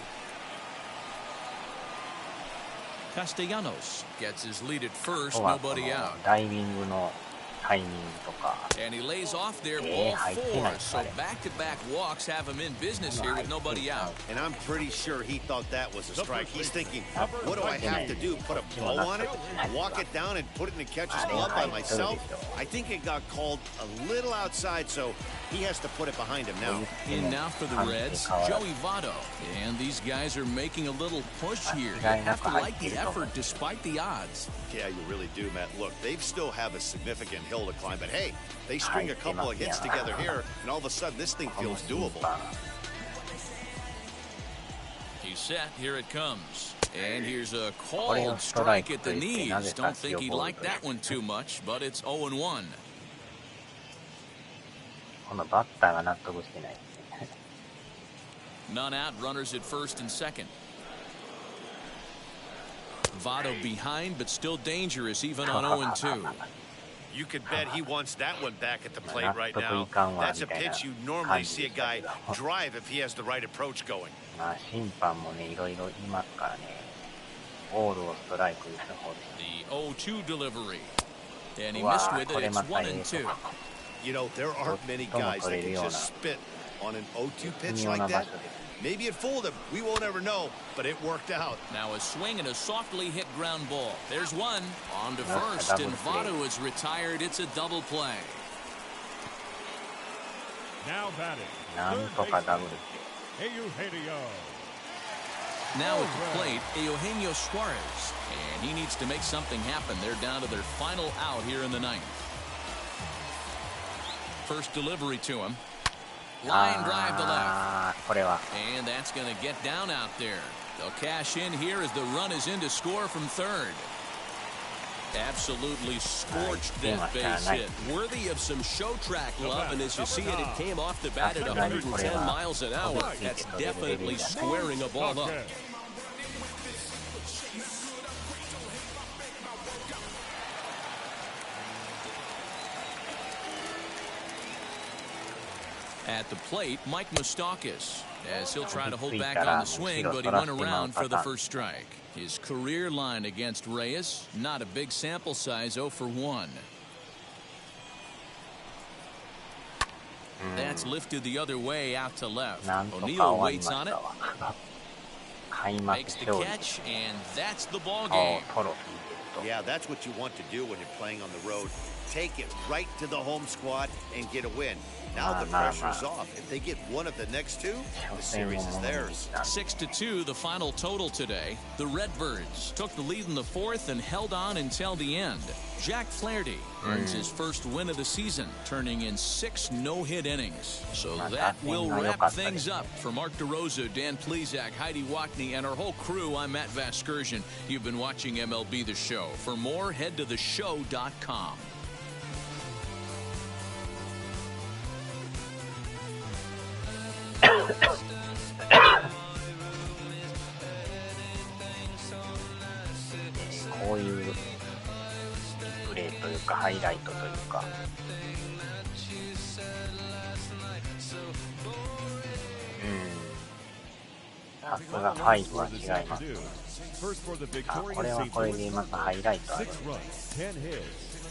Castellanos gets his lead at first, nobody out. And he lays off there, ball 4. So back-to-back walks have him in business here with nobody out. And I'm pretty sure he thought that was a strike. He's thinking, what do I have to do? Put a blow on it? Walk it down and put it in the catcher's glove by myself? I think it got called a little outside, so he has to put it behind him now. In now for the Reds, Joey Votto. And these guys are making a little push here. You have to like the effort despite the odds. Yeah, you really do, Matt. Look, they still have a significant hill to climb, but hey, they string a couple of hits together here, and all of a sudden this thing feels doable. He's set. Here it comes. And here's a called strike at the knees. Don't think he liked that one too much, but it's 0-1. このバッターが納得してない。 None out, runners at first and second. Votto behind, but still dangerous, even on 0-2. You could bet he wants that one back at the plate right now. That's a pitch you normally see a guy drive if he has the right approach going. まあ審判もね、いろいろ言いますからね。ボールをストライクにした方です。 The 0-2 delivery. And he missed with it. It's 1-2. You know, there aren't many guys that can just spit on an 0-2 pitch like that. Maybe it fooled him. We won't ever know, but it worked out. Now a swing and a softly hit ground ball. There's one. On to first, and Votto is retired. It's a double play. Now batting. なんとかダブル。 Eugenio. Now at the plate, Eugenio Suarez. And he needs to make something happen. They're down to their final out here in the ninth. First delivery to him. Line drive to left. And that's going to get down out there. They'll cash in here as the run is in to score from third. Absolutely scorched that base hit. Worthy of some show track love, and as you see it, it came off the bat at 110 miles an hour. That's definitely squaring a ball up. At the plate, Mike Moustakas, as he'll try to hold back on the swing, but he went around for the first strike. His career line against Reyes, not a big sample size, 0 for 1. That's lifted the other way out to left. O'Neill waits on it. Makes the catch, and that's the ball game. Yeah, that's what you want to do when you're playing on the road. Take it right to the home squad and get a win. Now the pressure's off. If they get one of the next two, the series is theirs. 6-2, the final total today. The Redbirds took the lead in the fourth and held on until the end. Jack Flaherty earns his first win of the season, turning in 6 no-hit innings. So that will wrap things up. For Mark DeRosa, Dan Plesac, Heidi Watney, and our whole crew, I'm Matt Vasgersian. You've been watching MLB The Show. For more, head to theshow.com.こういうプレーというかハイライトというか、さすが5は違いますね。これはこれでまたハイライトある。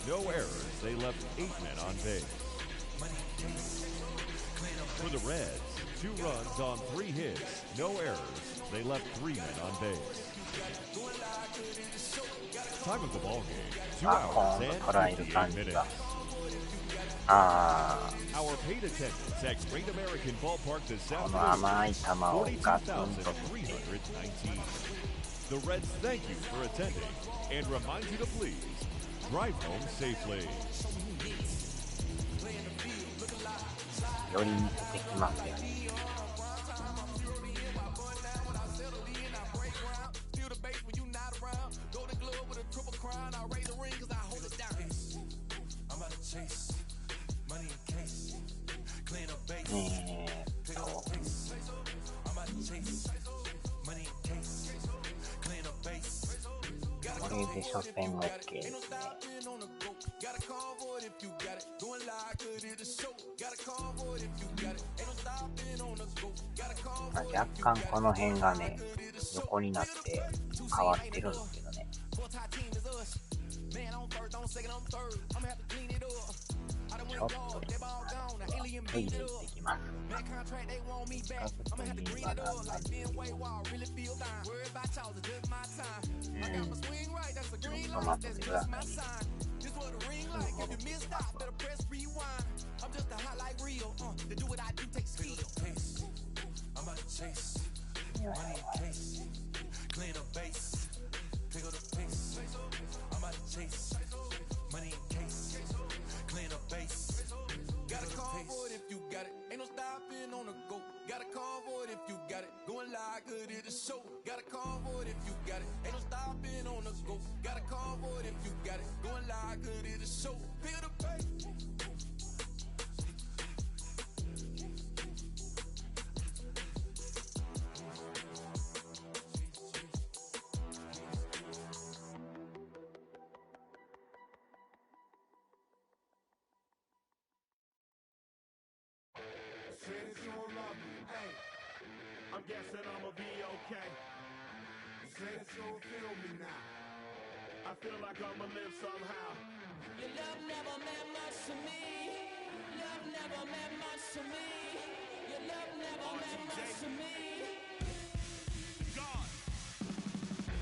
No errors. They left 8 men on base. For the Reds, 2 runs on 3 hits. No errors. They left 3 men on base. Time of the ball game, 2 hours and 58 minutes. Our paid attendance at Great American Ballpark this afternoon, 42,319. The Reds thank you for attending and remind you to please drive home safely. より見せてきますよ。これで初戦 OK ですね。若干この辺がね、横になって変わってるんですけどね。ちょっと手入れていきます。ちょっと待ってください。Got a call for it if you got it. Ain't no stopping on the go. Got a convoy if you got it. Going live, good at the show. Got a convoy if you got it. Ain't no stopping on the go. Got a convoy if you got it. Going live, good at the show. Feel the bass. I'm guessing I'ma be okay. Say that you don't feel me now. I feel like I'ma live somehow. Your love never meant much to me. Love never meant much to me. Your love never meant much to me. God.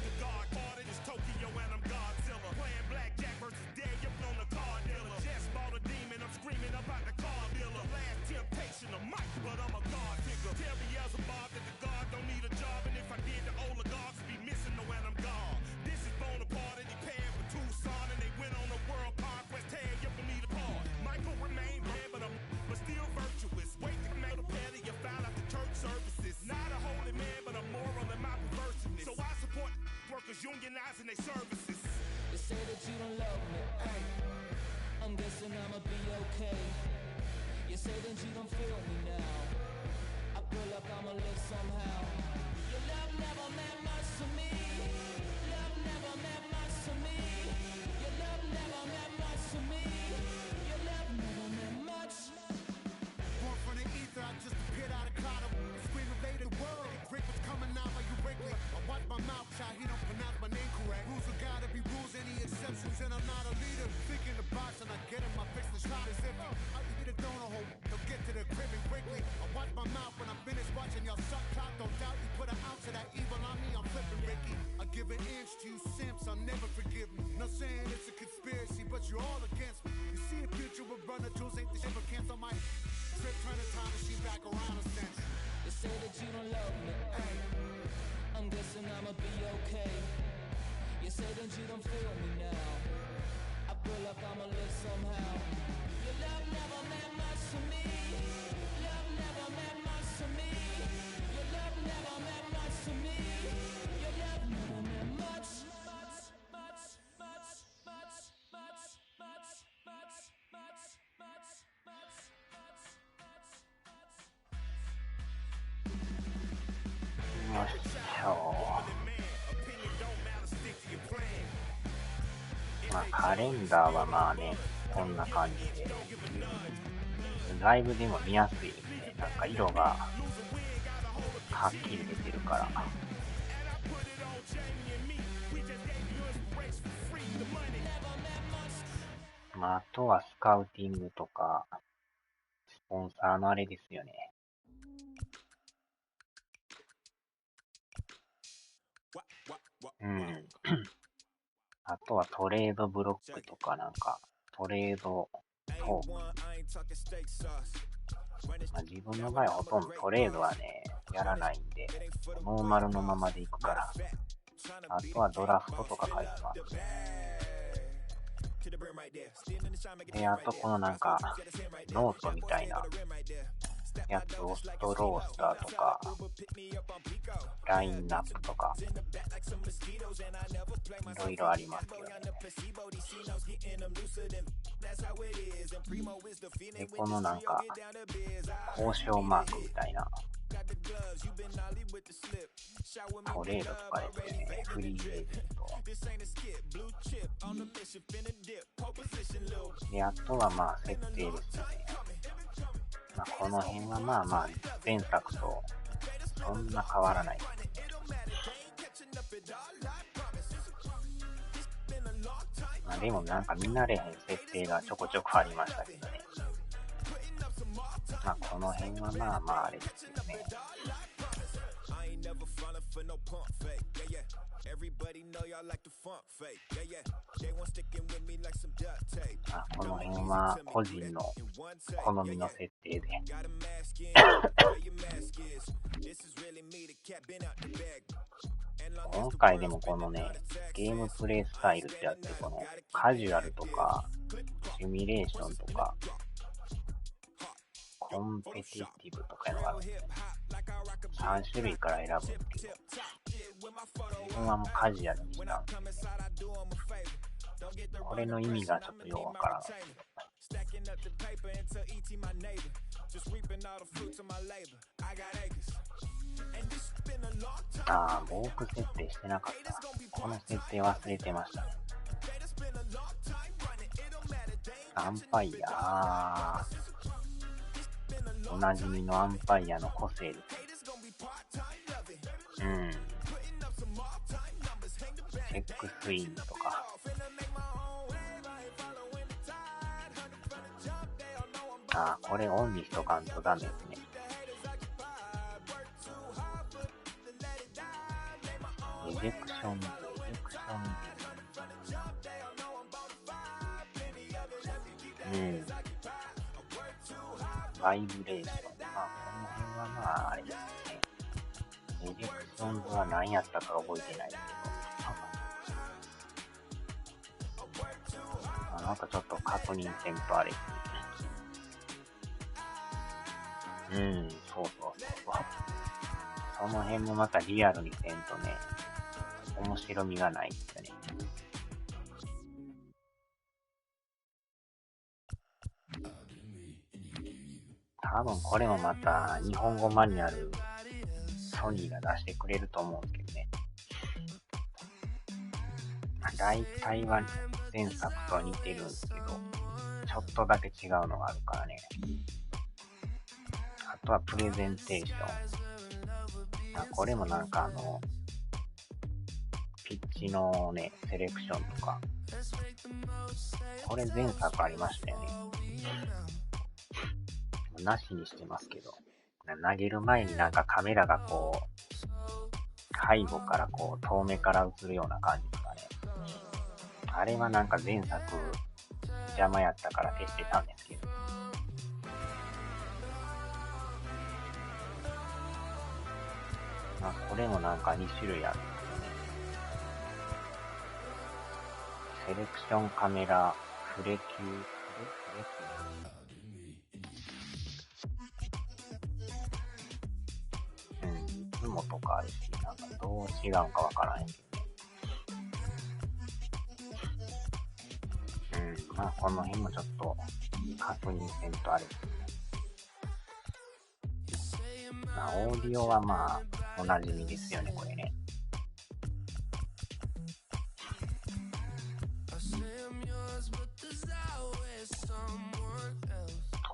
The God parted is Tokyo and I'm Godzilla. Playing blackjack versus dead, you're on the card dealer. Just bought a demon, I'm screaming about the car dealer. Last temptation of Mike, but I'm a God figure. Tell me as a Bob that the God don't need a job, and if I did, the oligarchs would be missing the when I'm gone. This is Bonaparte and he paired with Tucson, and they went on a world conquest. Tear you from me apart. Michael remained dead, but still virtuous. Wait to mail the petty, you found out the church services. Not a holy man, but a moral in my perverseness. So I support workers unionizing their services. You say that you don't love me. Hey, I'm guessing I'ma be okay. You say that you don't feel me now. I feel like I'ma live somehow. Your love never meant much to me. Love never meant much to me. Your love never meant much to me. Your love never meant much. Born from the ether, I just appeared out of cloud. Scream invade the world. Rick was coming out like you Wrigley. I watch my mouth shot, he don't pronounce my name correct. Rules are gotta be rules, any exceptions, and I'm not a leader. Thinking the box and I get him, I fix the shot as if I eat a donut hole. Don't get to the crib and quickly. I watch my mouth when I'm finished watching y'all suck clock. Don't doubt you put an ounce of that evil on me, I'm flipping Ricky. I give an inch to you simps, I'll never forgive me. Not saying it's a conspiracy, but you're all against me. You see a future with runner tools, ain't the shit but cancel my trip, turn the time machine back around a sense. You say that you don't love me. Hey, I'm guessing I'ma be okay. You say that you don't feel me now. I feel like I'ma live somehow. Your love never meant much to me. Love never meant much to me. Your love never meant much to me. Your love never meant much.よしょまあカレンダーはまあねこんな感じでライブでも見やすいですね。なんか色がはっきり出てるからまああとはスカウティングとかスポンサーのあれですよね。あとはトレードブロックとかなんかトレードトーク、まあ、自分の場合はほとんどトレードはねやらないんでノーマルのままでいくから、あとはドラフトとか書いてます。であとこのなんかノートみたいなやつをストロースターとかラインナップとかいろいろありますけどね。でこのなんか交渉マークみたいなトレードとかですね、フリーエージェントであとはまあ設定ですね。まあ、この辺はまあまあ前作とそんな変わらない。まあ、でもなんか見慣れへん設定がちょこちょこありましたけどね。まあこの辺はまあまああれですよね。あ、この辺は個人の好みの設定で今回でもこのねゲームプレイスタイルってあって、このカジュアルとかシミュレーションとかコンペティティブとかいうのがあるんですよ。3種類から選ぶんですけど、自分はもうカジュアルにしたんで、これの意味がちょっとよくわからないですけど。ああ、ボーク設定してなかったな。この設定忘れてましたね。アンパイア、おなじみのアンパイアの個性です。チェックスイングとか。ああ、これオンにしとかんとダメですね。エジェクション。バイブレーション。まあ、この辺はまあ、あれですね。エジェクションズは何やったか覚えてないですけど。なんかちょっと確認せんとあれですね。そう。その辺もまたリアルにせんとね、面白みがないですよね。多分これもまた日本語マニュアルソニーが出してくれると思うんですけどね。大体は前作とは似てるんですけど、ちょっとだけ違うのがあるからね。あとはプレゼンテーション。これもなんかピッチのね、セレクションとか。これ前作ありましたよね。なしにしてますけど。投げる前になんかカメラがこう、背後からこう、遠目から映るような感じですかね。あれはなんか前作邪魔やったから消してたんですけど。まあこれもなんか2種類あるんですよね。セレクションカメラ、フレキュー、いつもとかあるし、なんかどう違うかわからないけどね。まあこの辺もちょっと確認せんとあれですね。まあオーディオはまあおなじみですよね、これね。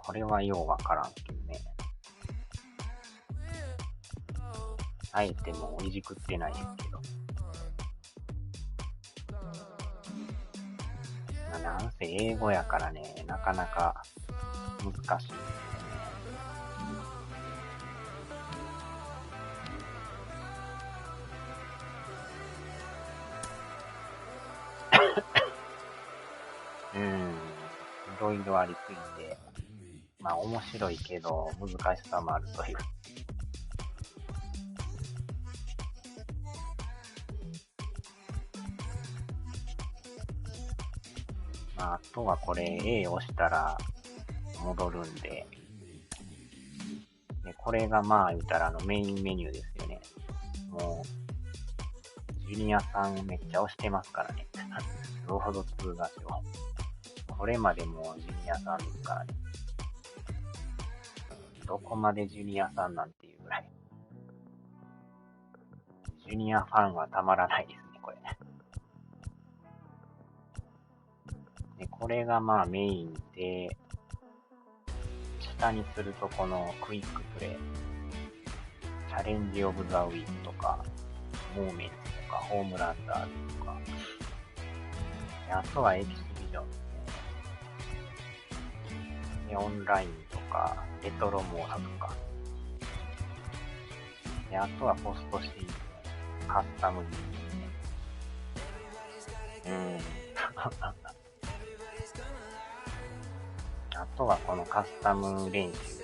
これはようわからんけどね。あえてもういじくってないですけど。なんせ英語やからね、なかなか難しいですよね。いろいろありすぎて、まあ面白いけど難しさもあるという。まああとはこれ A を押したら戻るんで、これがまあ言ったらメインメニューですよね。もうジュニアさんめっちゃ押してますからね。ロード2がしょ。これまでもジュニアさんですからね。どこまでジュニアさんなんていうぐらい。ジュニアファンはたまらないですね、これ。で、これがまあメインで、下にするとこのクイックプレイ、チャレンジオブザウィークとか、モーメンツとか、ホームランダーズとか、あとはエキシビジョンですね。で、オンラインとか、レトロモードとか。で、あとはポストシーズン、カスタムギーですね。あとはこのカスタム練習ですか。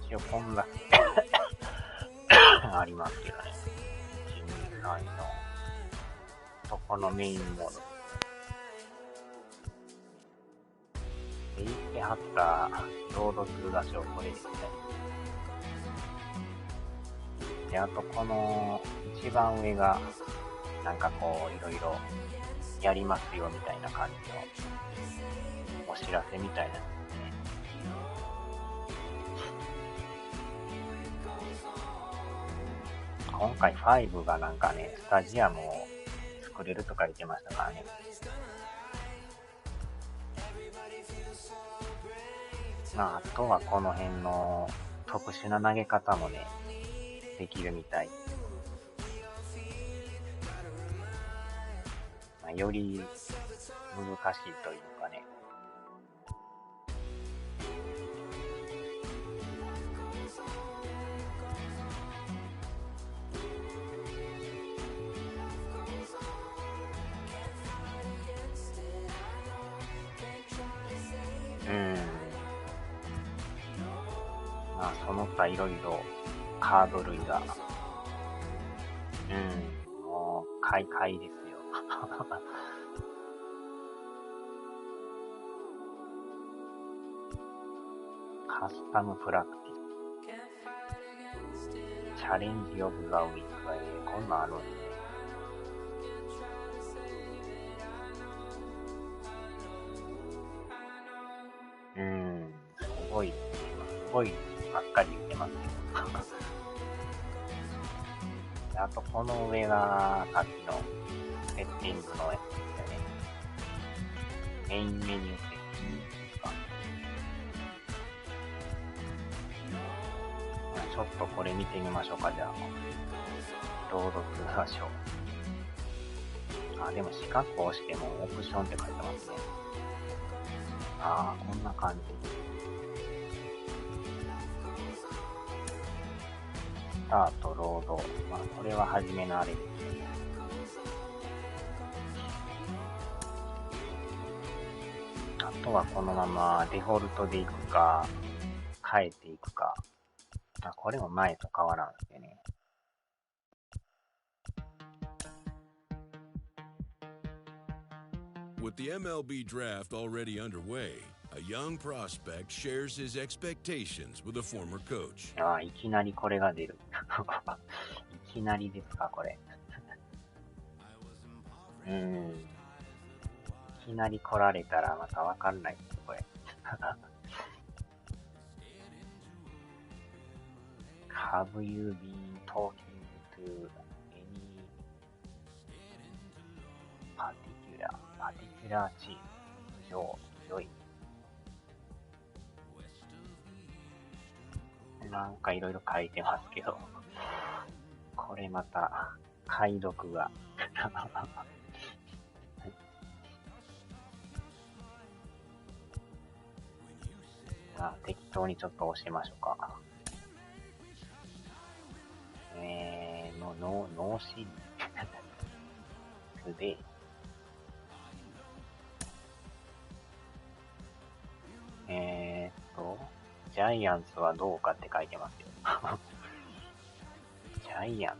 一応こんだけありますけどね。12歳のとこのメインモード。言ってはったロードツーダショーこれですね。で、あとこの一番上がなんかこういろいろやりますよみたいな感じのお知らせみたいなですね。今回5がなんかね、スタジアムを作れるとか言ってましたからね。まあ、あとはこの辺の特殊な投げ方もね、できるみたい。まあ、より難しいというかね。まあ、その他いろいろカード類が、もう買いですよ。カスタムプラクティス、チャレンジオブザウィークがこんなんあるんですね。すごいばっかり言ってますけど。あとこの上がさっきのセッティングのやつですよね。メインメニューセッティングですか。ちょっとこれ見てみましょうか、じゃあ。ロードツーダーショー。あ、でも四角を押してもオプションって書いてますね。ああ、こんな感じ。スタート、ロード。まあ、これは初めのあれですね。あとはこのままデフォルトでいくか、変えていくか。あ、これも前と変わらんですよね。With the MLB draft already underway, a young prospect shares his expectations with a former coach. ああ、いきなりこれが出る。いきなりですか、これ。いきなり来られたらまたわかんないです、これ。Have you been talking to any particular team? ジョイ。なんかいろいろ書いてますけど、これまた解読が適当にちょっと押しましょうか。ノーシリで、ジャイアンツはどうかって書いてますよ。ジャイアンツ。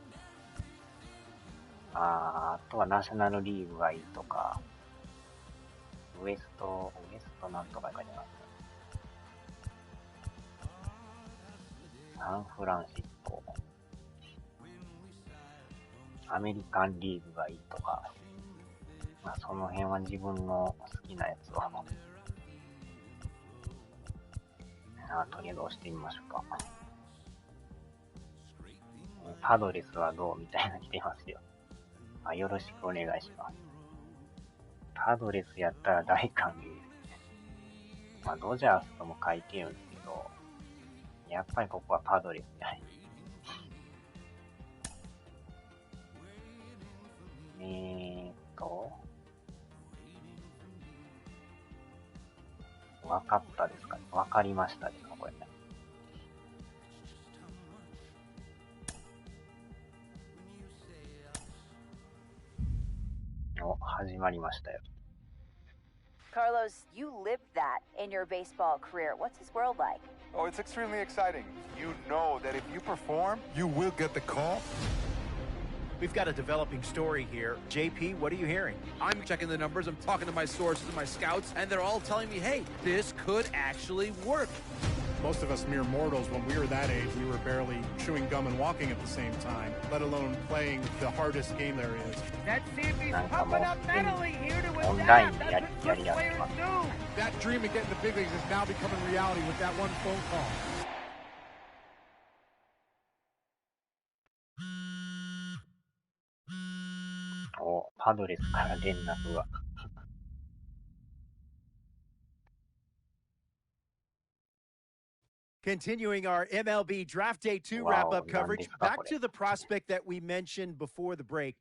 あとはナショナルリーグがいいとか、ウエストなんとか書いてます。サンフランシスコ。アメリカンリーグがいいとか、まあその辺は自分の好きなやつを。とりあえず押してみましょうか。パドレスはどうみたいな来てますよ。よろしくお願いします。パドレスやったら大歓迎です。まあドジャースとも書いてるんですけど、やっぱりここはパドレスじゃない。わかったですかね。わかりましたですか、これね。始まりましたよ。Carlos, you lived that in your baseball career. What's his world like? Oh, it's extremely exciting. You know that if you perform, you will get the call. We've got a developing story here. JP, what are you hearing? I'm checking the numbers. I'm talking to my sources and my scouts, and they're all telling me, hey, this could actually work. Most of us mere mortals, when we were that age, we were barely chewing gum and walking at the same time, let alone playing the hardest game there is. That CFB's pumping up mentally here to adapt. That's what good players do. That dream of getting the big leagues is now becoming reality with that one phone call. お、パドレスから連絡が。Continuing our MLB Draft Day 2 Wow, wrap-up coverage, back to the prospect that we mentioned before the break.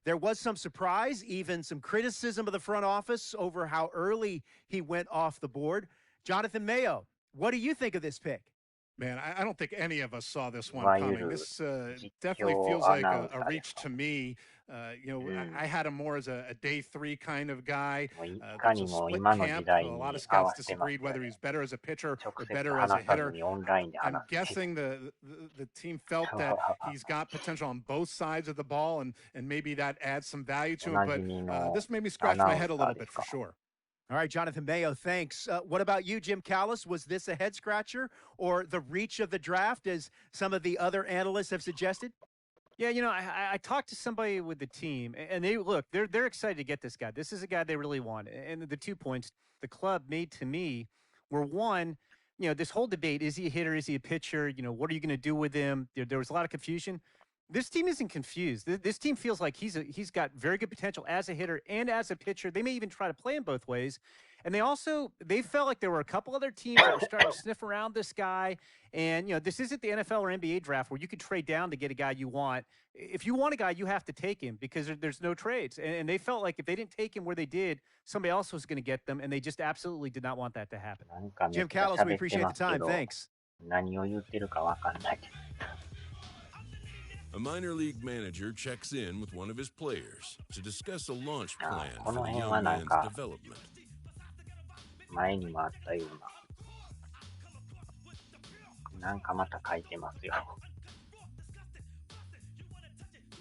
There was some surprise, even some criticism of the front office over how early he went off the board. Jonathan Mayo, what do you think of this pick? Man, I don't think any of us saw this one coming. This definitely feels like a reach to me. I had him more as a day 3 kind of guy. There's a split camp. A lot of scouts disagreed whether he's better as a pitcher or better as a hitter. I'm guessing the team felt that he's got potential on both sides of the ball, and maybe that adds some value to him. But this made me scratch my head a little bit for sure. All right, Jonathan Mayo, thanks. What about you, Jim Callis? Was this a head-scratcher or the reach of the draft, as some of the other analysts have suggested? Yeah, I talked to somebody with the team, and they're excited to get this guy. This is a guy they really want. And the 2 points the club made to me were, one, this whole debate, is he a hitter, is he a pitcher? What are you going to do with him? There was a lot of confusion. This team isn't confused. This team feels like he's got very good potential as a hitter and as a pitcher. They may even try to play him both ways. And they felt like there were a couple other teams that were starting to sniff around this guy. And, this isn't the NFL or NBA draft where you could trade down to get a guy you want. If you want a guy, you have to take him because there's no trades. And they felt like if they didn't take him where they did, somebody else was going to get them. And they just absolutely did not want that to happen. Jim Callis, we appreciate the time. Thanks. A minor league manager checks in with one of his players to discuss a launch plan for the young man's development. 前にもあったような。なんかまた書いてますよ。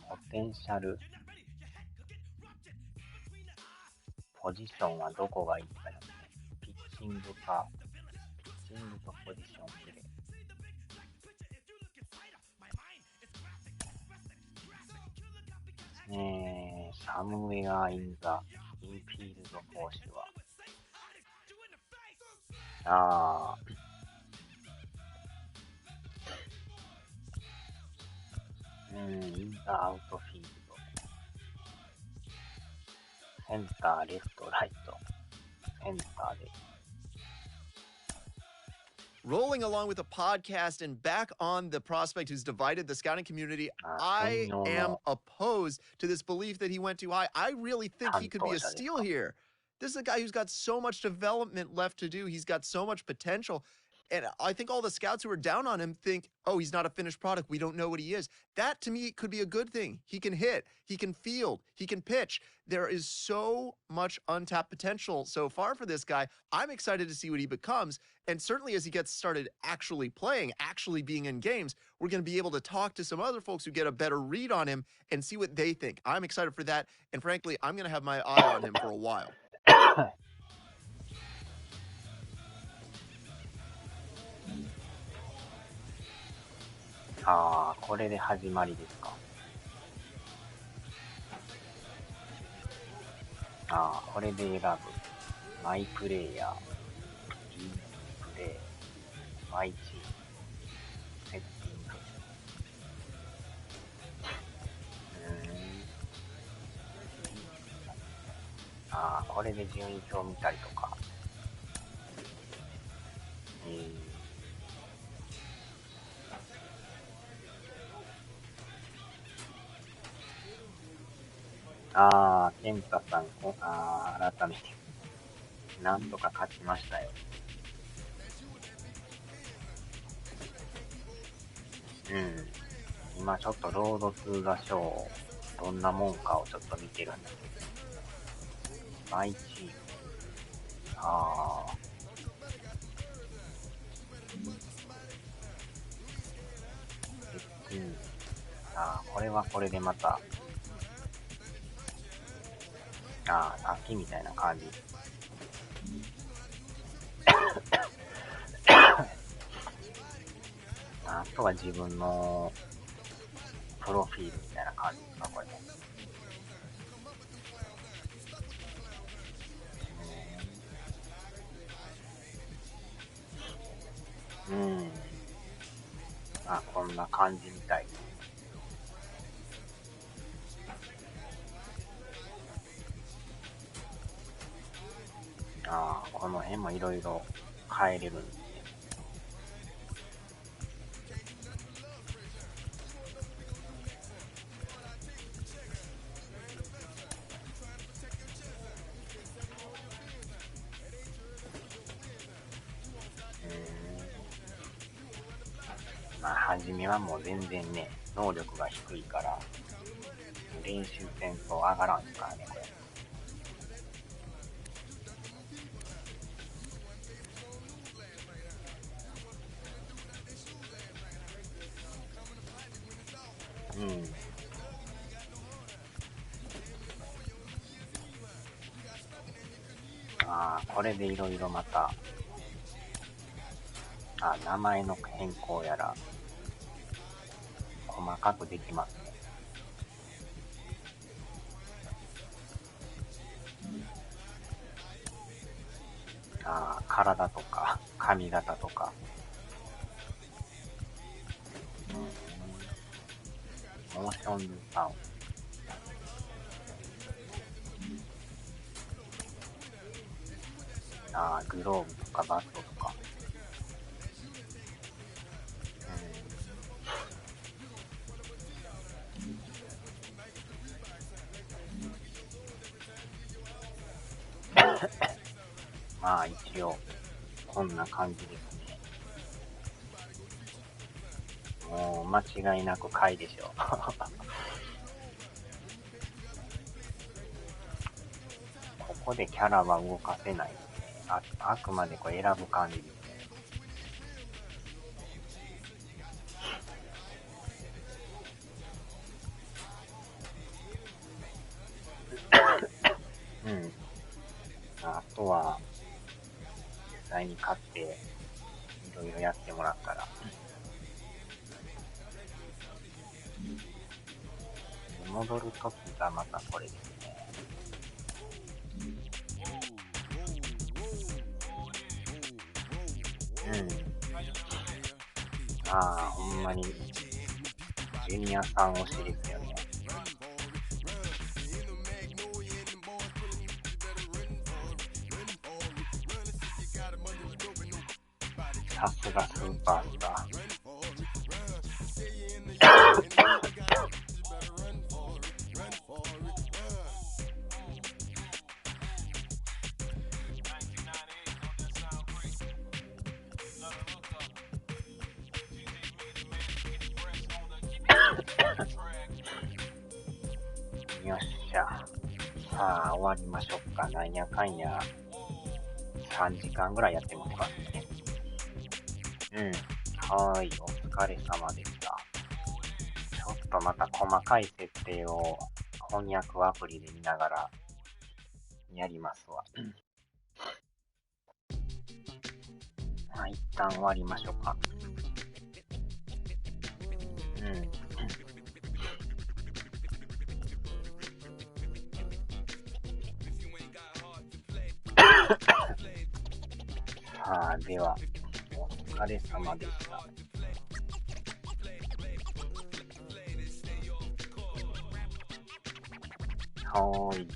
ポテンシャル。ポジションはどこがいいかよね。ピッチングか。ピッチングとポジションで。サムウェア・イン・ザ・インフィールド投手はイン・ザ・アウトフィールドセンター、レフト、ライトセンターでRolling along with the podcast and back on the prospect who's divided the scouting community, I am opposed to this belief that he went too high. I really think he could be a steal here. This is a guy who's got so much development left to do. He's got so much potential. And I think all the scouts who are down on him think, oh, he's not a finished product. We don't know what he is. That, to me, could be a good thing. He can hit. He can field. He can pitch. There is so much untapped potential so far for this guy. I'm excited to see what he becomes. And certainly as he gets started actually playing, actually being in games, we're going to be able to talk to some other folks who get a better read on him and see what they think. I'm excited for that. And frankly, I'm going to have my eye on him for a while. これで始まりですか。これで選ぶ。マイプレイヤー、いいプレイ、マイチーム、セッティング。これで順位表見たりとか。ケンタさん、改めて、なんとか勝ちましたよ。今ちょっとロードツーザショー、どんなもんかをちょっと見てるんだけど。マイチーム。これはこれでまた、ああ、さっきみたいな感じ。あとは自分のプロフィールみたいな感じですか、これ。あ、こんな感じみたい。ああ、この辺もいろいろ変えれるんですね。まあ、初めはもう全然ね、能力が低いから、練習戦と上がらんですからね、これ。ああ、これでいろいろまた、名前の変更やら、細かくできますね。体とか、髪型とか。モーションサウンド。グローブとかバットとか。まあ一応こんな感じですね。もう間違いなく買いでしょう。ここでキャラは動かせないですね。あくまでこれ選ぶ感じですね。あとは実際に買っていろいろやってもらったら、戻るときがまたこれですね。ほんまにジュニアさん推しですよね。さすがスーパースター。よっしゃ。さあ、終わりましょうか。なんやかんや、3時間ぐらいやってますからね。はーい、お疲れ様でした。ちょっとまた細かい設定を翻訳アプリで見ながらやりますわ。一旦終わりましょうか。さあ、では、お疲れ様でした。はーい。